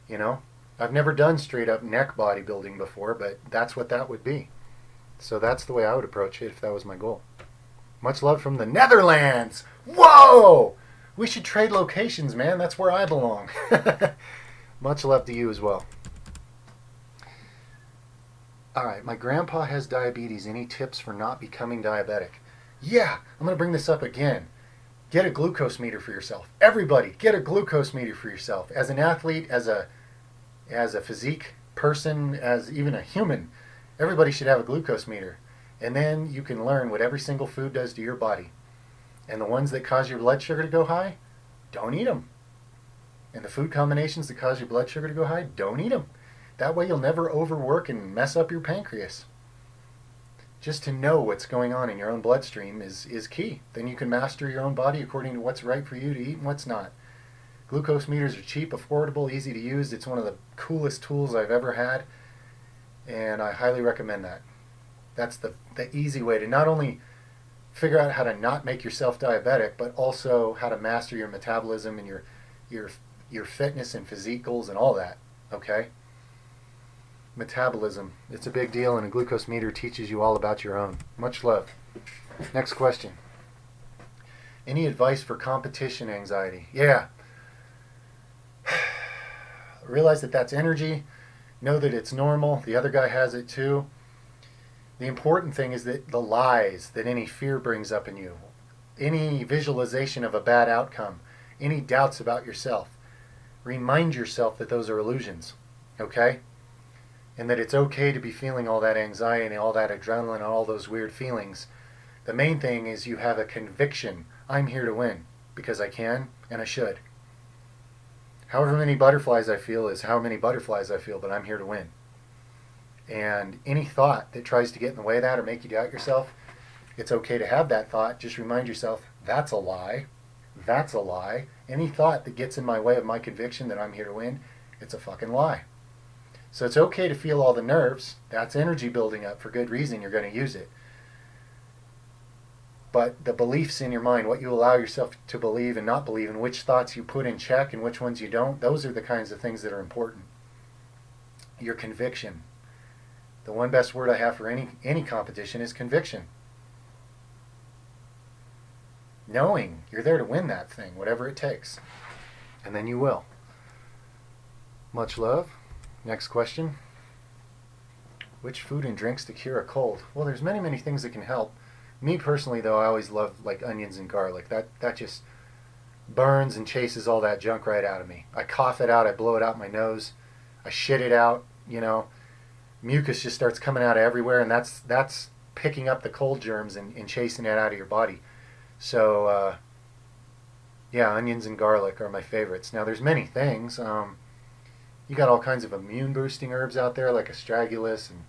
S1: you know. I've never done straight up neck bodybuilding before, but that's what that would be. So that's the way I would approach it if that was my goal. Much love from the Netherlands. Whoa! We should trade locations, man. That's where I belong. Much love to you as well. Alright, my grandpa has diabetes. Any tips for not becoming diabetic? Yeah, I'm going to bring this up again. Get a glucose meter for yourself. Everybody, get a glucose meter for yourself. As an athlete, as a physique person, as even a human, everybody should have a glucose meter. And then you can learn what every single food does to your body. And the ones that cause your blood sugar to go high, don't eat them. And the food combinations that cause your blood sugar to go high, don't eat them. That way you'll never overwork and mess up your pancreas. Just to know what's going on in your own bloodstream is key. Then you can master your own body according to what's right for you to eat and what's not. Glucose meters are cheap, affordable, easy to use. It's one of the coolest tools I've ever had, and I highly recommend that. That's the easy way to not only figure out how to not make yourself diabetic, but also how to master your metabolism and your fitness and physique goals and all that. Okay? Metabolism. It's a big deal, and a glucose meter teaches you all about your own. Much love. Next question. Any advice for competition anxiety? Yeah. Realize that that's energy. Know that it's normal. The other guy has it too. The important thing is that the lies that any fear brings up in you, any visualization of a bad outcome, any doubts about yourself, remind yourself that those are illusions. Okay? And that it's okay to be feeling all that anxiety, all that adrenaline, all those weird feelings. The main thing is you have a conviction. I'm here to win because I can and I should. However many butterflies I feel is how many butterflies I feel, but I'm here to win. And any thought that tries to get in the way of that or make you doubt yourself, it's okay to have that thought. Just remind yourself, that's a lie. That's a lie. Any thought that gets in my way of my conviction that I'm here to win, it's a fucking lie. So it's okay to feel all the nerves. That's energy building up for good reason. You're going to use it. But the beliefs in your mind, what you allow yourself to believe and not believe, and which thoughts you put in check and which ones you don't, those are the kinds of things that are important. Your conviction. The one best word I have for any competition is conviction. Knowing you're there to win that thing, whatever it takes. And then you will. Much love. Next question. Which food and drinks to cure a cold? Well, there's many, many things that can help. Me personally, though, I always love like onions and garlic. That just burns and chases all that junk right out of me. I cough it out. I blow it out my nose. I shit it out. You know, mucus just starts coming out of everywhere, and that's picking up the cold germs and chasing it out of your body. So, yeah, onions and garlic are my favorites. Now, there's many things. You got all kinds of immune boosting herbs out there like astragalus and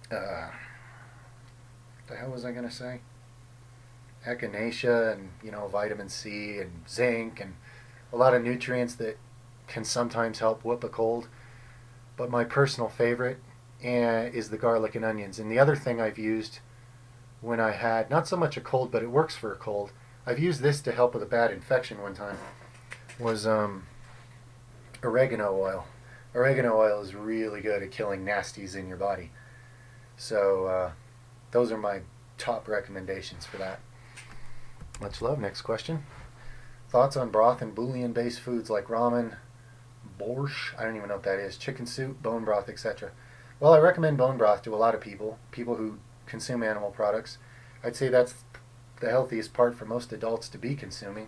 S1: what the hell was I going to say? Echinacea and, you know, vitamin C and zinc and a lot of nutrients that can sometimes help whoop a cold. But my personal favorite is the garlic and onions. And the other thing I've used when I had, not so much a cold, but it works for a cold, I've used this to help with a bad infection one time, was oregano oil. Oregano oil is really good at killing nasties in your body. So those are my top recommendations for that. Much love. Next question. Thoughts on broth and bouillon-based foods like ramen, borscht, I don't even know what that is, chicken soup, bone broth, etc. Well, I recommend bone broth to a lot of people who consume animal products. I'd say that's the healthiest part for most adults to be consuming.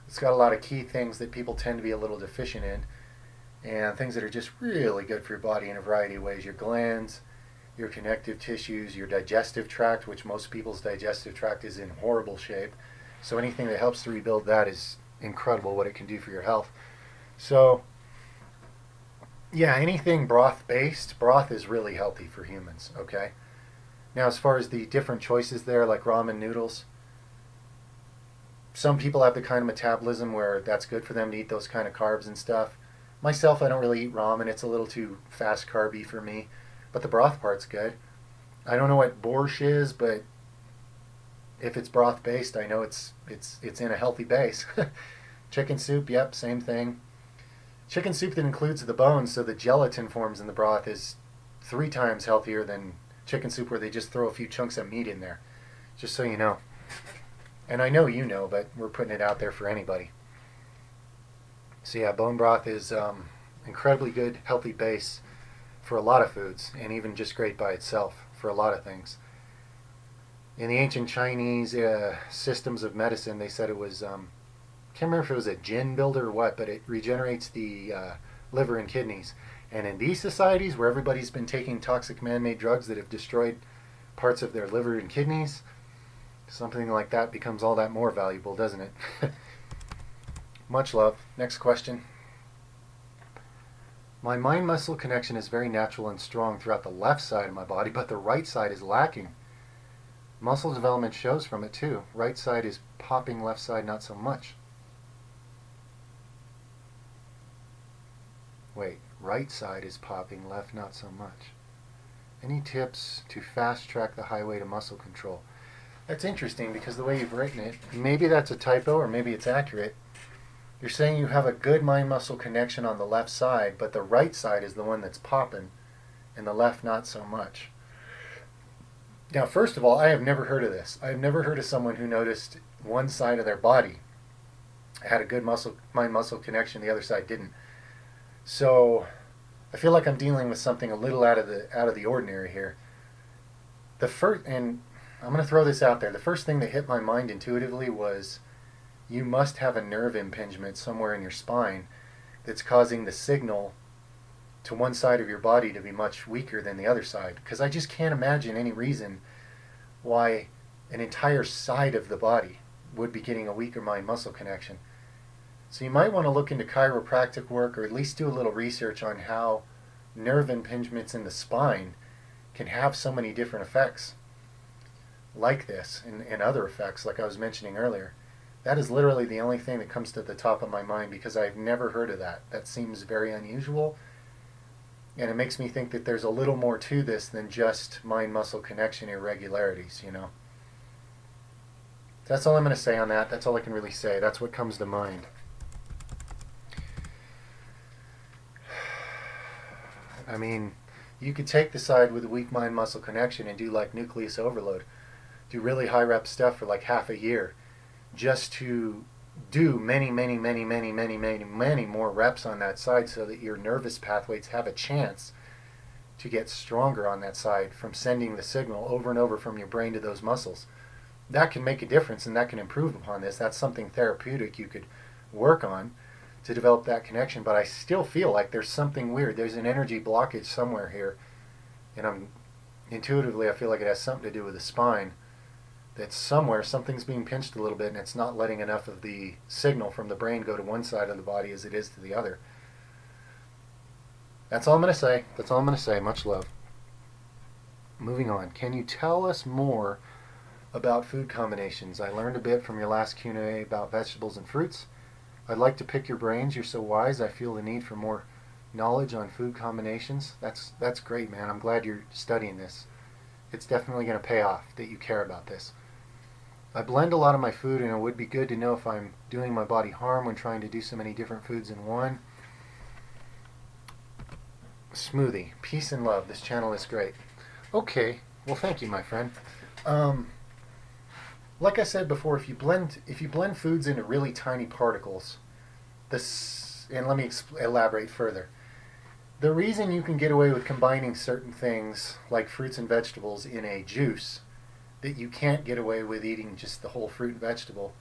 S1: It's got a lot of key things that people tend to be a little deficient in, and things that are just really good for your body in a variety of ways. Your glands, your connective tissues, your digestive tract, which most people's digestive tract is in horrible shape. So anything that helps to rebuild that is incredible what it can do for your health. So, yeah, anything broth-based, broth is really healthy for humans, okay? Now, as far as the different choices there, like ramen noodles, some people have the kind of metabolism where that's good for them to eat those kind of carbs and stuff. Myself, I don't really eat ramen. It's a little too fast carby for me. But the broth part's good. I don't know what borscht is, but if it's broth based, I know it's in a healthy base. Chicken soup, yep, same thing. Chicken soup that includes the bones, so the gelatin forms in the broth, is 3 times healthier than chicken soup where they just throw a few chunks of meat in there. Just so you know. And I know you know, but we're putting it out there for anybody. So yeah, bone broth is incredibly good, healthy base for a lot of foods, and even just great by itself for a lot of things. In the ancient Chinese systems of medicine, they said it was, can't remember if it was a gin builder or what, but it regenerates the liver and kidneys. And in these societies where everybody's been taking toxic man-made drugs that have destroyed parts of their liver and kidneys, something like that becomes all that more valuable, doesn't it? Much love. Next question. My mind-muscle connection is very natural and strong throughout the left side of my body, but the right side is lacking. Muscle development shows from it too. Right side is popping, left side not so much. Wait, right side is popping, left not so much. Any tips to fast track the highway to muscle control? That's interesting because the way you've written it, maybe that's a typo or maybe it's accurate. You're saying you have a good mind-muscle connection on the left side, but the right side is the one that's popping, and the left not so much. Now, first of all, I have never heard of this. I have never heard of someone who noticed one side of their body had a good mind-muscle connection, the other side didn't. So, I feel like I'm dealing with something a little out of the ordinary here. And I'm going to throw this out there. The first thing that hit my mind intuitively was you must have a nerve impingement somewhere in your spine that's causing the signal to one side of your body to be much weaker than the other side. Because I just can't imagine any reason why an entire side of the body would be getting a weaker mind-muscle connection. So you might want to look into chiropractic work, or at least do a little research on how nerve impingements in the spine can have so many different effects like this, and other effects like I was mentioning earlier. That is literally the only thing that comes to the top of my mind because I've never heard of that. That seems very unusual, and it makes me think that there's a little more to this than just mind-muscle connection irregularities, you know. That's all I'm going to say on that. That's all I can really say. That's what comes to mind. I mean, you could take the side with a weak mind-muscle connection and do like nucleus overload. Do really high rep stuff for like half a year just to do many more reps on that side so that your nervous pathways have a chance to get stronger on that side from sending the signal over and over from your brain to those muscles. That can make a difference and that can improve upon this. That's something therapeutic you could work on to develop that connection, but I still feel like there's something weird. There's an energy blockage somewhere here, and intuitively I feel like it has something to do with the spine. That somewhere something's being pinched a little bit and it's not letting enough of the signal from the brain go to one side of the body as it is to the other. That's all I'm going to say. That's all I'm going to say. Much love. Moving on. Can you tell us more about food combinations? I learned a bit from your last Q&A about vegetables and fruits. I'd like to pick your brains. You're so wise. I feel the need for more knowledge on food combinations. That's great, man. I'm glad you're studying this. It's definitely going to pay off that you care about this. I blend a lot of my food, and it would be good to know if I'm doing my body harm when trying to do so many different foods in one. Smoothie. Peace and love. This channel is great. Okay. Well, thank you, my friend. Like I said before, if you blend foods into really tiny particles, and let me elaborate further. The reason you can get away with combining certain things like fruits and vegetables in a juice that you can't get away with eating just the whole fruit and vegetable,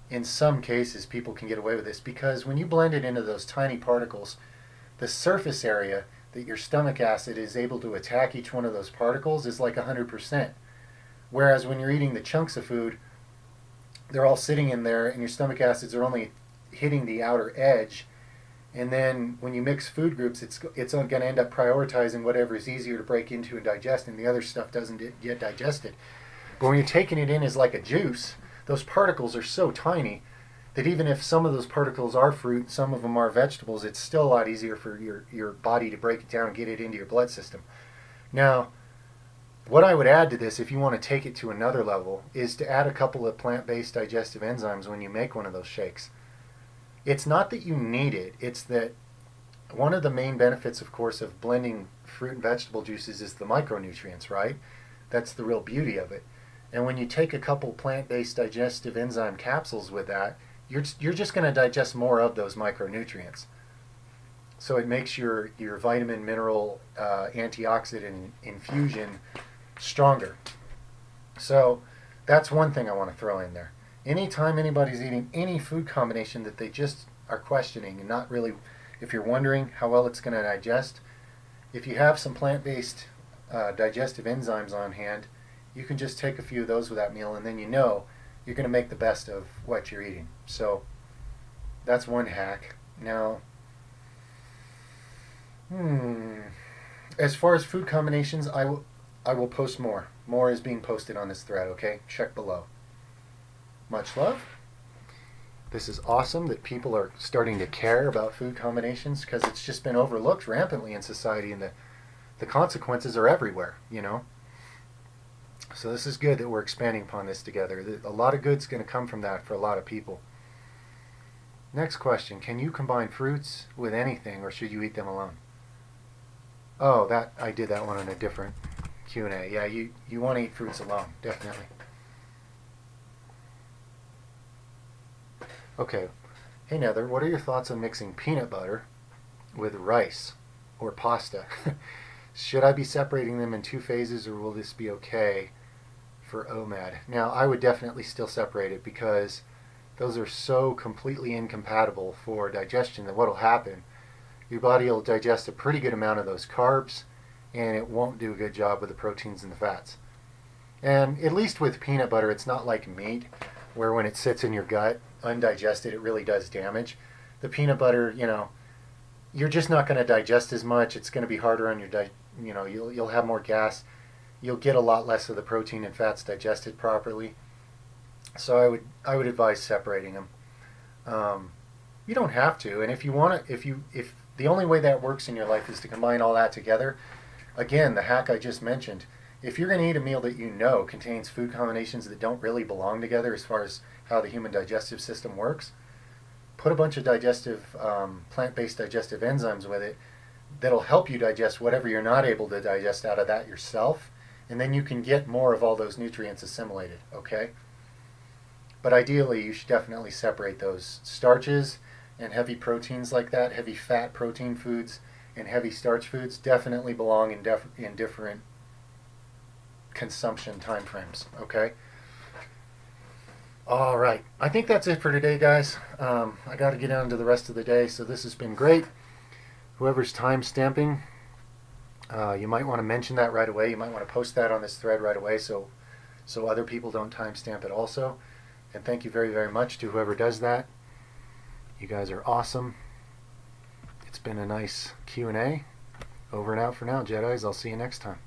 S1: in some cases people can get away with this because when you blend it into those tiny particles, the surface area that your stomach acid is able to attack each one of those particles is like 100%. Whereas when you're eating the chunks of food, they're all sitting in there and your stomach acids are only hitting the outer edge. And then when you mix food groups, it's going to end up prioritizing whatever is easier to break into and digest, and the other stuff doesn't get digested. But when you're taking it in as like a juice, those particles are so tiny that even if some of those particles are fruit, some of them are vegetables, it's still a lot easier for your body to break it down and get it into your blood system. Now, what I would add to this, if you want to take it to another level, is to add a couple of plant-based digestive enzymes when you make one of those shakes. It's not that you need it, it's that one of the main benefits, of course, of blending fruit and vegetable juices is the micronutrients, right? That's the real beauty of it. And when you take a couple plant-based digestive enzyme capsules with that, you're just going to digest more of those micronutrients. So it makes your vitamin, mineral, antioxidant infusion stronger. So that's one thing I want to throw in there. Anytime anybody's eating any food combination that they just are questioning and not really, if you're wondering how well it's going to digest, if you have some plant-based digestive enzymes on hand, you can just take a few of those with that meal, and then you know you're going to make the best of what you're eating. So that's one hack. Now, as far as food combinations, I will post more. More is being posted on this thread, okay? Check below. Much love. This is awesome that people are starting to care about food combinations, because it's just been overlooked rampantly in society, and the consequences are everywhere, you know? So this is good that we're expanding upon this together. A lot of good's going to come from that for a lot of people. Next question. Can you combine fruits with anything, or should you eat them alone? Oh, I did that one on a different Q&A. Yeah, you want to eat fruits alone, definitely. Okay. Hey, Nether, what are your thoughts on mixing peanut butter with rice or pasta? Should I be separating them in two phases, or will this be okay for OMAD? Now, I would definitely still separate it, because those are so completely incompatible for digestion that what will happen, your body will digest a pretty good amount of those carbs, and it won't do a good job with the proteins and the fats. And at least with peanut butter, it's not like meat, where when it sits in your gut undigested, it really does damage. The peanut butter, you're just not going to digest as much. It's going to be harder on your you'll have more gas. You'll get a lot less of the protein and fats digested properly. So I would advise separating them. You don't have to, and if you want to, if the only way that works in your life is to combine all that together, again, the hack I just mentioned, if you're going to eat a meal that you know contains food combinations that don't really belong together as far as how the human digestive system works, put a bunch of plant-based digestive enzymes with it that'll help you digest whatever you're not able to digest out of that yourself, and then you can get more of all those nutrients assimilated, okay? But ideally, you should definitely separate those starches and heavy proteins like that. Heavy fat protein foods and heavy starch foods definitely belong in different consumption time frames, okay? All right, I think that's it for today, guys. I got to get on to the rest of the day, so this has been great. Whoever's time stamping, you might want to mention that right away. You might want to post that on this thread right away, so other people don't timestamp it also. And thank you very, very much to whoever does that. You guys are awesome. It's been a nice Q&A. Over and out for now, Jedis. I'll see you next time.